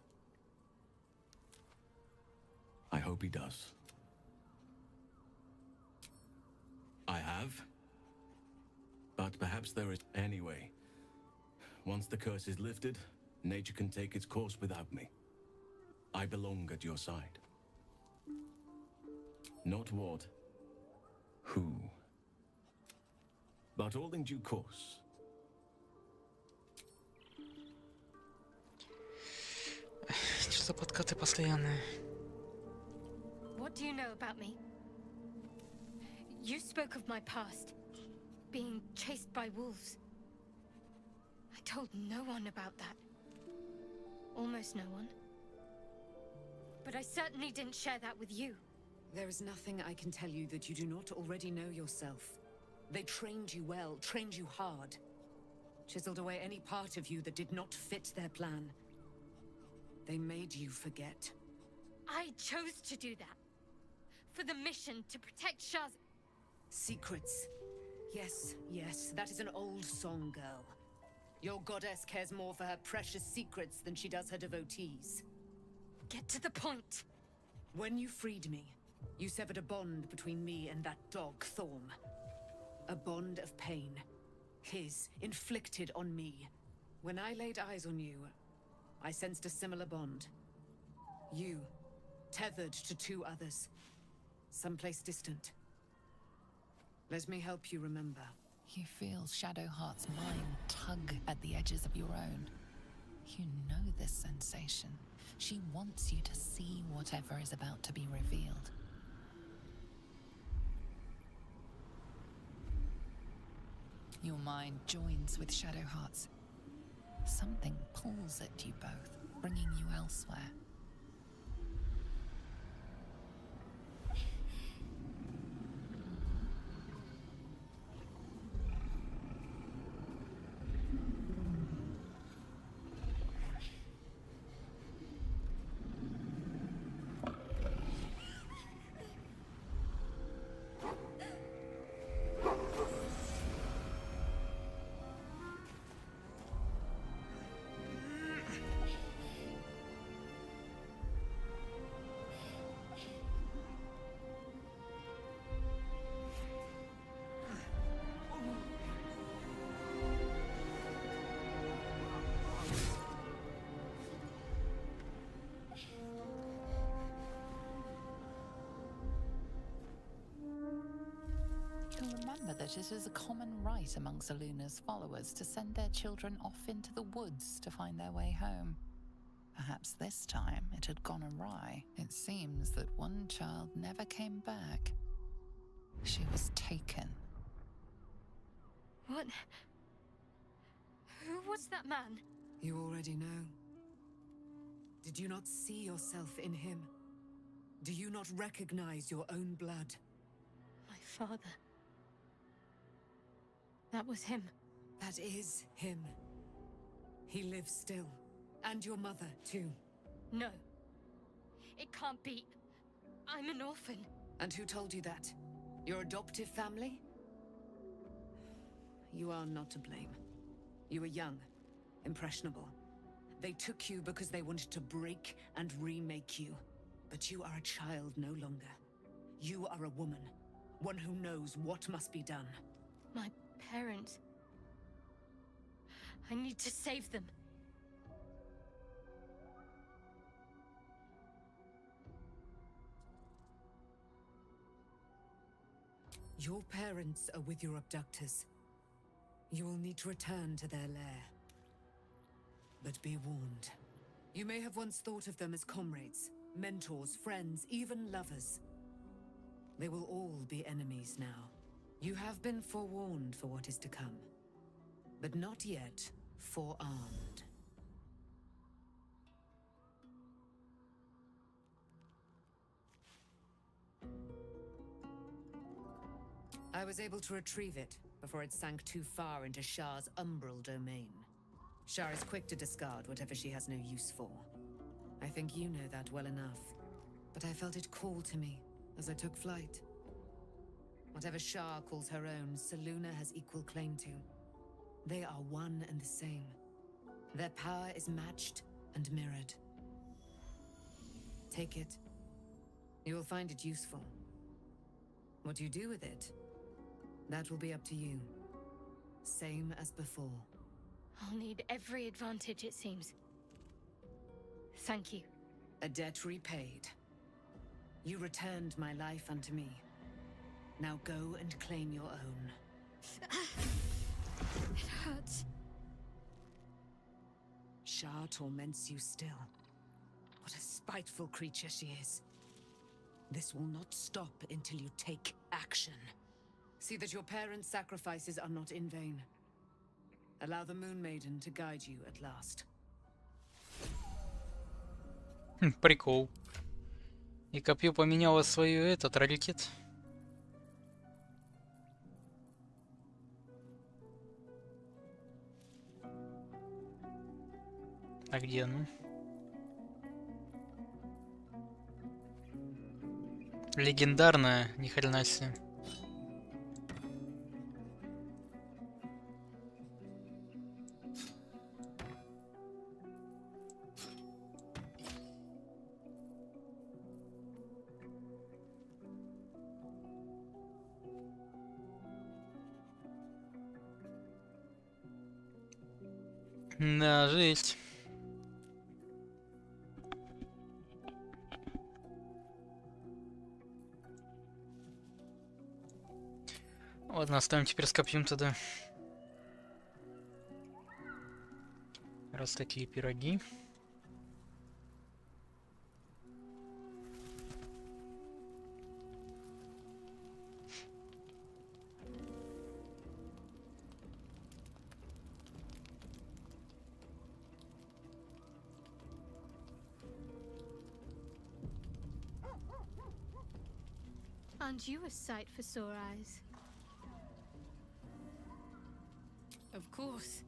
I hope he does. I have. But perhaps there is... Anyway, once the curse is lifted, nature can take its course without me. I belong at your side. Not what, who, but all in due course. Что за подкаты постоянные? What do you know about me? You spoke of my past, being chased by wolves. I told no one about that. Almost no one. But I certainly didn't share that with you. There is nothing I can tell you that you do not already know yourself. They trained you well, trained you hard. Chiseled away any part of you that did not fit their plan. They made you forget. I chose to do that. For the mission to protect Shaz. Secrets. Yes, yes, that is an old song, girl. Your goddess cares more for her precious secrets than she does her devotees. Get to the point. When you freed me, you severed a bond between me and that dog, Thorm. A bond of pain. His, inflicted on me. When I laid eyes on you, I sensed a similar bond. You, tethered to two others. Someplace distant. Let me help you remember. You feel Shadowheart's mind tug at the edges of your own. You know this sensation. She wants you to see whatever is about to be revealed. Your mind joins with Shadowheart's. Something pulls at you both, bringing you elsewhere. Remember that it is a common right among Selûne's followers to send their children off into the woods to find their way home. Perhaps this time it had gone awry. It seems that one child never came back. She was taken. What? Who was that man? You already know. Did you not see yourself in him? Do you not recognize your own blood? My father. That was him. That is him. He lives still. And your mother, too. No. It can't be. I'm an orphan. And who told you that? Your adoptive family? You are not to blame. You were young, impressionable. They took you because they wanted to break and remake you. But you are a child no longer. You are a woman, one who knows what must be done. My parents. I need to save them. Your parents are with your abductors. You will need to return to their lair. But be warned. You may have once thought of them as comrades, mentors, friends, even lovers. They will all be enemies now. You have been forewarned for what is to come, but not yet forearmed. I was able to retrieve it before it sank too far into Shah's umbral domain. Shah is quick to discard whatever she has no use for. I think you know that well enough. But I felt it call to me as I took flight. Whatever Shah calls her own, Selûne has equal claim to. They are one and the same. Their power is matched and mirrored. Take it. You will find it useful. What you do with it, that will be up to you. Same as before. I'll need every advantage, it seems. Thank you. A debt repaid. You returned my life unto me. Now go and claim your own. It hurts. Shah torments you still. What a spiteful creature she is. This will not stop until you take action. See that your parents' sacrifices are not in vain. Allow the Moon Maiden to guide you at last. Прикол. И копье поменяло свою этот раритет. А где оно? Легендарная, ни хрена себе. Да, жесть. Ладно, оставим теперь с копьем тогда. Раз такие пироги. Aren't you a sight for sore eyes? Of course.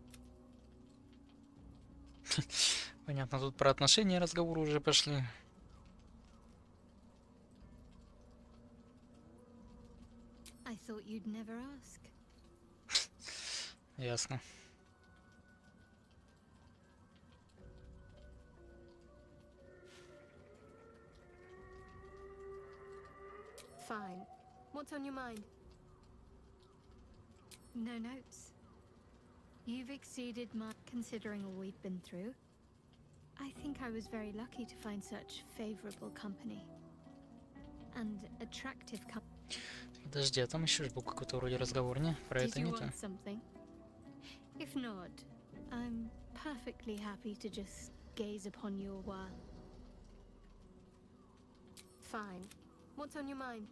Понятно, тут про отношения разговоры уже пошли. I thought you'd never ask. Ясно. Fine. What's on your mind? No notes. You've exceeded my... Considering all we've been through, I think I was very lucky to find such favorable company. And attractive company. Подожди, а там еще был какой-то вроде разговор, не? Про это не то. If not, I'm perfectly happy to just gaze upon you a while. Fine. What's on your mind?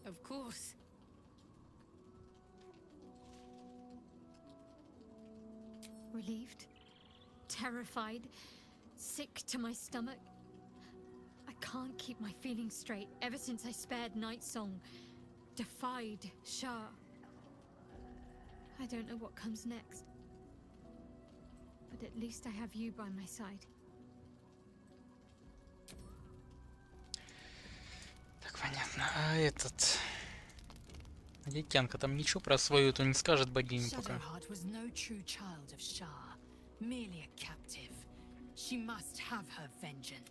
Of course. Relieved, terrified, sick to my stomach. I can't keep my feelings straight ever since I spared Night Song, defied Shah. I don't know what comes next, but at least I have you by my side. Так, понятно. А этот... Детянка там ничего про свою то не скажет богиню пока. Shadowheart was no true child of Shah, merely a captive. She must have her vengeance.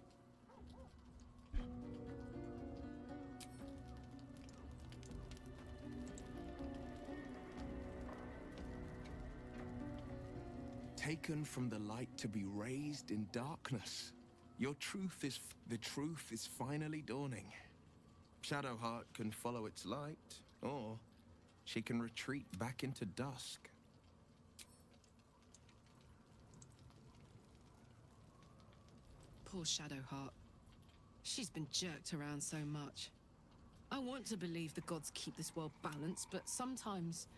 Taken from the light to be raised in darkness. The truth is finally dawning. Shadowheart can follow its light, or she can retreat back into dusk. Poor Shadowheart. She's been jerked around so much. I want to believe the gods keep this world balanced, but sometimes...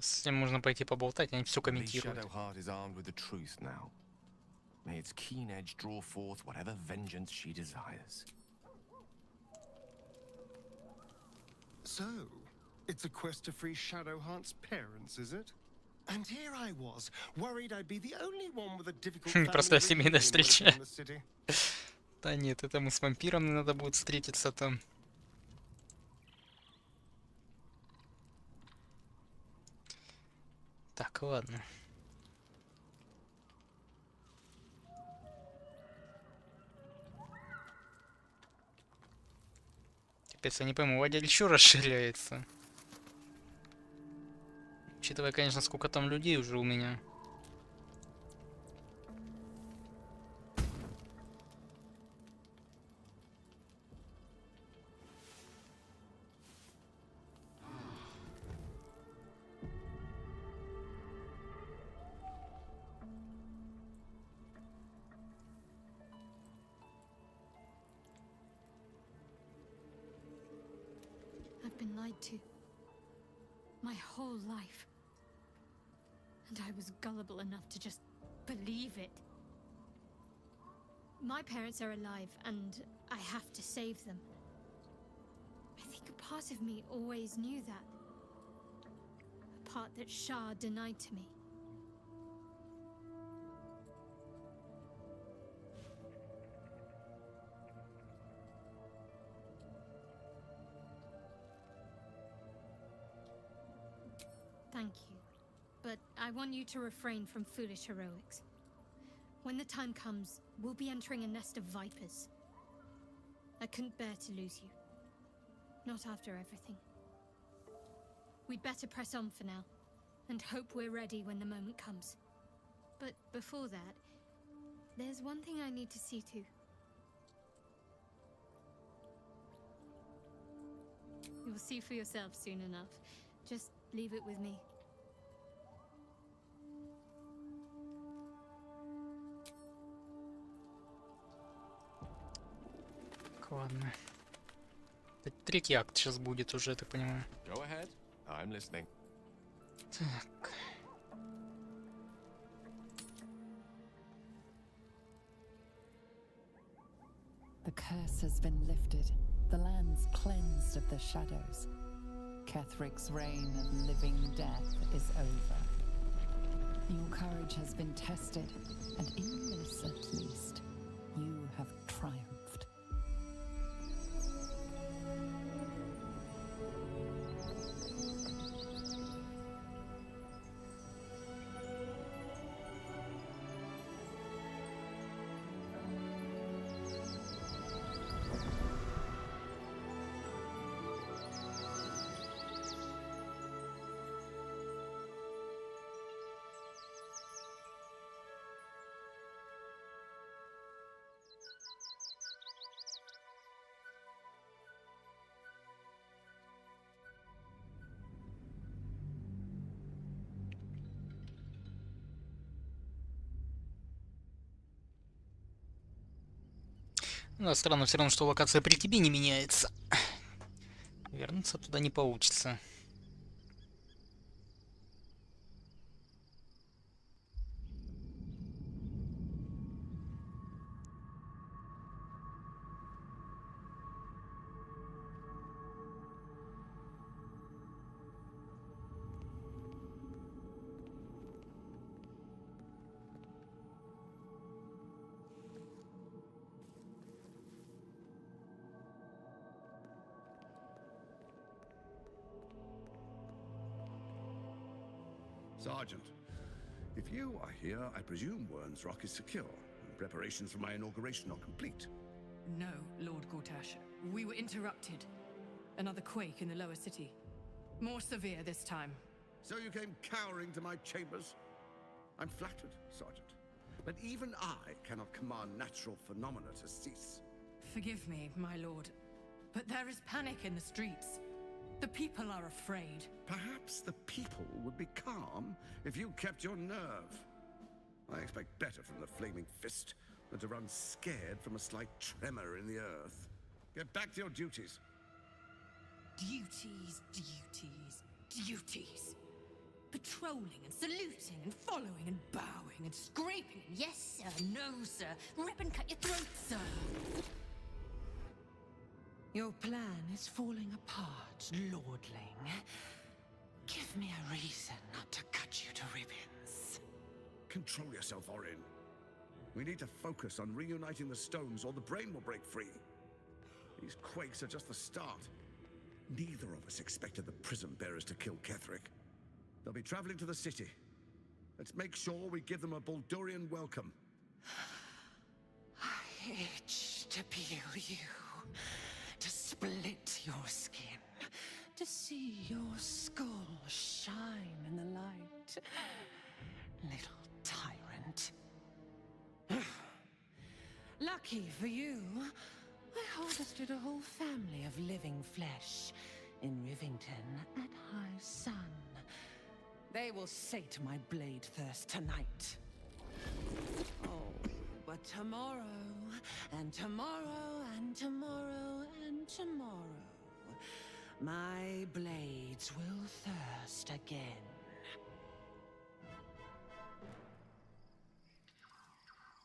С ним можно пойти поболтать, они все комментируют. Shadowheart is armed with the truth now. May its keen edge draw forth whatever vengeance she desires. So, it's a quest to free Shadowheart's parents, is it? And here I was, worried I'd be the only one with a difficult family Простая семейная встреча. in the city. Да нет, это мы с вампиром надо будет встретиться там. Так, ладно. Капец, я не пойму, лагерь еще расширяется. Учитывая, конечно, сколько там людей уже у меня. I've been lied to. My whole life. And I was gullible enough to just believe it. My parents are alive, and I have to save them. I think a part of me always knew that. A part that Shah denied to me. Thank you. But I want you to refrain from foolish heroics. When the time comes, we'll be entering a nest of vipers. I couldn't bear to lose you. Not after everything. We'd better press on for now, and hope we're ready when the moment comes. But before that, there's one thing I need to see to. You'll see for yourself soon enough. Just leave it with me. Ладно. Это третий акт сейчас будет уже, я так понимаю. Go ahead. I'm listening. Так. The curse has been lifted. The land's cleansed of the shadows. Kethric's reign of living death is over. Your courage has been tested, and in this at least, you have triumphed. Ну, странно все равно, что локация при тебе не меняется. Вернуться туда не получится. Sergeant, if you are here, I presume Wern's Rock is secure, and preparations for my inauguration are complete. No, Lord Gortash. We were interrupted. Another quake in the lower city. More severe this time. So you came cowering to my chambers? I'm flattered, Sergeant. But even I cannot command natural phenomena to cease. Forgive me, my lord, but there is panic in the streets. The people are afraid. Perhaps the people would be calm if you kept your nerve. I expect better from the Flaming Fist than to run scared from a slight tremor in the earth. Get back to your duties. Duties, duties, duties. Patrolling and saluting and following and bowing and scraping. Yes, sir. No, sir. Rip and cut your throat, sir. Your plan is falling apart, lordling. Give me a reason not to cut you to ribbons. Control yourself, Orin. We need to focus on reuniting the stones or the brain will break free. These quakes are just the start. Neither of us expected the Prism Bearers to kill Ketherick. They'll be traveling to the city. Let's make sure we give them a Baldurian welcome. I itch to peel you, to split your skin, to see your skull shine in the light. Little tyrant. Lucky for you, I harvested a whole family of living flesh in Rivington at high sun. They will sate my blade thirst tonight. Oh, but tomorrow, and tomorrow, and tomorrow, and tomorrow, my blades will thirst again.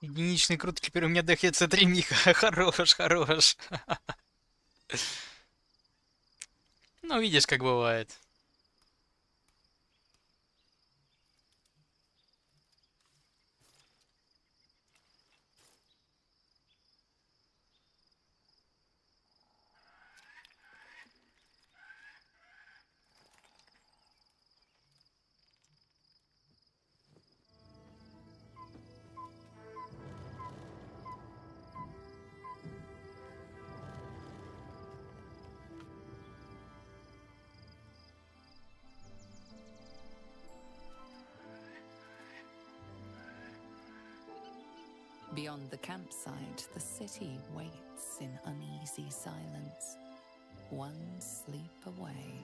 Единичный крут, теперь у меня дохится 3 миха. Хорош, хорош. Ну, видишь, как бывает. Beyond the campsite, the city waits in uneasy silence, one sleep away.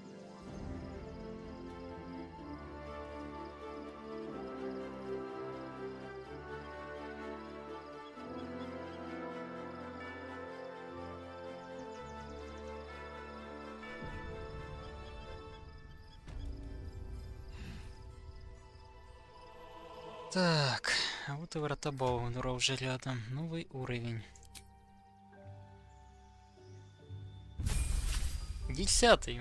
Так, а вот и врата Балдура уже рядом. Новый уровень. 10-й.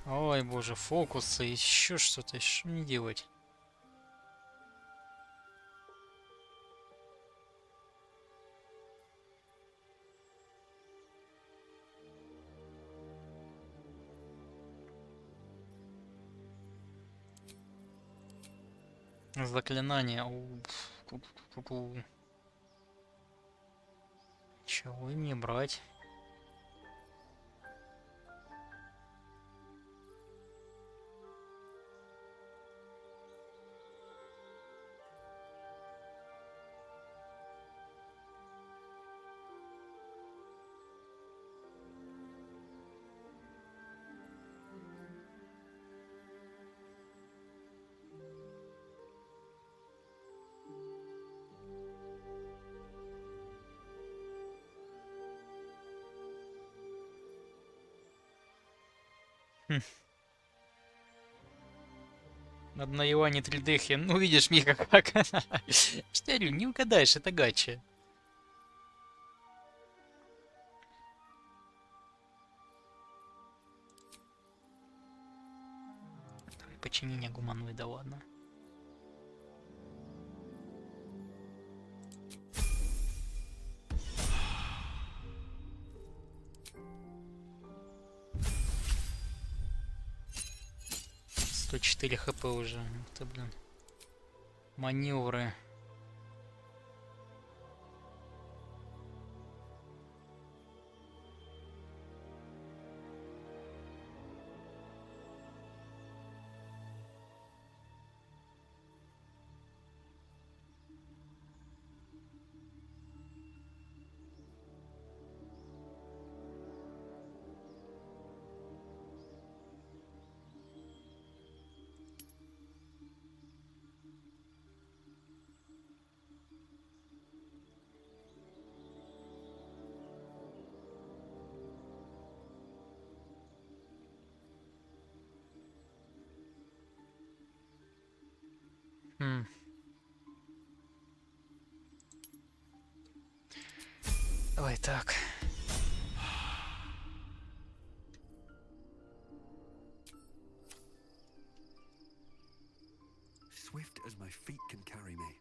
Ой, боже, фокусы, еще что-то. Что мне делать? Заклинание. Чего мне брать? Обновление 3D. Ну, видишь, Мика, как. Штярю, не угадаешь, это гача. Давай починение гуманоида, ладно. 104 хп уже. Ух ты, блин. Маневры. Давай так. Swift as my feet can carry me.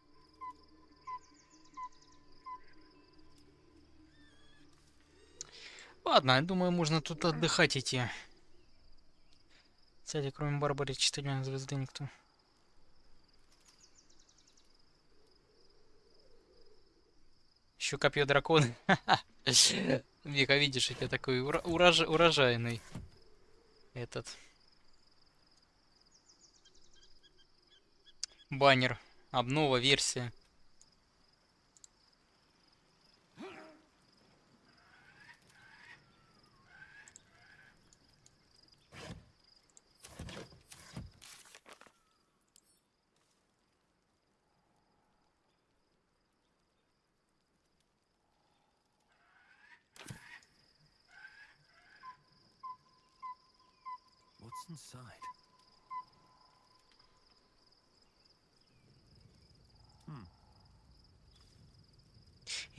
Ладно, я думаю, можно тут отдыхать идти. Кстати, кроме Барбары 4 звезды никто. Еще копье дракона. Вика, видишь, это такой урожайный. Этот. Баннер. Обнова, версия. What's inside?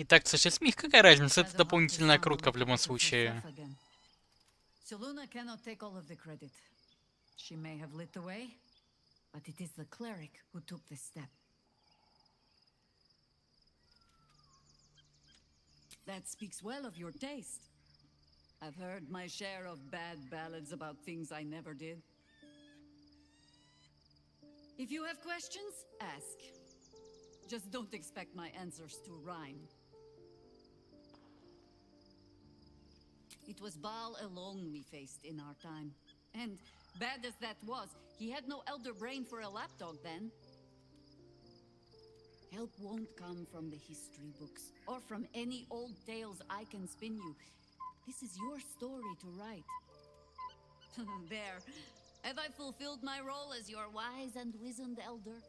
Итак, C6 какая разница? Это дополнительная крутка в любом случае. Seluna cannot take all of the credit. She may have lit the way, but it is the cleric who took this step. That speaks well of your taste. I've heard my share of bad ballads about things I never did. If you have questions, ask. Just don't expect my answers to rhyme. It was Baal alone we faced in our time. And bad as that was, he had no elder brain for a lapdog then. Help won't come from the history books, or from any old tales I can spin you. This is your story to write. There. Have I fulfilled my role as your wise and wizened elder?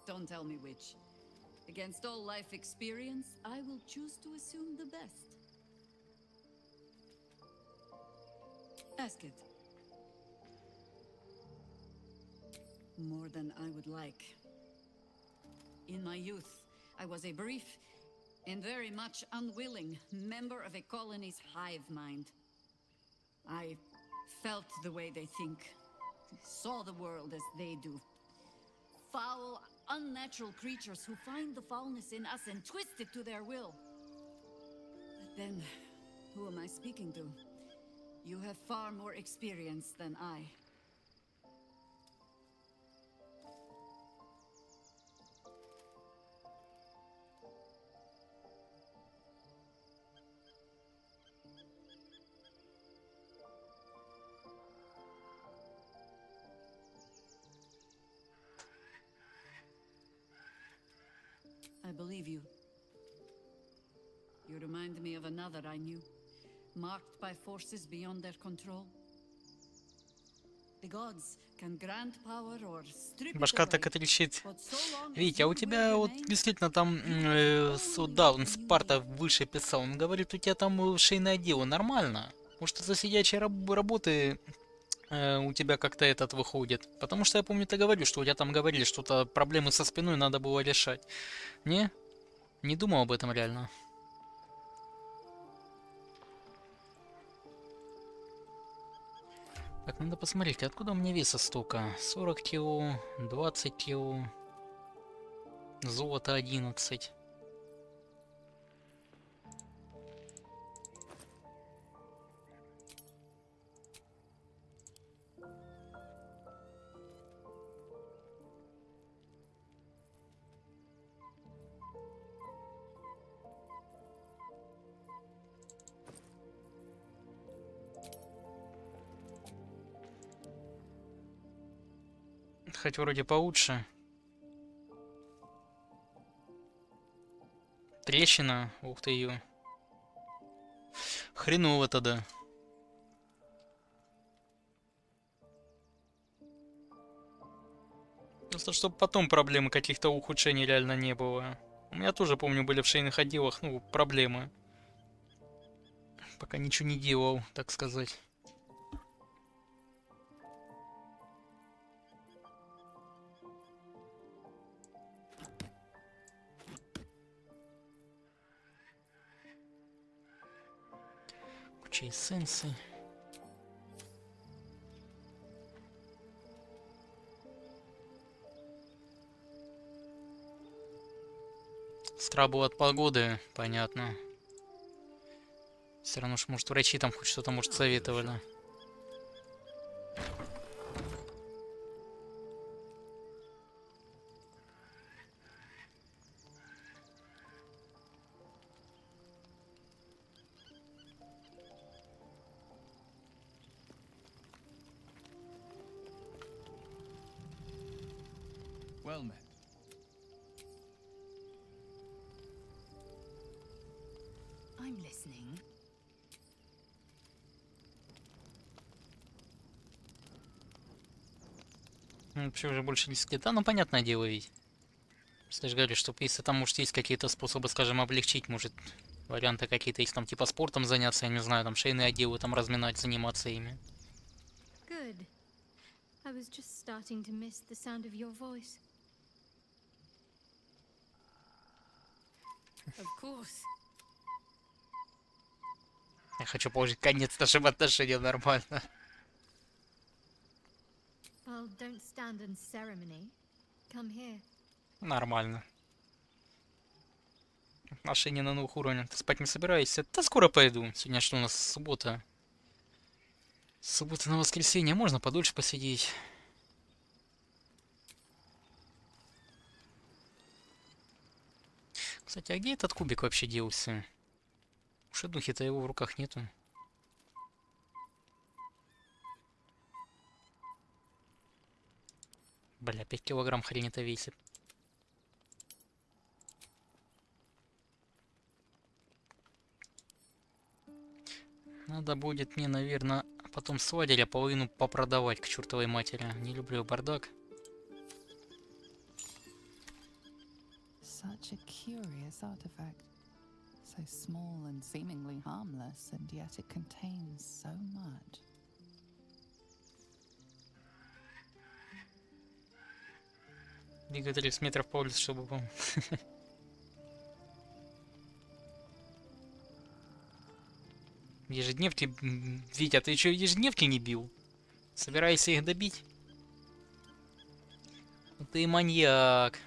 Don't tell me which. Against all life experience, I will choose to assume the best. Ask it. More than I would like. In my youth, I was a brief and very much unwilling member of a colony's hive mind. I felt the way they think, saw the world as they do. Foul, unnatural creatures who find the foulness in us and twist it to their will. But then, who am I speaking to? You have far more experience than I. I believe you. You remind me of another I knew, marked by forces beyond their control. The gods can grant power or strip Башка так отличит. Видите, а у тебя вот действительно там, да, он Спарта выше писал. Он говорит, у тебя там шейное дело нормально. Может, из-за сидячей работы у тебя как-то этот выходит. Потому что я помню, ты говорил, что у тебя там говорили, что-то проблемы со спиной надо было решать. Не? Не думал об этом реально. Так, надо посмотреть, откуда у меня веса столько. 40 кило, 20 кило, золото 11. Хоть вроде получше. Трещина, ух ты ее. Хреново тогда. Просто чтобы потом проблемы каких-то ухудшений реально не было. У меня тоже, помню, были в шейных отделах, ну, проблемы. Пока ничего не делал, так сказать. Куча эссенций. Страбл от погоды, понятно. Все равно ж, может, врачи там хоть что-то, может, советовали. Well met. I'm listening. Вообще уже больше 10 лет. Да, ну понятное дело ведь. Если же говорю, что если там, может, есть какие-то способы, скажем, облегчить, может, варианты какие-то есть, там, типа спортом заняться, я не знаю, там, шейные отделы там разминать, заниматься ими. Good. I was just starting to miss the sound of your voice. Of course. Я хочу положить конец нашим отношениям нормально. Well, don't stand in ceremony. Come here. Нормально. Отношения на новых уровнях. Ты спать не собираешься? Да скоро пойду. Сегодня что у нас? Суббота. Суббота на воскресенье. Можно подольше посидеть. Кстати, а где этот кубик вообще делся? Уж и духи-то его в руках нету. Бля, 5 килограмм хрень это весит. Надо будет мне, наверное, потом с лагеря половину попродавать к чертовой матери. Не люблю бардак. Such a curious artifact. So small and seemingly harmless, and yet it contains so much. Бегаю 30 метров по улице, чтобы был. Ежедневки, Витя, ты еще ежедневки не бил? Собираешься их добить? Ну ты маньяк.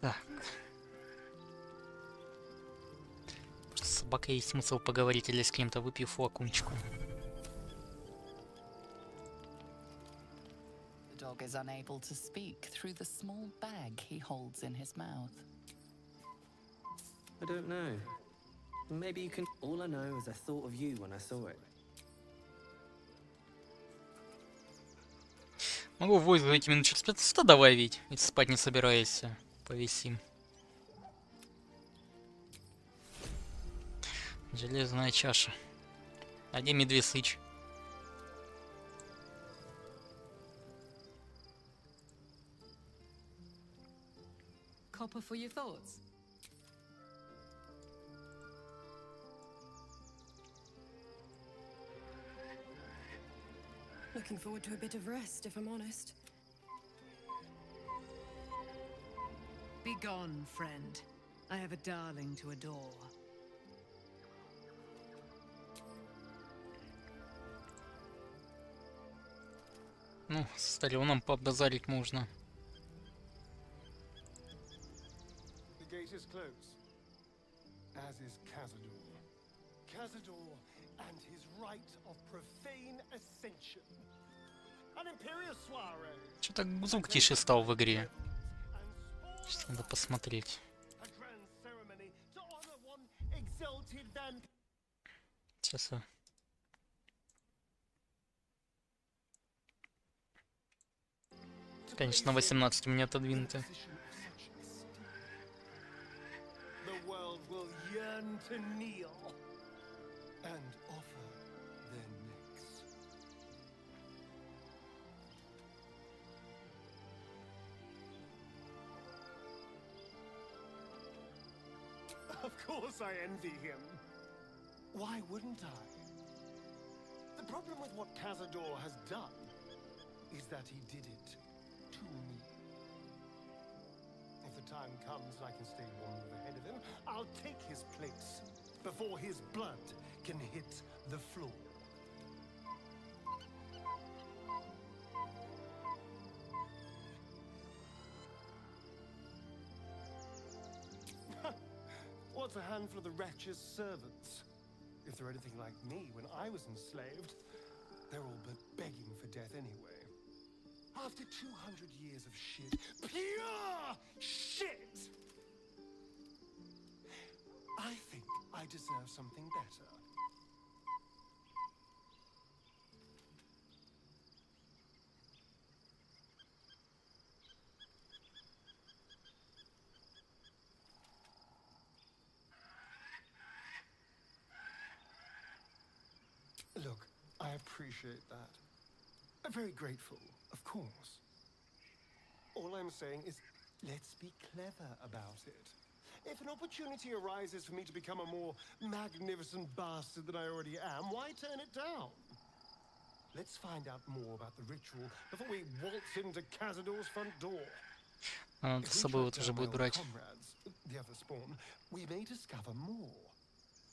Так. С собакой есть смысл поговорить или с кем-то, выпив флакончику. The dog is unable to speak through the small bag he holds in his mouth. I don't know. Maybe you can... All I know is I thought of you when I saw it. Могу вызвать минут через 15. Да давай, Вить, если спать не собираешься. Повисим. Железная чаша. А где медведь сыч? Copper for your thoughts. Looking forward to a bit of rest, if I'm honest. Be gone, friend. I have a darling to adore. Ну, с Талионом побазарить можно. The gate is closed, as is Cazador. Cazador and his rite of profane ascension. An imperial soiree. Что-то звук тише стал в игре. Сейчас надо посмотреть. Сейчас. Конечно, 18 у меня отодвинуто. Of course I envy him. Why wouldn't I? The problem with what Cazador has done is that he did it to me. If the time comes and I can stay one move ahead of him, I'll take his place before his blood can hit the floor. What's a handful of the wretch's servants? If they're anything like me when I was enslaved, they're all but begging for death anyway. After 200 years of shit, pure shit! I think I deserve something better. Look, I appreciate that. I'm very grateful, of course. All I'm saying is, let's be clever about it. If an opportunity arises for me to become a more magnificent bastard than I already am, why turn it down? Let's find out more about the ritual before we waltz into Cazador's front door. Надо с собой вот уже будет брать. The other spawn, we may discover more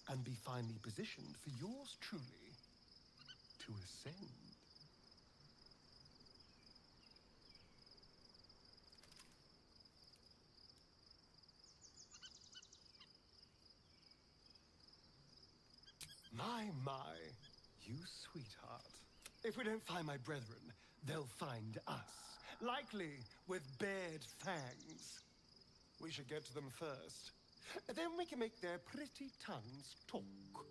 and be finally positioned for yours truly to ascend. My, you sweetheart. If we don't find my brethren, they'll find us. Likely with bared fangs. We should get to them first. Then we can make their pretty tongues talk.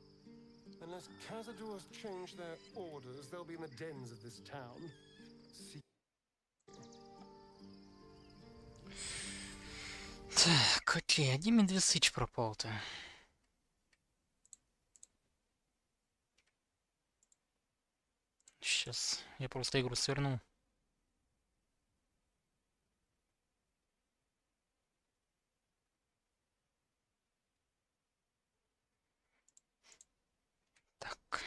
Unless Cazador's changed their orders, they'll be in the dens of this town. See. Так, окей, один медвесыч пропал-то. Сейчас я просто игру сверну. Так.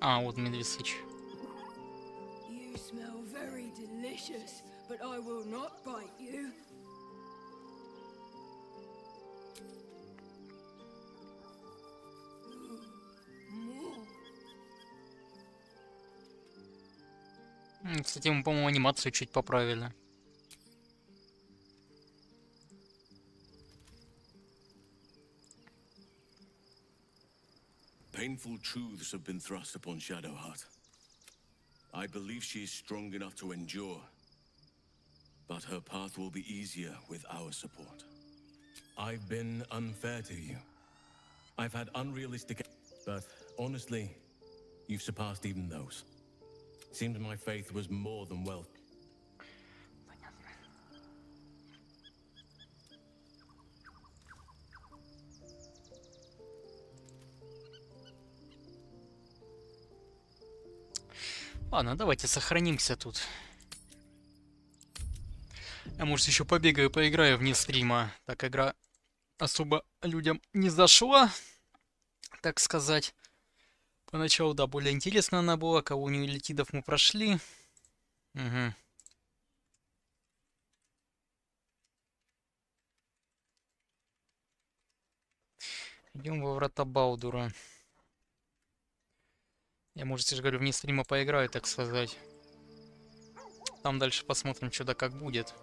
А, вот медвесыч. You smell very delicious, but I will not bite you. Кстати, мы, по-моему, анимацию чуть поправили. Painful truths have been thrust upon Shadowheart. I believe she is strong enough to endure, but her path will be easier with our support. I've been unfair to you. I've had unrealistic, but honestly, you've surpassed even those. Seems my faith was more than well. Ладно, давайте сохранимся тут. Я, может, еще побегаю, поиграю вне стрима. Так, игра особо людям не зашла, так сказать. Поначалу, да, более интересно она была. Колонию иллитидов мы прошли. Угу. Идем во врата Балдура. Я, может, я же говорю, вне стрима поиграю, так сказать. Там дальше посмотрим, что да как будет.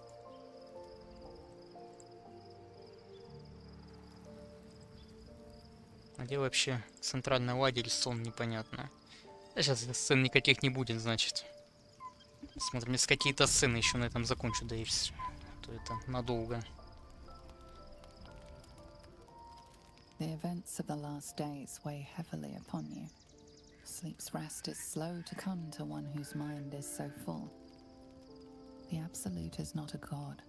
А где вообще центральный лагерь, сон, непонятно. А сейчас сцен никаких не будет, значит. Смотрим, если какие-то сцены еще на этом закончу, да и все. То это надолго. The events of the last days weigh heavily upon you. Sleep's rest is slow to come to one whose mind is so full. The Absolute is not a god,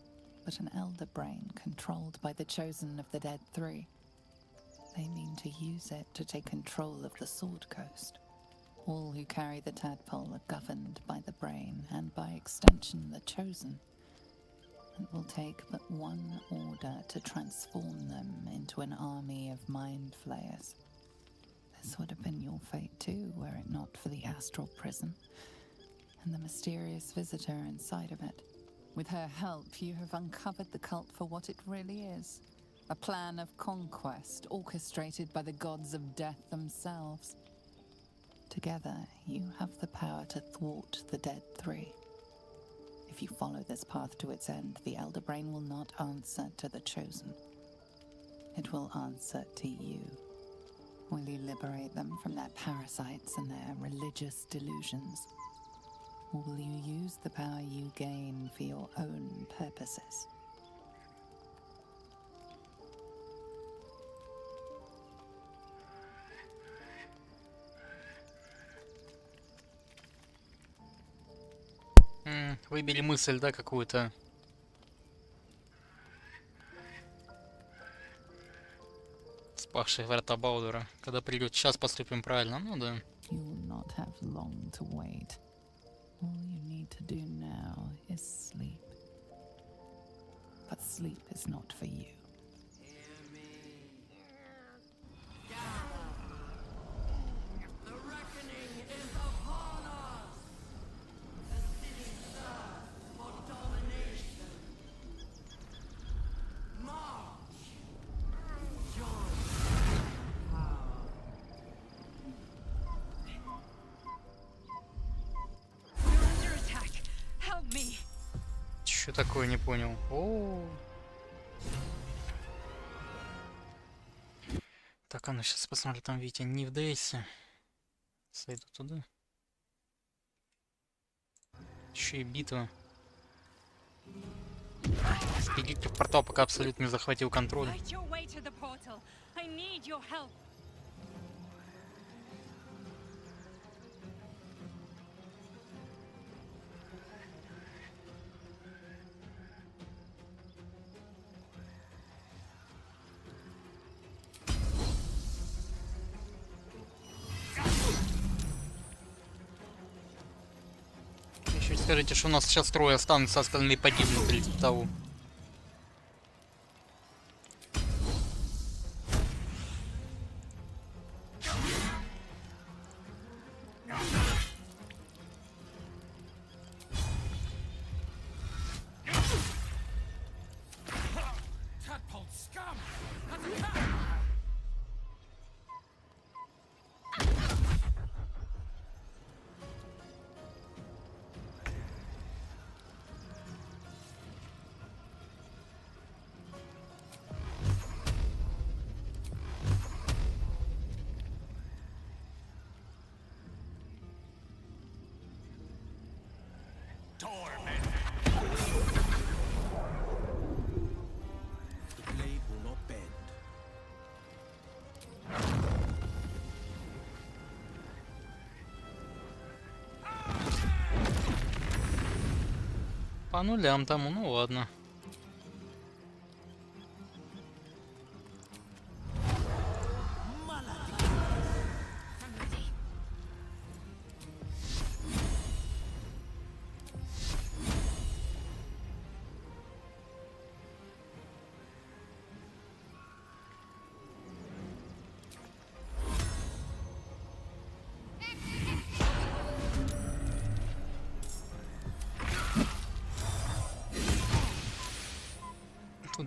but an elder brain controlled by the chosen of the Dead Three. They mean to use it to take control of the Sword Coast. All who carry the tadpole are governed by the brain, and by extension the chosen. It will take but one order to transform them into an army of mind flayers. This would have been your fate too, were it not for the astral prison and the mysterious visitor inside of it. With her help, you have uncovered the cult for what it really is. A plan of conquest orchestrated by the gods of death themselves. Together, you have the power to thwart the Dead Three. If you follow this path to its end, the Elder Brain will not answer to the Chosen. It will answer to you. Will you liberate them from their parasites and their religious delusions? Or will you use the power you gain for your own purposes? Выбери мысль, да, какую-то. Спавшие врата Балдура. Когда придет час, поступим правильно. Ну да. You will not have long to wait. All you need to do now is sleep. But sleep is not for you. Что такое, не понял. О-о-о. Так, а ну сейчас посмотрим, там Витя не в Дейсе. Сойду туда. Еще и битва. Спидите в портал, пока абсолютно не захватил контроль. Скажите, что у нас сейчас трое останутся, остальные погибнут или типа того. По нулям тому, ну ладно.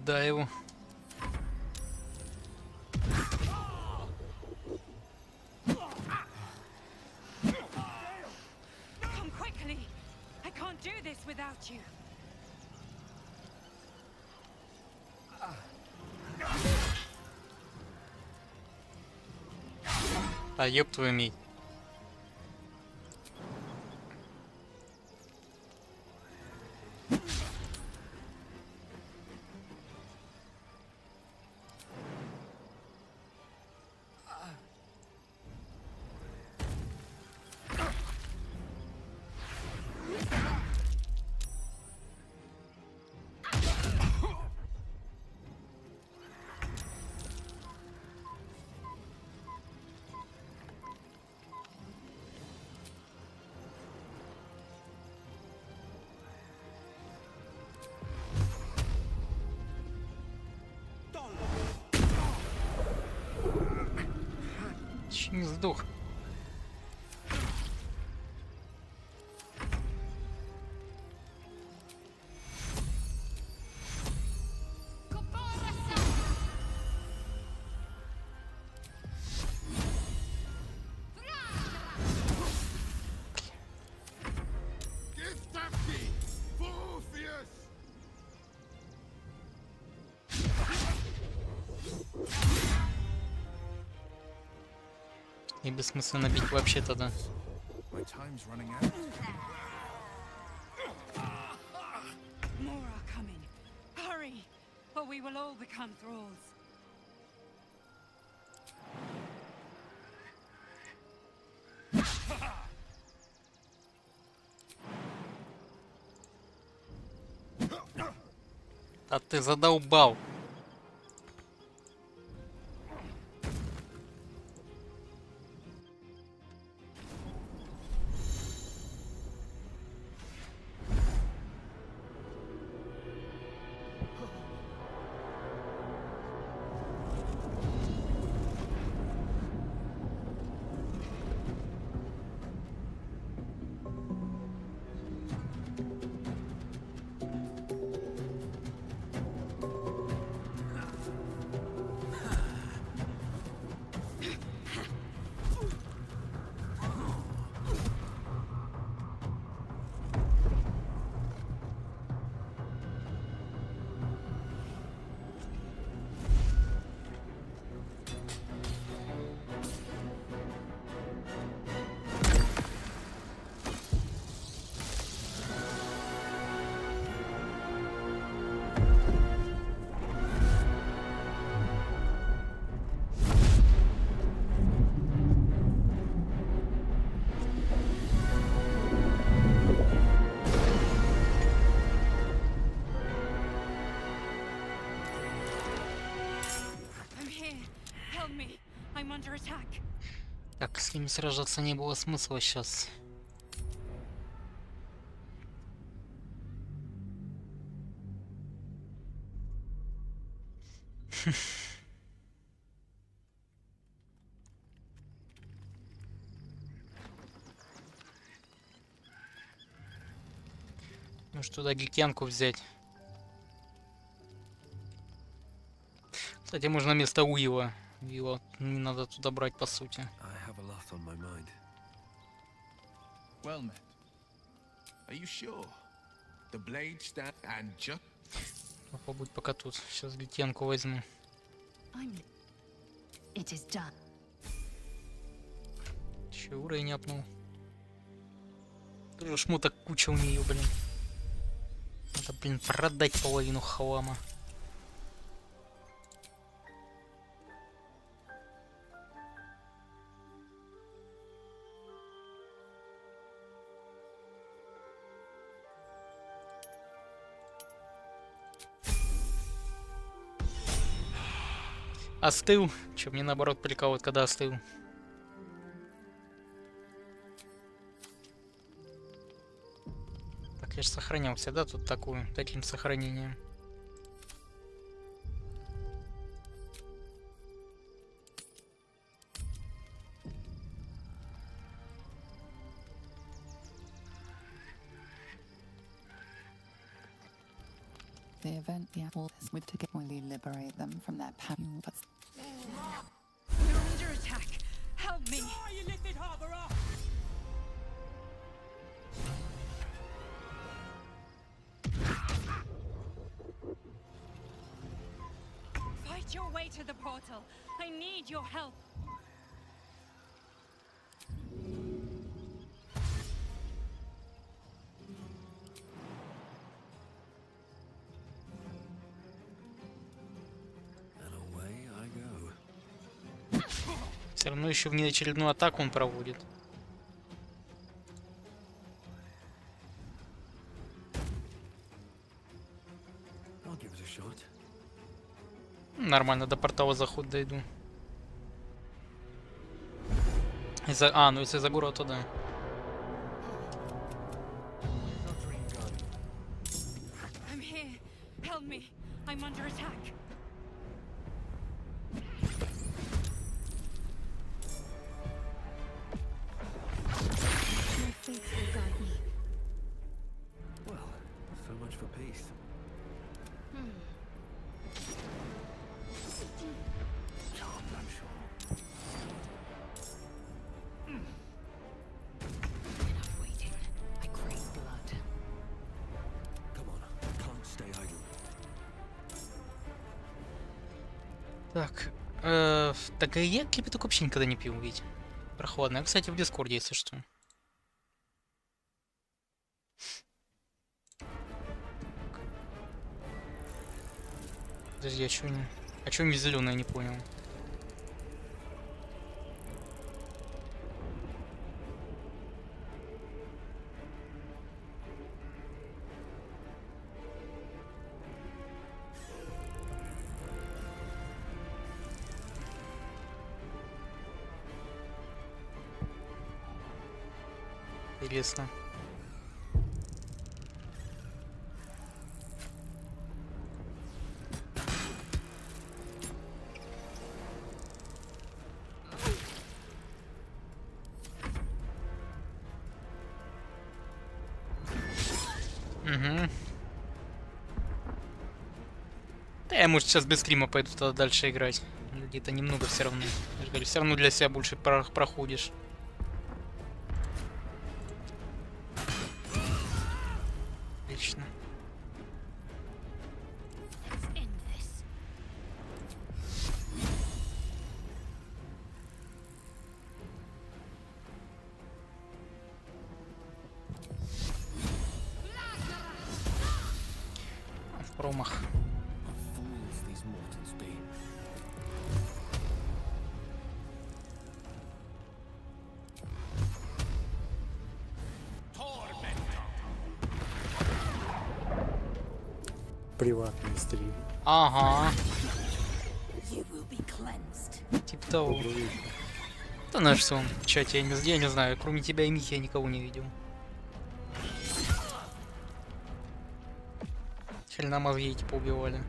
Куда его? Come quickly. I can't do this without you. А ёб твою медь. Чё не сдох? И бессмысленно бить вообще тогда. My time's running out. More are coming. Hurry, or we will all become thralls. А ты задолбал. Так, с ними сражаться не было смысла сейчас. Может туда гильтянку взять. Кстати, можно вместо Уила. Его не надо туда брать, по сути. Well met. Are you sure? The blade stand and just. Побудь пока тут. Сейчас гильтянку возьму. It is done. Че, уровень апнул. Тоже шмоток куча у нее, блин. Надо, блин, продать половину хлама. Остыл. Че, мне наоборот прикалывает, когда остыл. Так, я же сохранялся, да, тут таким сохранением. The event the apple is with to get fully liberate them from their power. We're under attack. Help me. You lifted harbor up. Fight your way to the portal. I need your help. Все равно еще внеочередную атаку он проводит. Нормально, до портала заход дойду. Ну если за город, то да. I'm here. Help me. I'm under attack. Well, so much for peace. Enough waiting. I crave blood. Come on, can't stay idle. Так, так я кипяток вообще никогда не пил, ведь прохладный. Кстати, в Дискорде, если что. Подожди, а чё не зеленое, не понял. Интересно. Угу. Да я, может, сейчас без стрима пойду тогда дальше играть. Где-то немного все равно. Все равно для себя больше проходишь. Отлично. В промах. Приватный стрим. Ага. Типа того. Да наш сон. В чате я не знаю. Кроме тебя и Михи я никого не видел. Хрена мозги типа убивали.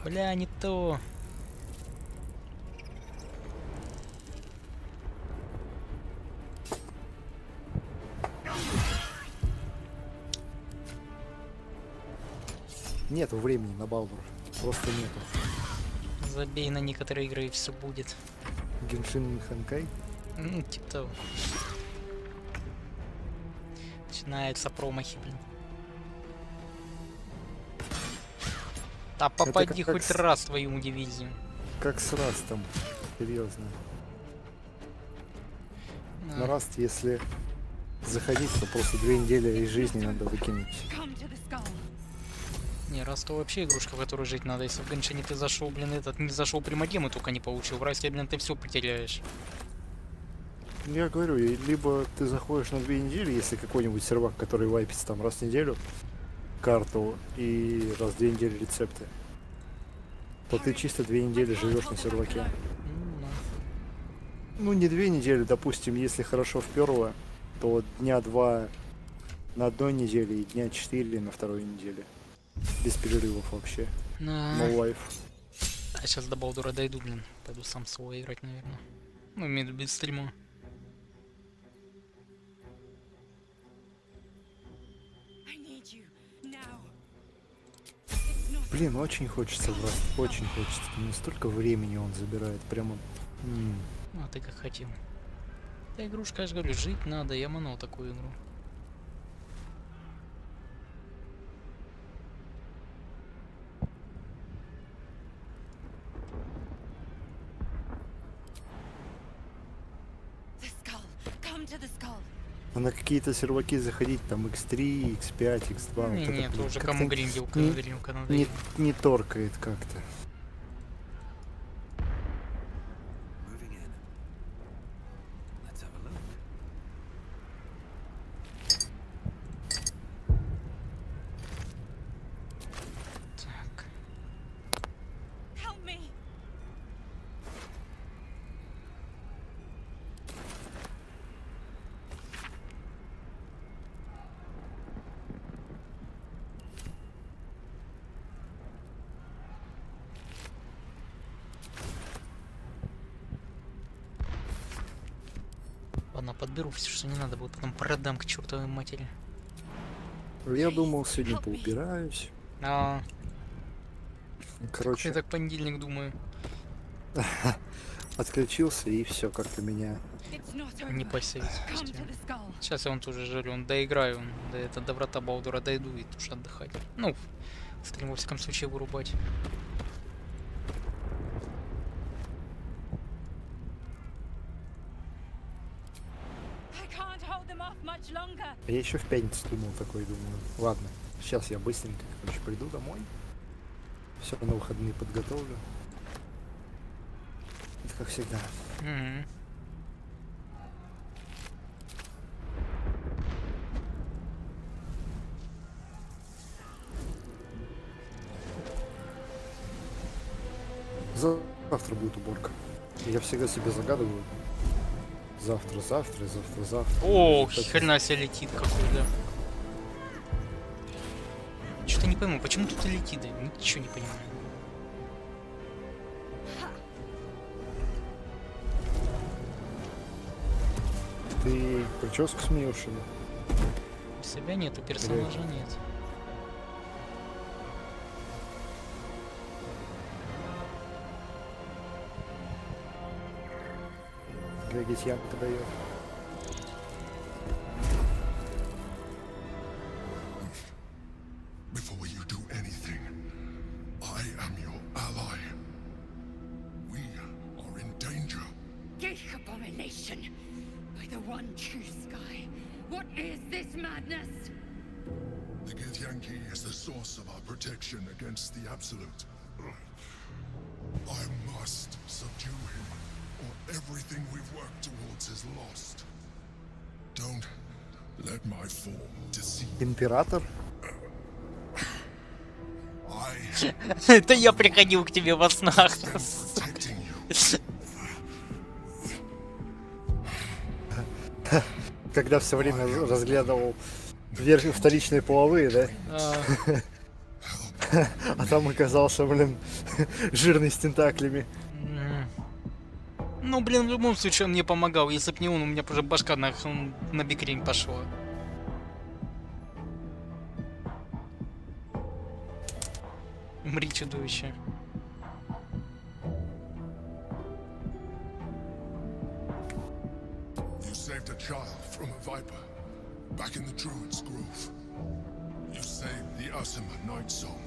Бля, не то. Нету времени на Балдур. Просто нету. Забей на некоторые игры и все будет. Геншин Ханкай? Типа того. Начинаются промахи, блин. Да попади хоть раз в твою дивизию. Как с Растом. Серьезно. На Раст, если заходить, то просто 2 недели из жизни надо выкинуть. Не, Раст то вообще игрушка, в которой жить надо. Если в Геншине ты зашел, блин, не зашел примагемы, только не получил. В Расте, блин, ты все потеряешь. Я говорю, либо ты заходишь на 2 недели, если какой-нибудь сервак, который вайпится там раз в неделю, карту и раз в 2 недели рецепты, то ты чисто 2 недели живешь на серваке. Ну не 2 недели, допустим, если хорошо вперло, то дня 2 на одной неделе и дня 4 на второй неделе. Без перерывов вообще. Да. No life. А сейчас до Балдура дойду, блин. Пойду сам свой играть, наверное. Ну, имею в виду без стрима. Блин, очень хочется в Раст, очень хочется. Мне столько времени он забирает, прямо. А ты как хотел. Да игрушка, я же говорю, жить надо, я манул такую игру. А на какие-то серваки заходить, там X3, X5, X2. Не, вот нет, это, уже кому гриндил, не торкает как-то. Ладно, подберу все, что не надо будет, потом продам к чертовой матери. Я думал, сегодня поубираюсь. Короче. Я так понедельник думаю. Отключился и все, как-то меня не посеять. Сейчас я вон тоже жарю, он доиграю, до Врата Балдура дойду и тоже отдыхать. Ну, стрим во всяком случае вырубать. Я еще в пятницу думал такой, думаю, ладно, сейчас я быстренько, короче, приду домой, все на выходные подготовлю. Это как всегда. Завтра будет уборка. Я всегда себе загадываю. Завтра. О, хрена себе летит какой-то. Что-то не пойму, почему тут иллитиды? Ничего не понимаю. Ты прическу сменил, что ли? Себя нету, персонажа нет. Глядеть ямку дает. Before you do anything, I am your ally. We are in danger. Geek abomination! By the one true sky, what is this madness? The Githyanki is the source of our protection against the Absolute. I must subdue him, or everything we've worked towards is lost. Don't let my form deceive. Император? Это я приходил к тебе во снах. Когда все время разглядывал вторичные половые, да? А там оказался, блин, жирный с тентаклями. Ну, блин, в любом случае он мне помогал. Если б не он, у меня уже башка на бикрень пошла. Умри, чудовище. You saved a child from a viper back in the Druid's Grove. You saved the Asima Night Song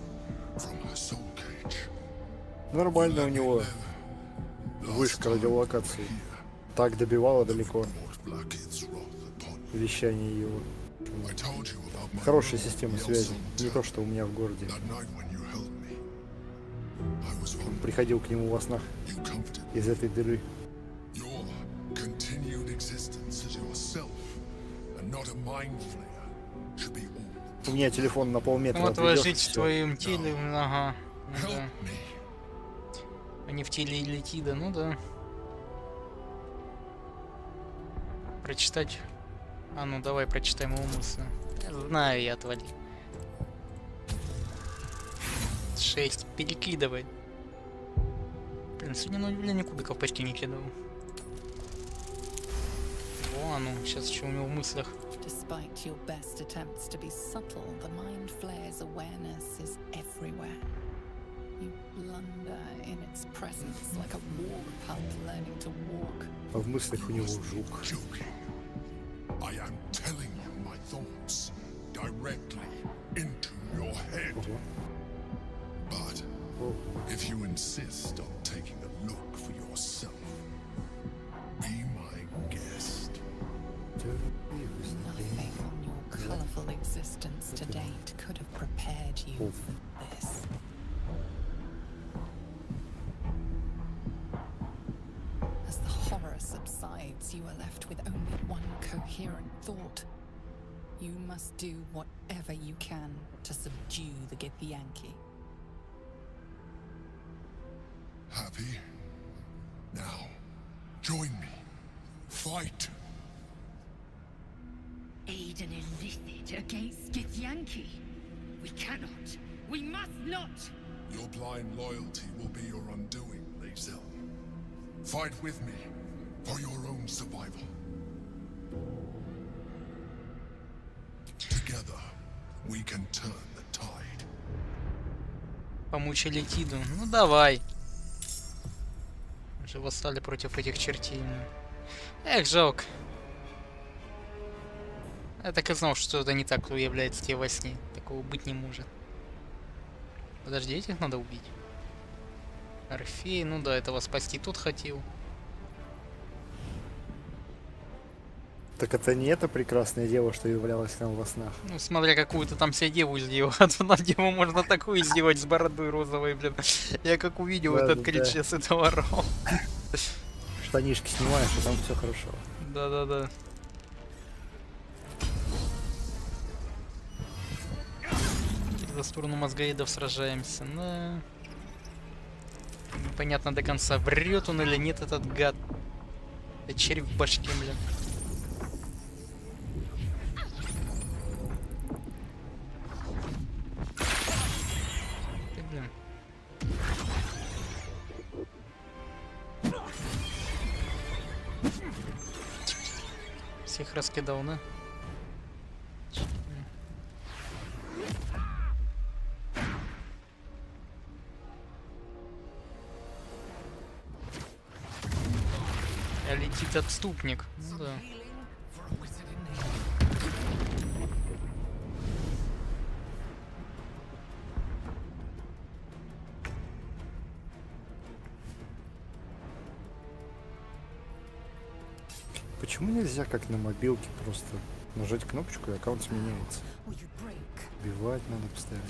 from her soul cage. Нормально у него вышка радиолокации. Так добивало далеко. Вещание его. Хорошая система связи. Не то, что у меня в городе. Он приходил к нему во снах из этой дыры. У меня телефон на полметра. Вот вы жить в твоем теле, ага. Ну, да. А не в теле иллитида, ну да. Прочитать. А ну давай прочитаем его мысли. Знаю я, отвали. 6. Перекидывай. Блин, сегодня на удивление кубиков почти не кидал. О, ну, сейчас еще у него в мыслях. Despite your best attempts to be subtle, the mind flare's awareness is everywhere. You blunder in its presence like a war pup learning to walk. А в мыслях у него жук. I am telling you my thoughts directly into your head. But if you insist on taking a look for yourself, be my guest. Nothing on your colorful existence to date could have prepared you for this. As the horror subsides, you are left with only one coherent thought. You must do whatever you can to subdue the Githyanki. Happy? Now, join me. Fight! Aid an illithid against Githyanki. We cannot. We must not! Your blind loyalty will be your undoing, Lae'zel. Fight with me for your own survival. Together, we can turn the tide. Помочь иллитиду. Ну давай. Уже восстали против этих чертей. Эх, жалко. Я так и знал, что это не так, кто является тебе во сне. Такого быть не может. Подожди, этих надо убить. Орфей, ну да, этого спасти тут хотел. Так это не эта прекрасная дева, что являлась нам во снах. Ну, смотря какую ты там себе деву сделал. А то на деву можно такую сделать с бородой розовой, блин. Я как увидел Да, этот да, крич, я с этого орал. Штанишки снимаешь, и там все хорошо. Да-да-да. За сторону мозгоедов сражаемся. Но... непонятно до конца, врет он или нет этот гад. Это червь в башке, блин. Ты, блин. Всех раскидал, да? Летит отступник. Ну да. Почему нельзя, как на мобилке, просто нажать кнопочку и аккаунт сменяется? Убивать надо постоянно.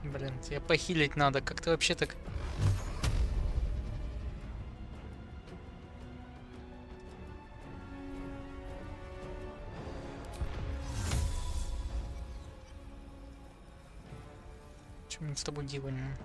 Блин, тебя похилить надо. Как ты вообще так... Что мне с тобой делаем?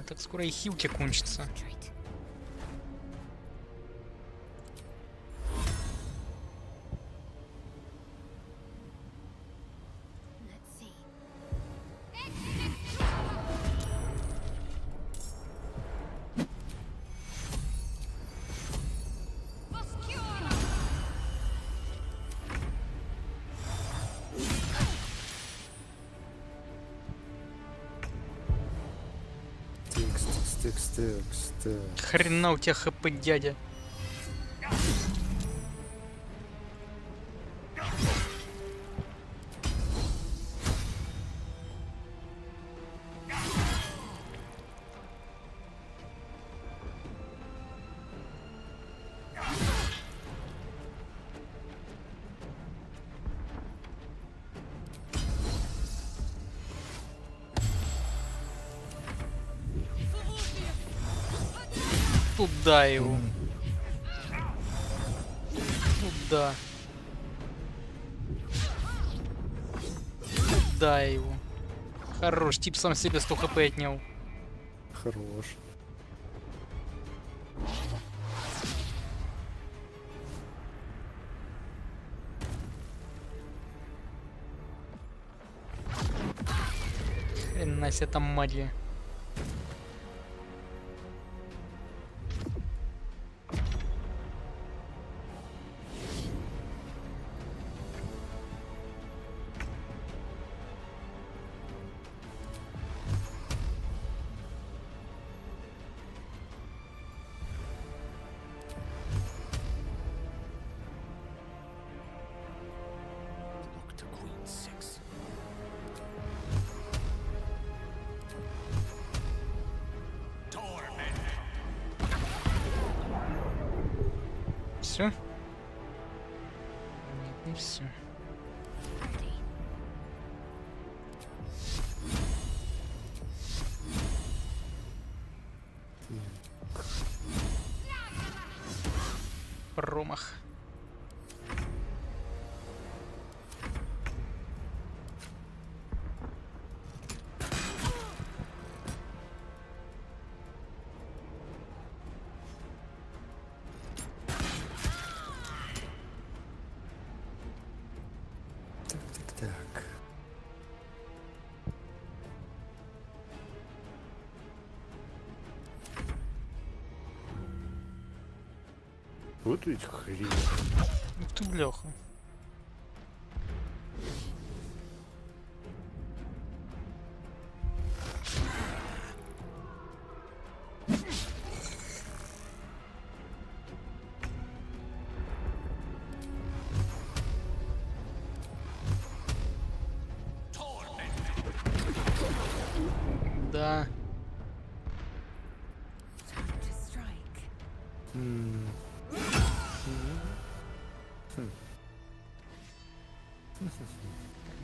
Так скоро и хилки кончатся. Хрена у тебя хп, дядя. Туда его. Туда. Туда его. Хорош, тип сам себе 100 хп отнял. Хорош. Хрена себе там магия. Все? Нет, не все. Промах. Так. Вот ведь хрень. Ух ты, бляха. Да.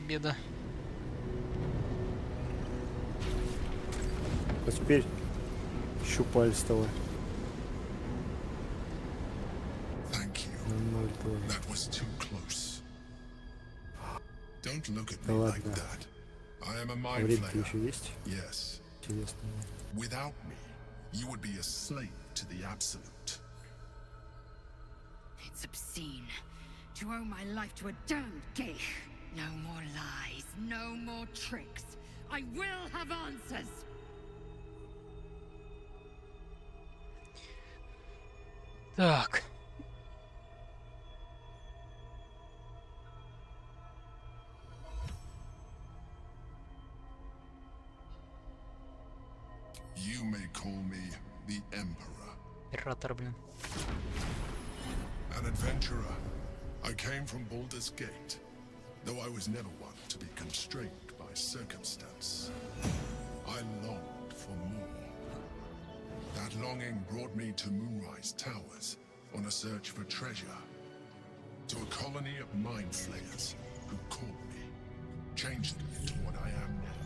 Беда. А теперь щупальство. That was too close. Don't look at me like that. I am a mind flayer. Yes. Without me, you would be a slave to the absolute. It's obscene to owe my life to a damned geich. No more lies, no more tricks. I will have answers. Так. You may call me the Emperor. Император, блин. An adventurer. I came from Baldur's Gate, though I was never one to be constrained by circumstance. I longed for more. That longing brought me to Moonrise Towers on a search for treasure. To a colony of mind flayers who caught me, changed me into what I am now.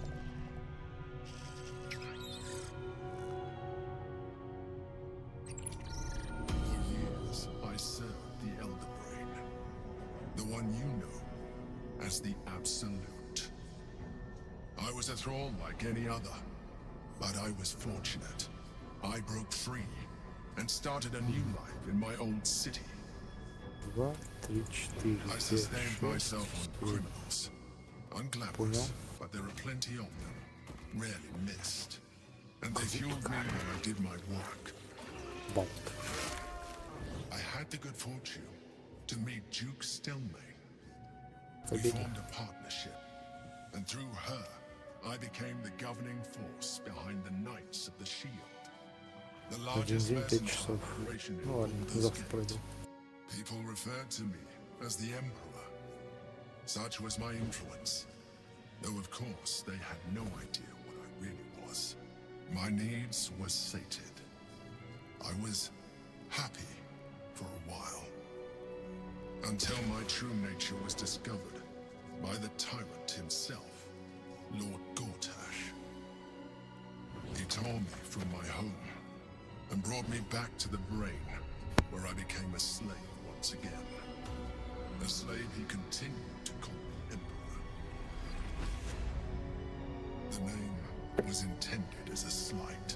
For years, I served the Elder Brain, the one you know as the Absolute. I was a thrall like any other, but I was fortunate. I broke free and started a new life in my old city. 2, 3, 4, I sustained myself on criminals. Unglamorous, but there are plenty of them, rarely missed. And they fueled me while I did my work. I had the good fortune to meet Duke Stelmane. We formed a partnership, and through her, I became the governing force behind the Knights of the Shield. The largest mercenary operation in Baldur's Gate. People referred to me as the Emperor. Such was my influence, though of course they had no idea what I really was. My needs were sated. I was happy for a while, until my true nature was discovered by the tyrant himself, Lord Gortash. He tore me from my home, and brought me back to the brain, where I became a slave once again. A slave he continued to call the Emperor. The name was intended as a slight,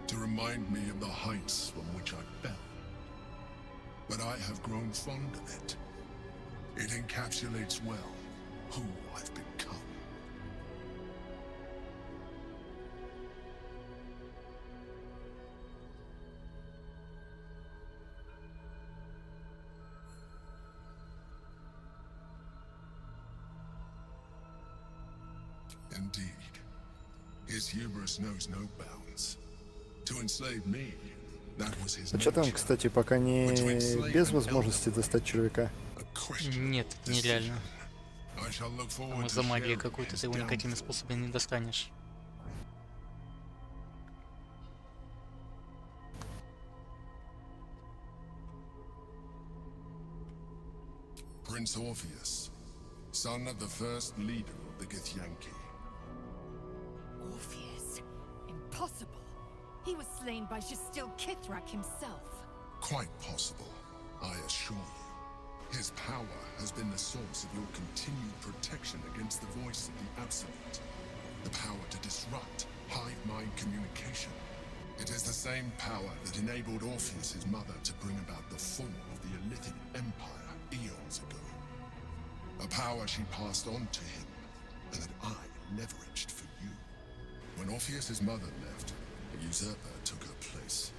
to remind me of the heights from which I fell. But I have grown fond of it. It encapsulates well who I've become. Indeed. His hubris knows no bounds. To enslave me, that was his А что там, nature. кстати, пока не без возможности достать червяка? Нет, нереально. I shall look Там forward из-за to магии sharing какой-то his ты его никакими downfall. способами не достанешь. Prince Orpheus, son of the first leader of the Githyanki. Orpheus? Impossible. He was slain by Justil Kithrak himself. Quite possible, I assure you. His power has been the source of your continued protection against the voice of the Absolute. The power to disrupt hive mind communication. It is the same power that enabled Orpheus's mother to bring about the fall of the Illithid Empire eons ago. A power she passed on to him, and that I leveraged for you. When Orpheus's mother left, a usurper took her place.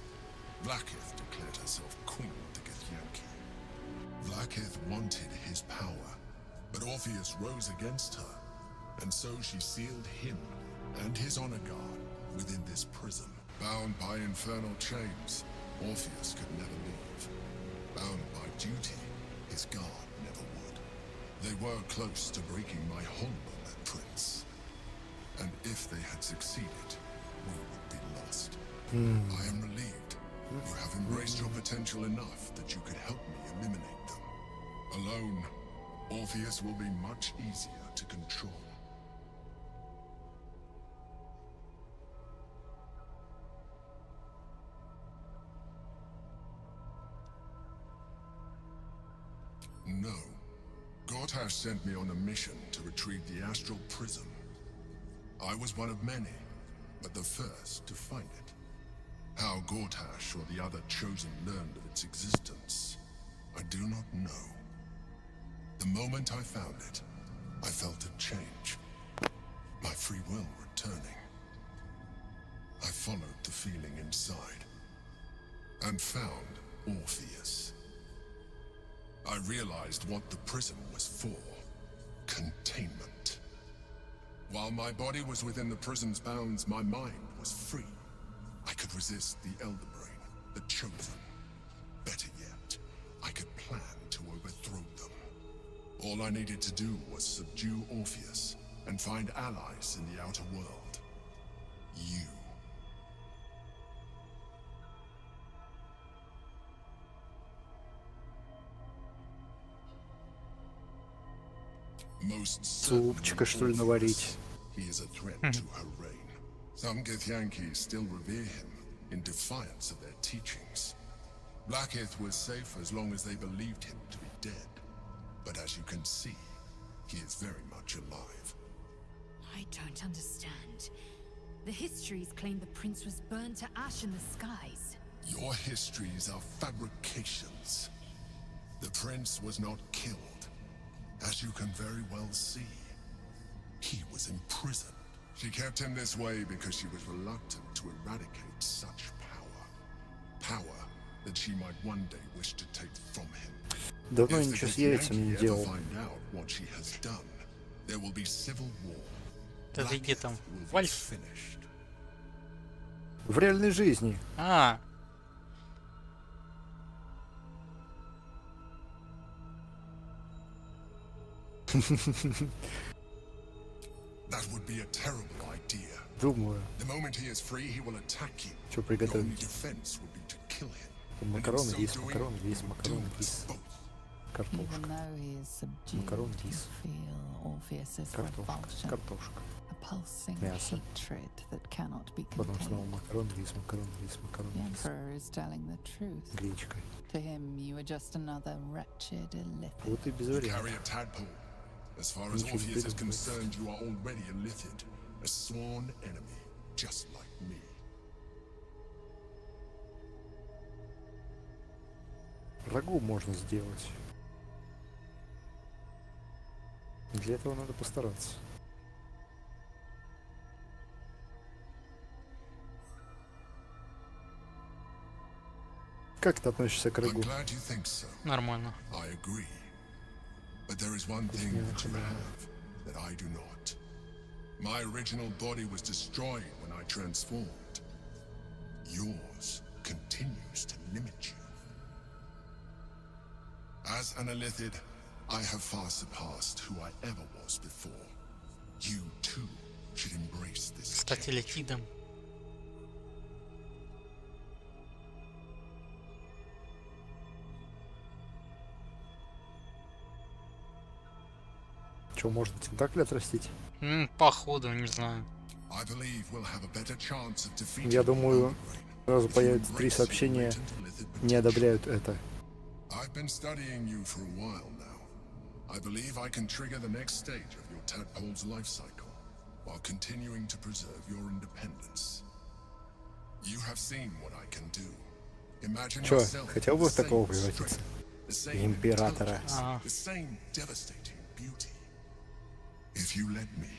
Vlaakith declared herself queen of the Githyanki. Vlaakith wanted his power, but Orpheus rose against her, and so she sealed him and his honor guard within this prison. Bound by infernal chains, Orpheus could never leave. Bound by duty, his guard never would. They were close to breaking my hold on that prince. And if they had succeeded, we would be lost. I am relieved. You have embraced your potential enough that you could help me eliminate them. Alone, Orpheus will be much easier to control. No. Gortash sent me on a mission to retrieve the astral prism. I was one of many, but the first to find it. How Gortash or the other chosen learned of its existence, I do not know. The moment I found it, I felt a change. My free will returning. I followed the feeling inside, and found Orpheus. I realized what the prism was for. Containment. While my body was within the prison's bounds, my mind was free. I could resist the Elder Brain, the Chosen. Better yet, I could plan to overthrow them. All I needed to do was subdue Orpheus and find allies in the outer world. You. Most Супчика, что ли, наварить? he is a threat to her reign. Some Githyanki still revere him in defiance of their teachings. Vlaakith was safe as long as they believed him to be dead. But as you can see, he is very much alive. I don't understand. The histories claim the prince was burned to ash in the skies. Your histories are fabrications. The prince was not killed. As you can very well see, he was imprisoned. She kept him this way because she was reluctant to eradicate such power. Power that she might one day wish to take from him. Давно If the ничего с яйцами не Githyanki ever делал. find out what she has done, there will be civil war. Да иди там. Will be Вальф. finished. В реальной жизни. А, That would be a terrible idea. Думаю. The moment he is free, he will attack you. Что Your only приготовить? defense would be to kill him. And in Макароны, so рис, doing, макароны, рис, you will макароны, doom us рис. both. Even Картошка. though he is subdued, Макароны, you рис. feel Orpheus's Картошка. revulsion. Картошка. A pulsing Мясо. hatred that cannot be Потом снова contained. макарон, рис, макарон, рис, макарон, The рис. Emperor is telling the truth. Гречка. To him, you are just another wretched illithid. Вот и без You вариантов. carry a tadpole. As far as Ничего не Orpheus is придумывается. concerned, you are already a иллитid, a sworn enemy, just like me. Рагу можно сделать. Для этого надо постараться. Как ты относишься к I'm рагу? glad you think so. Нормально. I agree. But there is one thing that you have that I do not. My original body was destroyed when I transformed. Yours continues to limit you. As an illithid, I have far surpassed who I ever was before. You too should embrace this. Стать иллитидом. Что, можно тентакли отрастить? Походу, не знаю. I believe we'll have a better chance of defeating. Я думаю, сразу появится 3 сообщения, не одобряют это. I've been studying you for a while now. I believe I can trigger the next stage of your tadpole's life cycle, while continuing to preserve your independence. You have seen what I can do. Imagine Чё, yourself хотел бы the в такого same превратиться? strength, the same Императора. intelligence, the same devastating beauty. If you let me,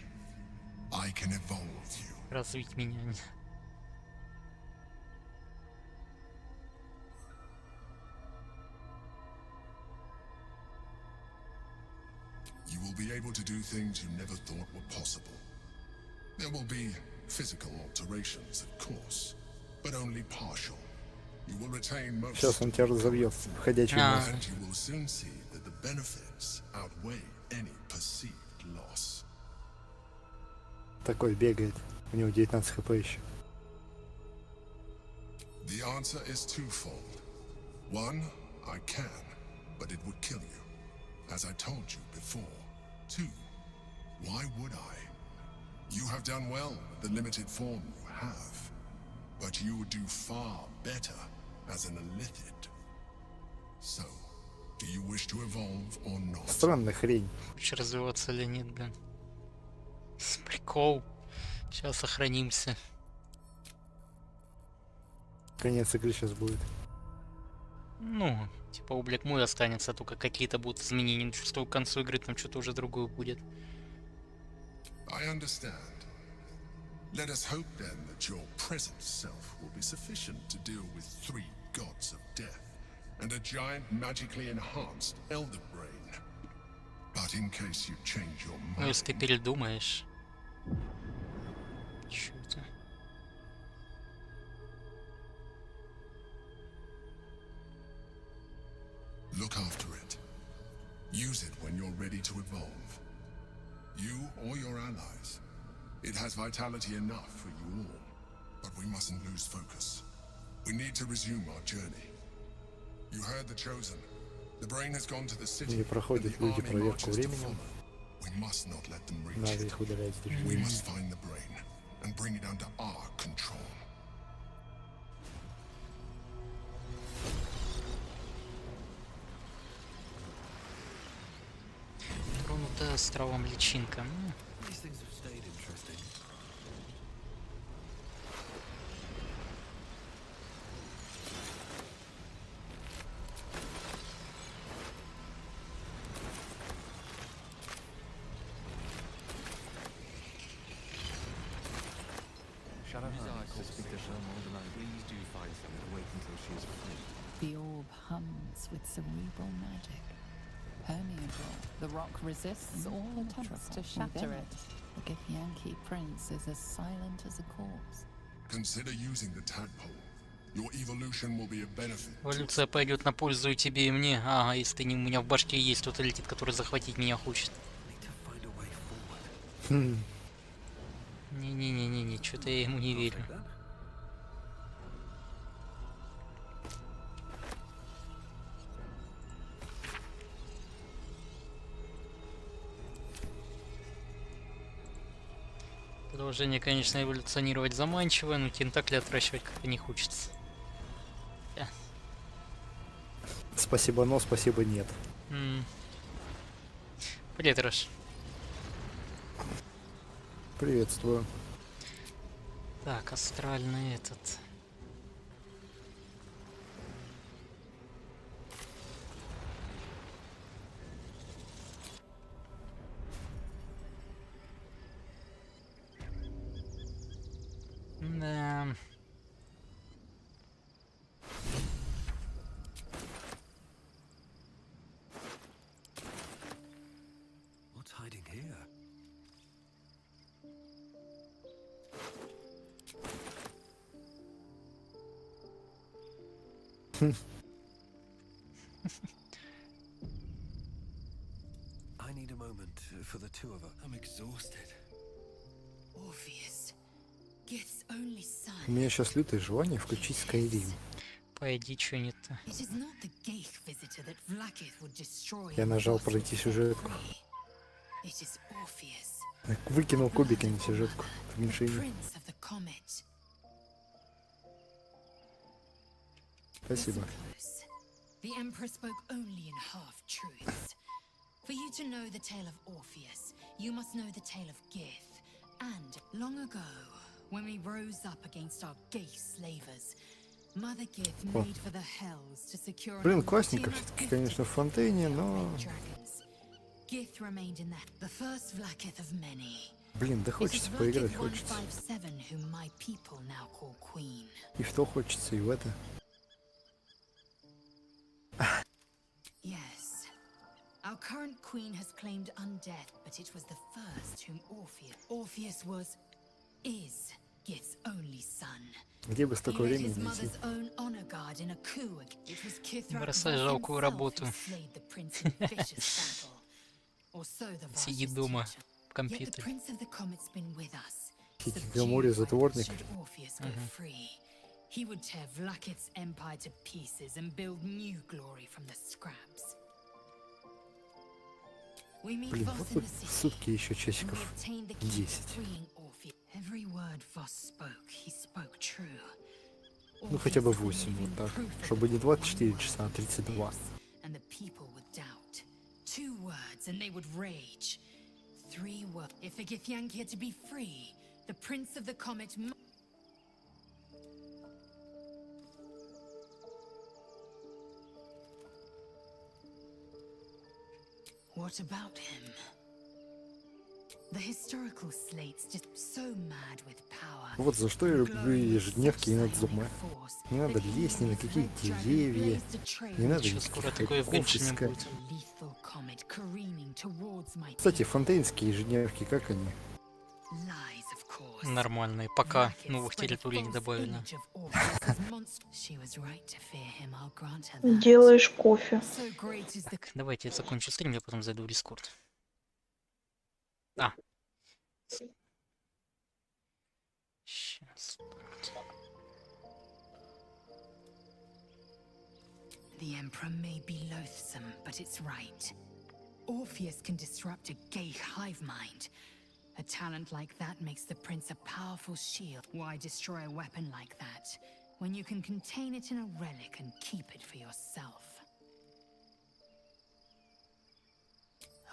I can evolve you. Развить меня. You will be able to do things you never thought were possible. There will be physical alterations, of course, but only partial. You will retain most. Сейчас он тебя разобьет в ходячий мозг. And you will soon see that the benefits outweigh any perceived loss. Такой бегает. У него 19 хп еще. The answer is twofold. One, I can, but it would kill you, as I told you before. Two, why would I? You have done well with the limited form you have, but you would do far better as an illithid. So, do you wish to evolve or not? Странная хрень. Хочешь развиваться или нет, блин? Прикол. Сейчас сохранимся. Конец игры сейчас будет. Ну, типа облик мой останется, только какие-то будут изменения. Что к концу игры там что-то уже другое будет. I understand. Let us hope then that your present self will be sufficient to deal with 3 gods of death and a giant magically enhanced elder brain. But in case you change your Ну, mind, если ты передумаешь. Чё это? look after it. Use it when you're ready to evolve. You or your allies. It has vitality enough for you all, but we mustn't lose focus. We need to resume our journey. You heard the chosen. The brain has gone to the city. Не проходят люди проверку временем. We must not let them reach Надо it. их удалять с We движения. must find the brain and bring it under our control. Тронутая островом личинка. These things have stayed interesting. Shadow Heart to speak to her more than I please do find some and wait until she is free. The orb hums with cerebral magic. Permeable, the rock resists all attempts to shatter it. The Githyanki prince is as silent as a corpse. Consider using the tadpole. Your evolution will be a benefit. Эволюция пойдет на пользу и тебе, и мне. Ага, если ты не, у меня в башке есть тот иллитид, который захватить меня хочет. Не-не-не-не-не, что-то я ему не верю. Продолжение, конечно, эволюционировать заманчиво, но тентакли отращивать как-то не хочется. Спасибо, но спасибо, нет. Привет, Раш. Приветствую. Так, астральный этот. Да. What's hiding here? I need a moment for the two of us. I'm exhausted. Orpheus, Gith's only son. У меня сейчас лютое желание включить Skyrim. Пойди, что не-то. It is not the Geich visitor that Vlaakith would destroy. Я нажал пройти сюжетку. It is Orpheus. Выкинул кубики на сюжетку. Уменьшение. Prince of the Comet. Спасибо. The Emperor spoke only in half-truths. For you to know the tale of Orpheus, you must know the tale of Gith. And long ago, when we rose up against our Geich slavers, Mother Gith made for the hells to secure. Блин, классненько все-таки, конечно, в Фонтейне, но... Gith remained in that, the first Vlaakith of many. Блин, да хочется поиграть, хочется. 157 whom my people now call Queen. И в то хочется, и в это. Yes. Our current queen has claimed undeath, but it was the first whom Orpheus is Gith's only son. Где бы столько времени найти? Бросай жалкую работу. Сиди дома в компьютере. Хикигамори затворник. He would tear Vlaakith's empire to pieces and build new glory from the scraps. Блин, вот бы сутки еще часиков 10. Every word Voss spoke, he spoke true. Ну хотя бы 8, вот так. Чтобы не 24 часа, а 32. And the people would doubt. 2 words and they would rage. 3 words. If the Githyanki are to be free, the Prince of the Comet What about him? The historical slates just so mad with power. Вот за что я люблю ежедневки и надзумы. Не надо лезть ни на какие деревья, не надо никаких искать. Кстати, фонтейнские ежедневки, как они? Нормальные, пока новых территорий не добавили. Делаешь кофе. Так, давайте я закончу стрим, я потом зайду в Discord. Сейчас. The Emperor may be loathsome, but it's right. Orpheus can disrupt a Geich hive mind. A talent like that makes the Prince a powerful shield. Why destroy a weapon like that, when you can contain it in a relic and keep it for yourself?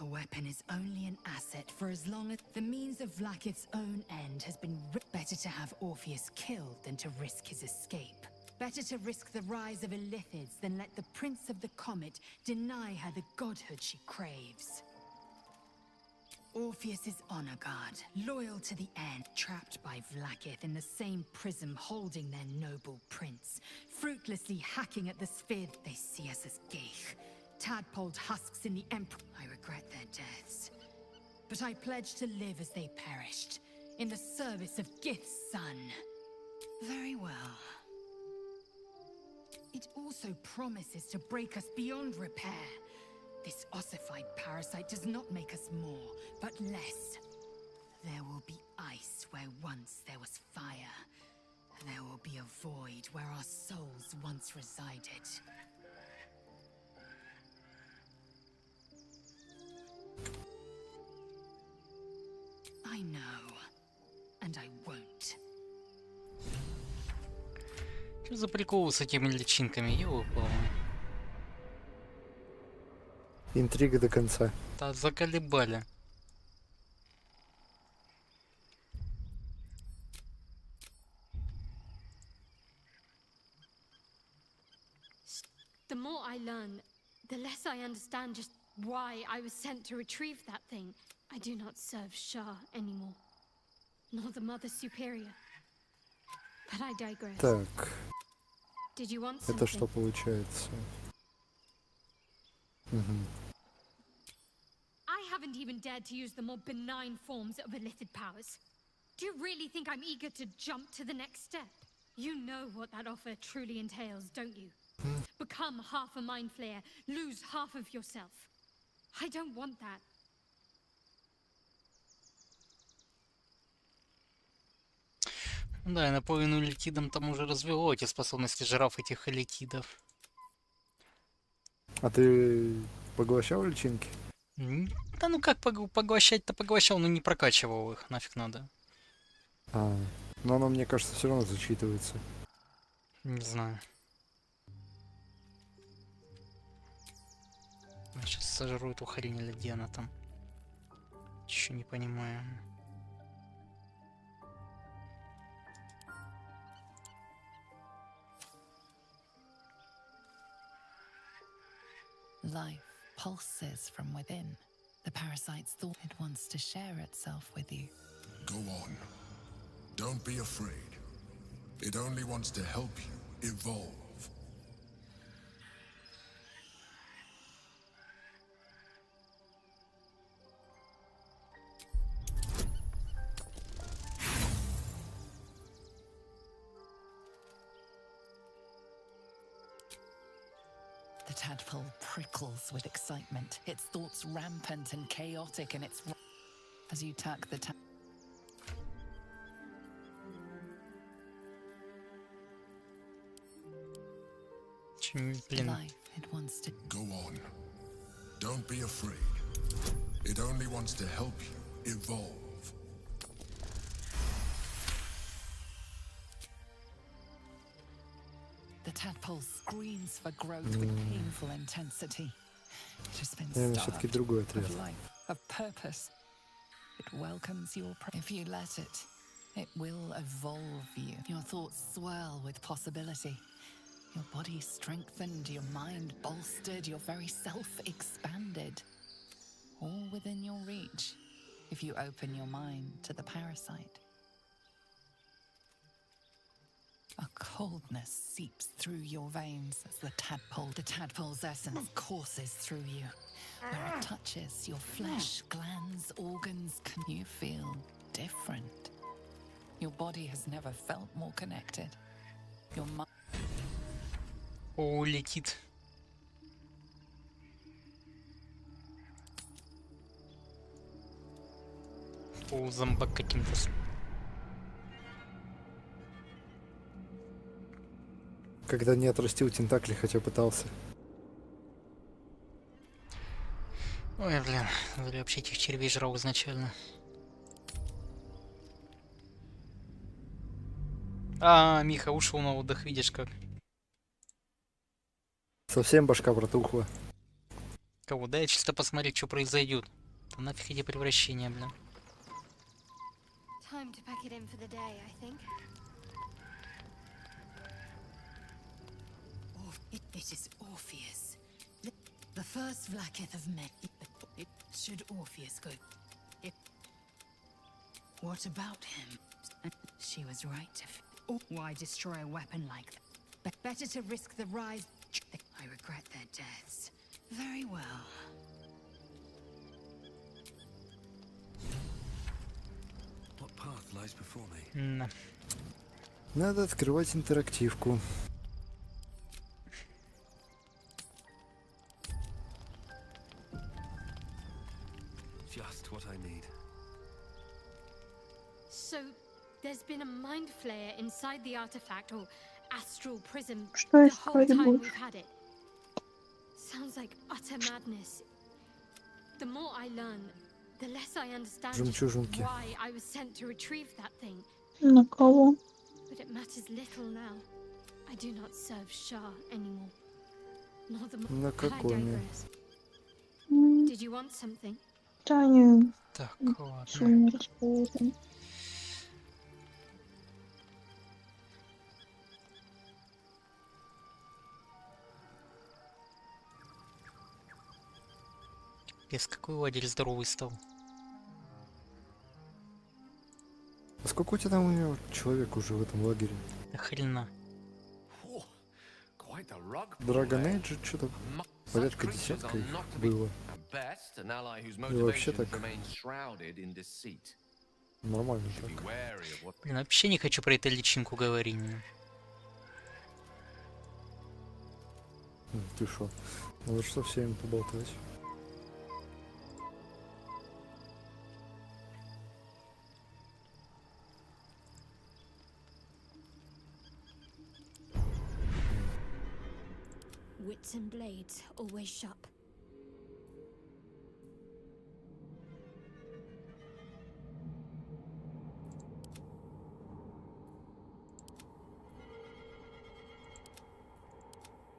A weapon is only an asset for as long as the means of Vlaakith's own end has been better to have Orpheus killed than to risk his escape. Better to risk the rise of Illithids than let the Prince of the Comet deny her the godhood she craves. Orpheus is honor guard, loyal to the end, trapped by Vlaakith in the same prism holding their noble prince, fruitlessly hacking at the sphere. They see us as Geich, tadpoled husks in the Emperor. I regret their deaths, but I pledge to live as they perished, in the service of Gith's son. Very well. It also promises to break us beyond repair. This ossified parasite does not make us more, but less. There will be ice where once there was fire. There will be a void where our souls once resided. I know. and I won't. Что за прикол с этими личинками? Ёлы-палы. Интрига до конца. Да заколебали. The more I learn, the less I understand just why I was sent to retrieve that thing. I do not serve Shah anymore, nor the Mother Superior. But I digress. Так. Did you want Это something? что получается? Угу. I haven't even dared to use the more benign forms of illithid powers. Do you really think I'm eager to jump to the next step? You know what that offer truly entails, don't you? Become half a mind flayer, lose half of yourself. I don't want that. Да, я наполовину иллитидом там уже развело эти способности жираф этих иллитидов. А ты поглощал личинки? Да ну как поглощать-то поглощал, но не прокачивал их, нафиг надо. А, но оно, мне кажется, все равно зачитывается. Не знаю. Я сейчас сожру эту хрень или где она там. Еще не понимаю. Life pulses from within. The parasite's thought it wants to share itself with you. Go on. Don't be afraid. It only wants to help you evolve. The tadpole prickles with excitement, its thoughts rampant and chaotic in its... As you tuck the life, it wants to... Go on. Don't be afraid. It only wants to help you evolve. The tadpole screams for growth with painful intensity. It has been Все-таки starved другой ответ. of life, of purpose. It welcomes your if you let it, it will evolve you. Your thoughts swirl with possibility. Your body strengthened, your mind bolstered, your very self expanded. All within your reach if you open your mind to the parasite. A coldness seeps through your veins as the tadpole's essence courses through you. Where it touches your flesh, glands, organs, you feel different. Your body has never felt more connected. Your mind... О, летит. О, зомбак каким-то. Когда не отрастил тентакли, хотя пытался. Ой, блин, я вообще этих червей жрал изначально. А, Миха ушел на отдых, видишь как. Совсем башка протухла. Кого? Да я чисто посмотреть, что произойдет. Да нафиг эти превращения, блин. Time to pack it in for the day, I think. It is Orpheus. The first Vlaakith of men. Should Orpheus go? What about him? She was right. Why destroy a weapon like that? Better to risk the rise. I regret their deaths. Very well. What path lies before me? Надо открывать интерактивку. Just what I need. So, there's been a mind flayer inside the artifact or astral prism Что the я whole строить time буду? we've had it. Sounds like utter madness. The more I learn, the less I understand Жемчужинки. why I was sent to retrieve that thing. На кого? But it matters little now. I do not serve Shah anymore. Nor the На Колонии. Did you want something? Да, не. Так, ладно. Сумма расположена. Без какой лагерь здоровый стал. А сколько у тебя там у него человек уже в этом лагере? Да хрена. Dragon Age что-то порядка десятка их было. И вообще так нормально так. Блин, вообще не хочу про эту личинку говорить. Ты шо? Надо что всем поболтать. Wits and blades, always sharp.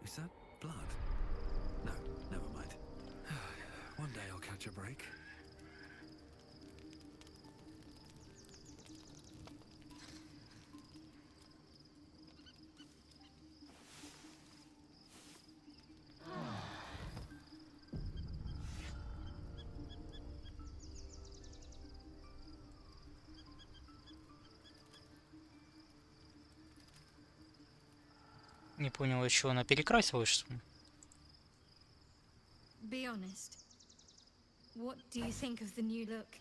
Is that blood? No, never mind. One day I'll catch a break. Не понял, еще она перекрасилась, что ли? Be honest. What do you think of the new look?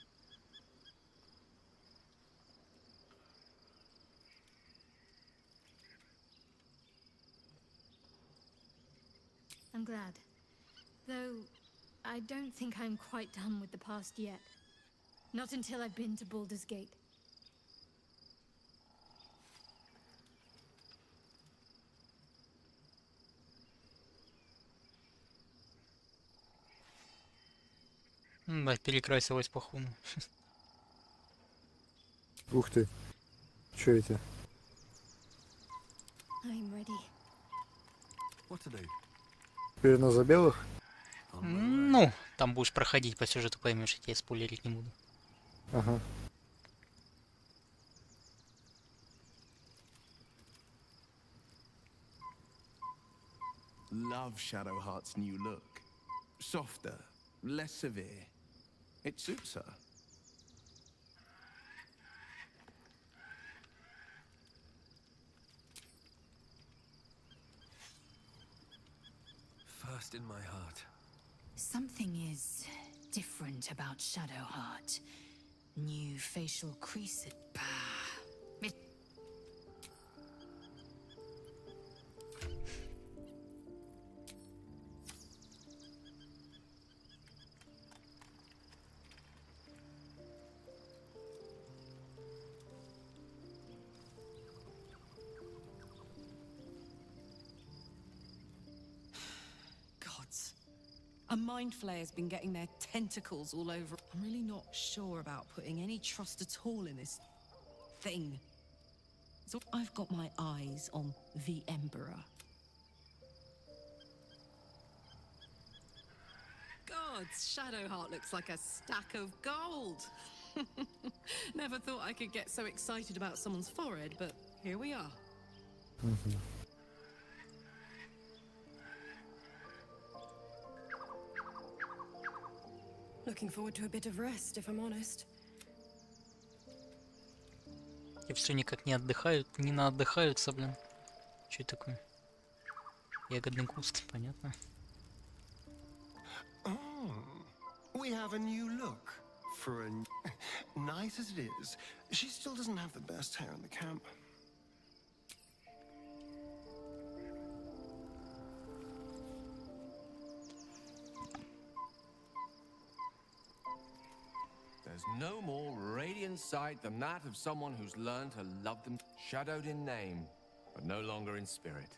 I'm glad. Though, I don't think I'm quite done with the past yet. Not until I've been to Baldur's Gate. Да, перекрасилась походу. Ух ты. Чё это? I'm ready. What to do? Теперь на забелых? Ну, там будешь проходить по сюжету, поймешь, я тебе спойлерить не буду. Ага. Love Shadowheart's new look. Softer, less severe. It suits her. First in my heart. Something is different about Shadowheart. New facial creases. Bah. A mind flayer's been getting their tentacles all over. I'm really not sure about putting any trust at all in this thing. So I've got my eyes on the Emperor. Gods, Shadowheart looks like a stack of gold. Never thought I could get so excited about someone's forehead, but here we are. Looking forward to a bit of rest, if I'm honest. И все никак не отдыхают, не наотдыхаются, блин. Что это такое? Ягодный куст, понятно. We have a new look for a nice as it is. She still doesn't have the best hair in the camp. There's no more radiant sight than that of someone who's learned to love them, shadowed in name, but no longer in spirit.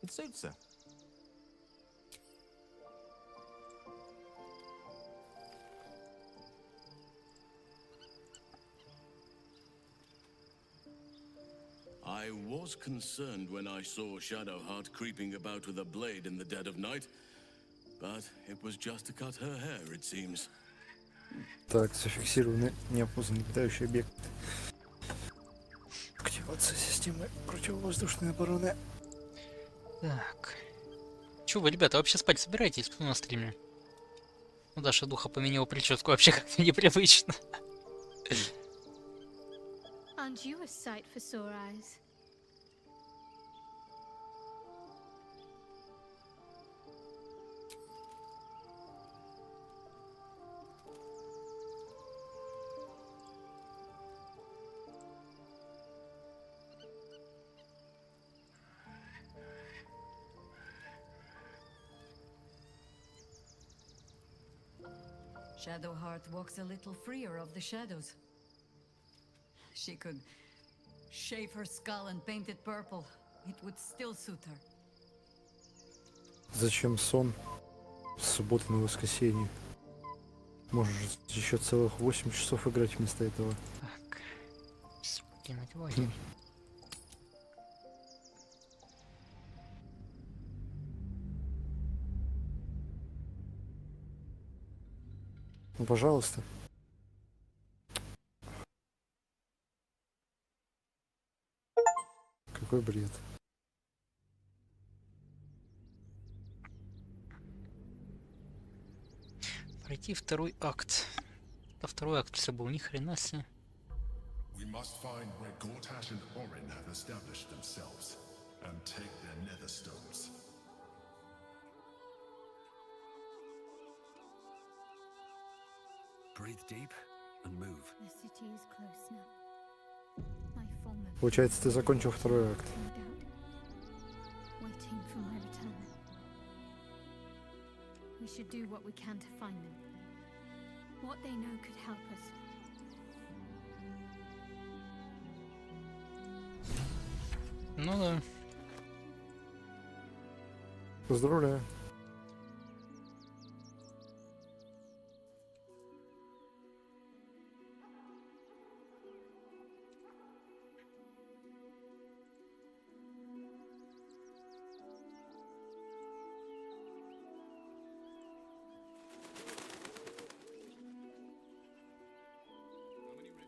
It suits her. I was concerned when I saw Shadowheart creeping about with a blade in the dead of night, but it was just to cut her hair, it seems. Так, зафиксированы неопознанные летающие объекты. Активация системы противовоздушной обороны. Так. Чё вы, ребята, вообще спать собираетесь? Кто на стриме? Ну, Даша духа поменяла прическу, вообще как-то непривычно. Aren't you a sight for sore eyes? Shadowheart walks a little freer of the shadows. She could shave her skull and paint it purple. It would still suit her. Зачем сон с субботы на воскресенье? Можешь еще целых 8 часов играть вместо этого. Так. Мотивация. Ну, пожалуйста. Какой бред. Пройти второй акт. Это второй акт все был, ни хрена себе. We must find where Gortash and Orin have established themselves and take their nether stones. Breathe deep and move. The city is close now. My former Получается, ты закончил второй акт. no doubt, waiting for my return. We should do what we can to find them. What they know could help us. Ну да. Поздравляю.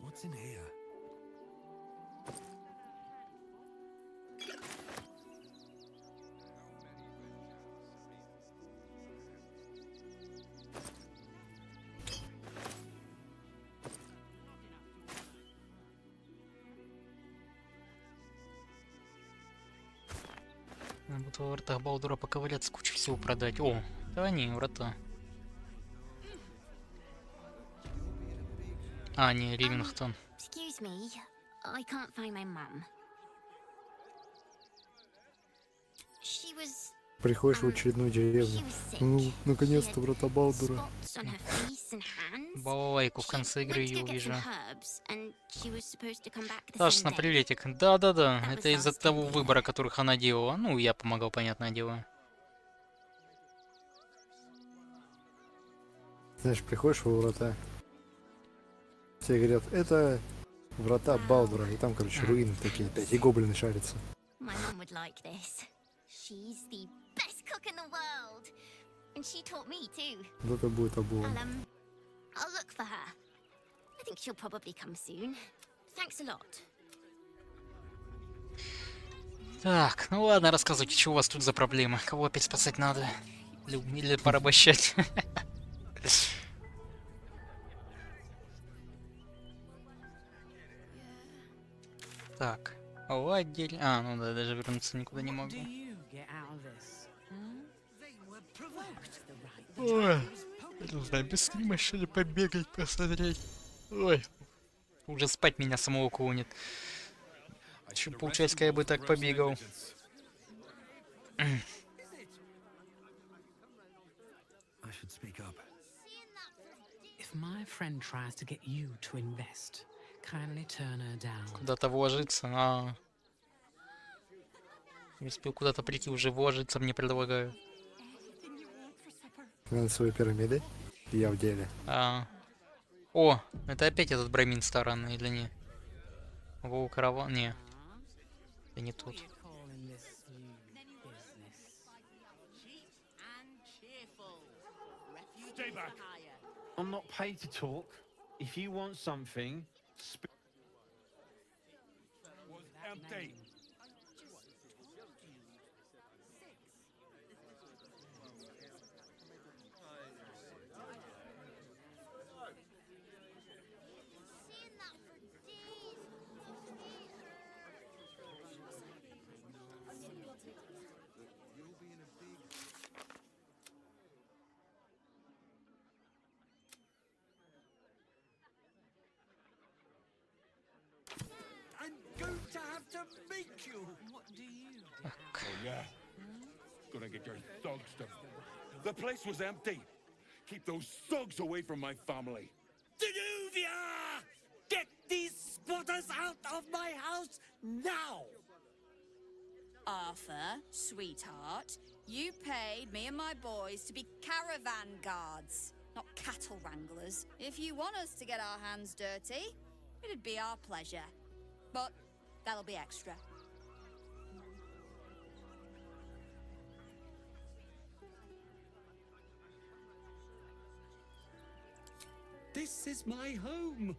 What's in here? Надо будет во вратах Балдура поковыряться, кучу всего продать. О, да не, врата. А, не, Ривингтон. Excuse me, I can't find my mum. She was Приходишь в очередную деревню. Ну, наконец-то врата Балдура. spots on her face and hands. Балалайку в конце игры ее Went to go get увижу. some herbs, and she was supposed to come back the Саш, same на day. приветик. Да-да-да, это из-за того выбора, которых она делала. Ну, я помогал, понятное дело. Знаешь, приходишь во врата. Все говорят, это врата Балдура. И там, короче, руины такие опять. И гоблины шарятся. My mum would like this. She's the best cook in the world, and she taught me too. Вот это будет облом. I'll look for her. I think she'll probably come soon. Thanks a lot. Так, ну ладно, рассказывайте, что у вас тут за проблема? Кого опять спасать надо? Или порабощать? Так, ладель. А, ну да, даже вернуться никуда не могу. Ой, не знаю, без стрима что ли побегать, посмотреть. Ой, уже спать меня самого клонит. Еще полчасика я бы так побегал. I should speak up. If my friend tries to get you to invest, kindly turn her down. Куда-то вложиться, а. Не успел куда-то прийти, уже вложиться мне предлагают. Финансовые пирамиды? Я в деле. А. О, это опять этот брамин старанный или не? Воу, караван, не. Да не тут. Stay back. I'm not paid to talk. If you want something, Was empty. I'm going to have to make you. What do you do? Oh, yeah. Gonna get your thugs to... The place was empty. Keep those thugs away from my family. Danuvia! Get these spotters out of my house now! Arthur, sweetheart, you paid me and my boys to be caravan guards, not cattle wranglers. If you want us to get our hands dirty, it'd be our pleasure. But that'll be extra. This is my home.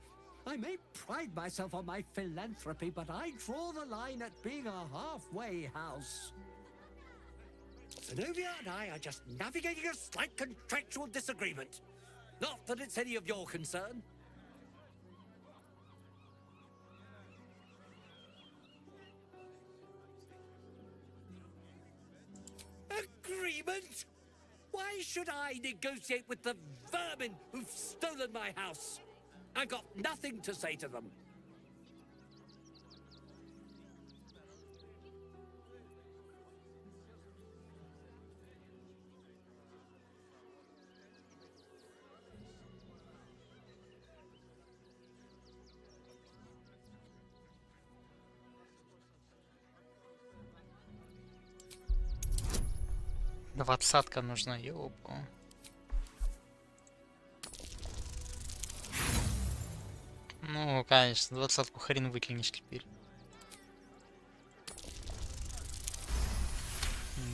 I may pride myself on my philanthropy, but I draw the line at being a halfway house. Zenobia and I are just navigating a slight contractual disagreement. Not that it's any of your concern. Agreement? Why should I negotiate with the vermin who've stolen my house? I've got nothing to say to them. Двадцатка нужна, ёпу. Ну, конечно, двадцатку хрен выкинешь теперь.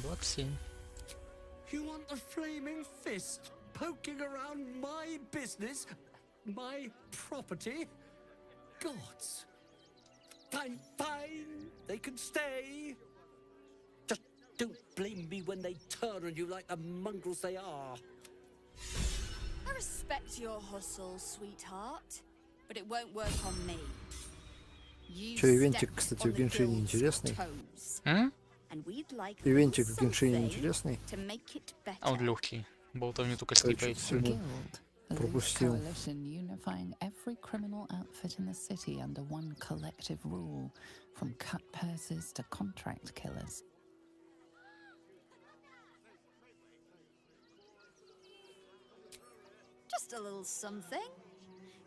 27. You want the flaming fist poking around my business, my property? Gods. Fine, fine. They can stay. Just don't blame me when they turn on you like the mongrels they are. I respect your hustle, sweetheart, but it won't work on me. Че, ивентик, кстати, в Геншине интересный. Ивентик в Геншине интересный. А он легкий. Болтовню только скипается. Пропустил. Coalition unifying every criminal outfit in the city under one collective rule, from cut purses to contract killers. Just a little something.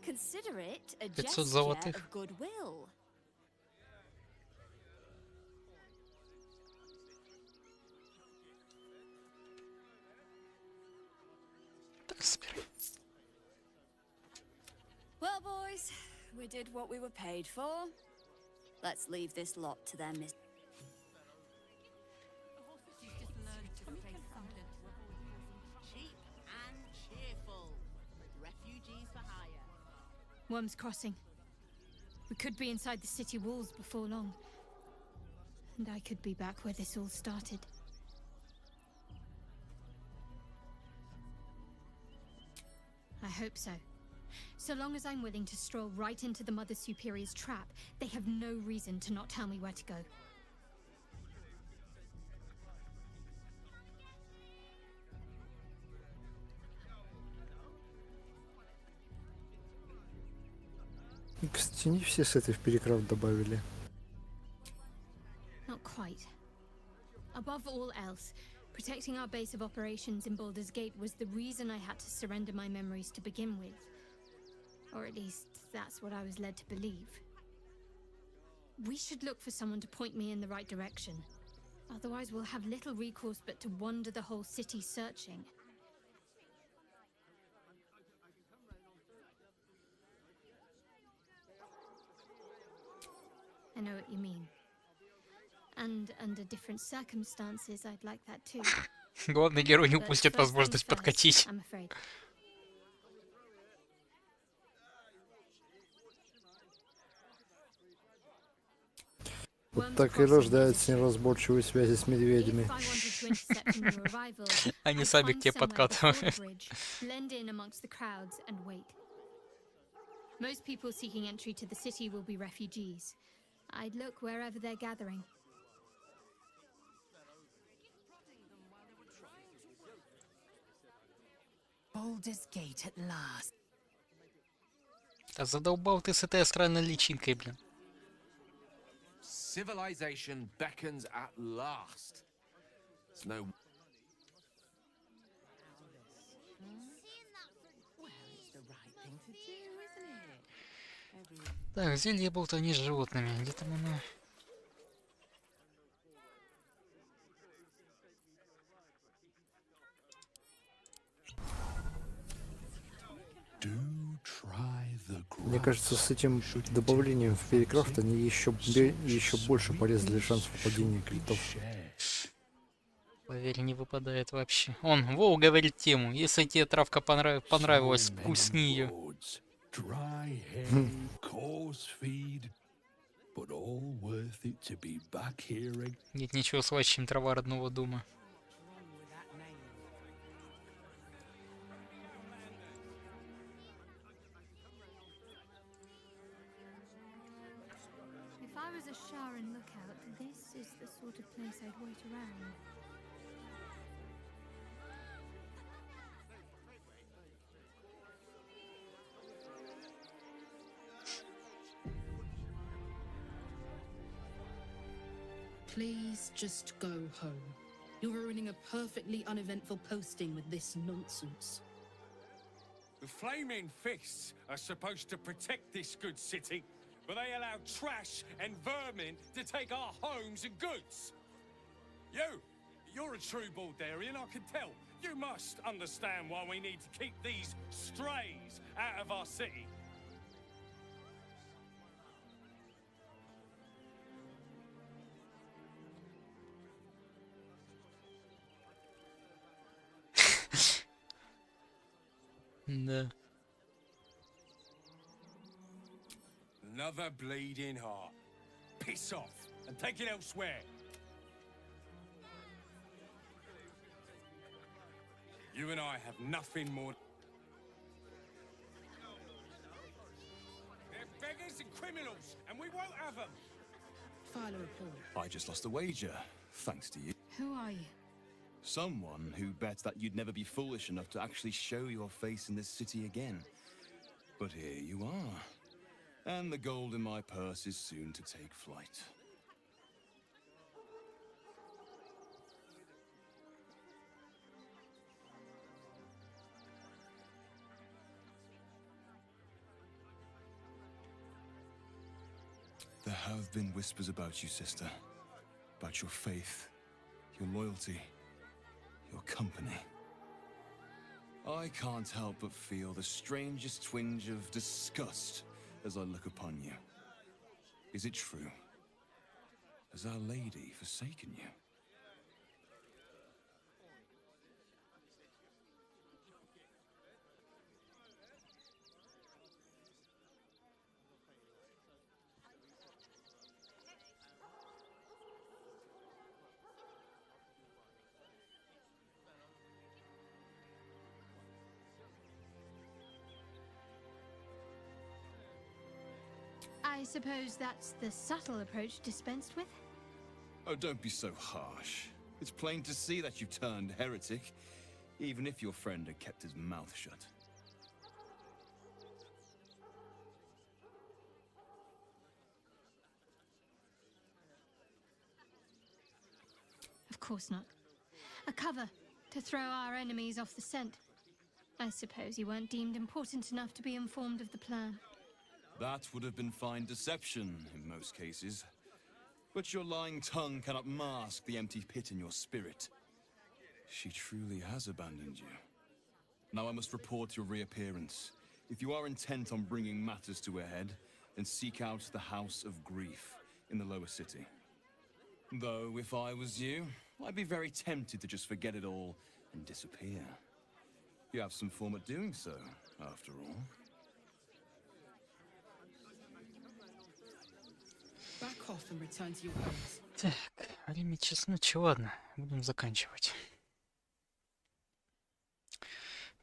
Consider it a 500 gesture золотых. of goodwill. Well, boys, we did what we were paid for. Let's leave this lot to their mis- Cheap and cheerful. Refugees for hire. Worm's Crossing. We could be inside the city walls before long. And I could be back where this all started. I hope so. So long as I'm willing to stroll right into the Mother Superior's trap, they have no reason to not tell me where to go. Кстати, не все с этой в перекрафт добавили. Not quite. Above all else, protecting our base of operations in Baldur's Gate was the reason I had to surrender my memories to begin with. Or at least, that's what I was led to believe. We should look for someone to point me in the right direction. Otherwise, we'll have little recourse but to wander the whole city searching. I know what you mean. And under different circumstances, I'd like that too. Главный герой не But упустит first возможность things first, подкатить. I'm afraid. Вот так и рождаются неразборчивые связи с медведями. If I wanted to intercept on your arrival, Они I'd сами к find тебе somewhere before the подкатывают. bridge, blend in amongst the crowds and wait. Most people seeking entry to the city will be refugees. I'd look wherever they're gathering. Baldur's Gate at last. Да задолбал ты с этой астральной личинкой, блин. Civilization beckons at last. It's no. Так, зелье болтани с животными. Где там оно? Мне кажется, с этим добавлением в перекрафт они еще больше порезали шанс выпадения критов. Поверь, не выпадает вообще. Он, Воу, говорит тему. Если тебе травка понравилась, вкусни ее. Нет ничего слаще, чем трава родного дома. If I was a Sharon lookout, this is the sort of place I'd wait around. Please just go home. You're ruining a perfectly uneventful posting with this nonsense. The Flaming Fists are supposed to protect this good city, but they allow trash and vermin to take our homes and goods. You're a true Baldurian, I can tell. You must understand why we need to keep these strays out of our city. Да. Another bleeding heart. Piss off and take it elsewhere. You and I have nothing more. They're beggars and criminals, and we won't have them. File a report. I just lost a wager, thanks to you. Who are you? Someone who bet that you'd never be foolish enough to actually show your face in this city again. But here you are. And the gold in my purse is soon to take flight. There have been whispers about you, sister. About your faith, your loyalty, your company. I can't help but feel the strangest twinge of disgust as I look upon you. Is it true? Has Our Lady forsaken you? I suppose that's the subtle approach dispensed with? Oh, don't be so harsh. It's plain to see that you've turned heretic, even if your friend had kept his mouth shut. Of course not. A cover to throw our enemies off the scent. I suppose you weren't deemed important enough to be informed of the plan. That would have been fine deception in most cases. But your lying tongue cannot mask the empty pit in your spirit. She truly has abandoned you. Now I must report your reappearance. If you are intent on bringing matters to a head, then seek out the House of Grief in the lower city. Though, if I was you, I'd be very tempted to just forget it all and disappear. You have some form of doing so, after all. Back off and return to your homes. Так, время чесночи, ладно, будем заканчивать.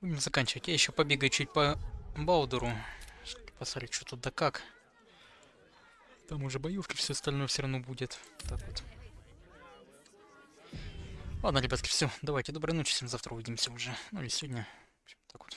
Будем заканчивать. Я еще побегаю чуть по Балдуру. Посмотреть, что тут да как. Там уже боевка, все остальное все равно будет. Так вот. Ладно, ребятки, все. Давайте, доброй ночи, всем завтра увидимся уже. Ну или сегодня. Так вот.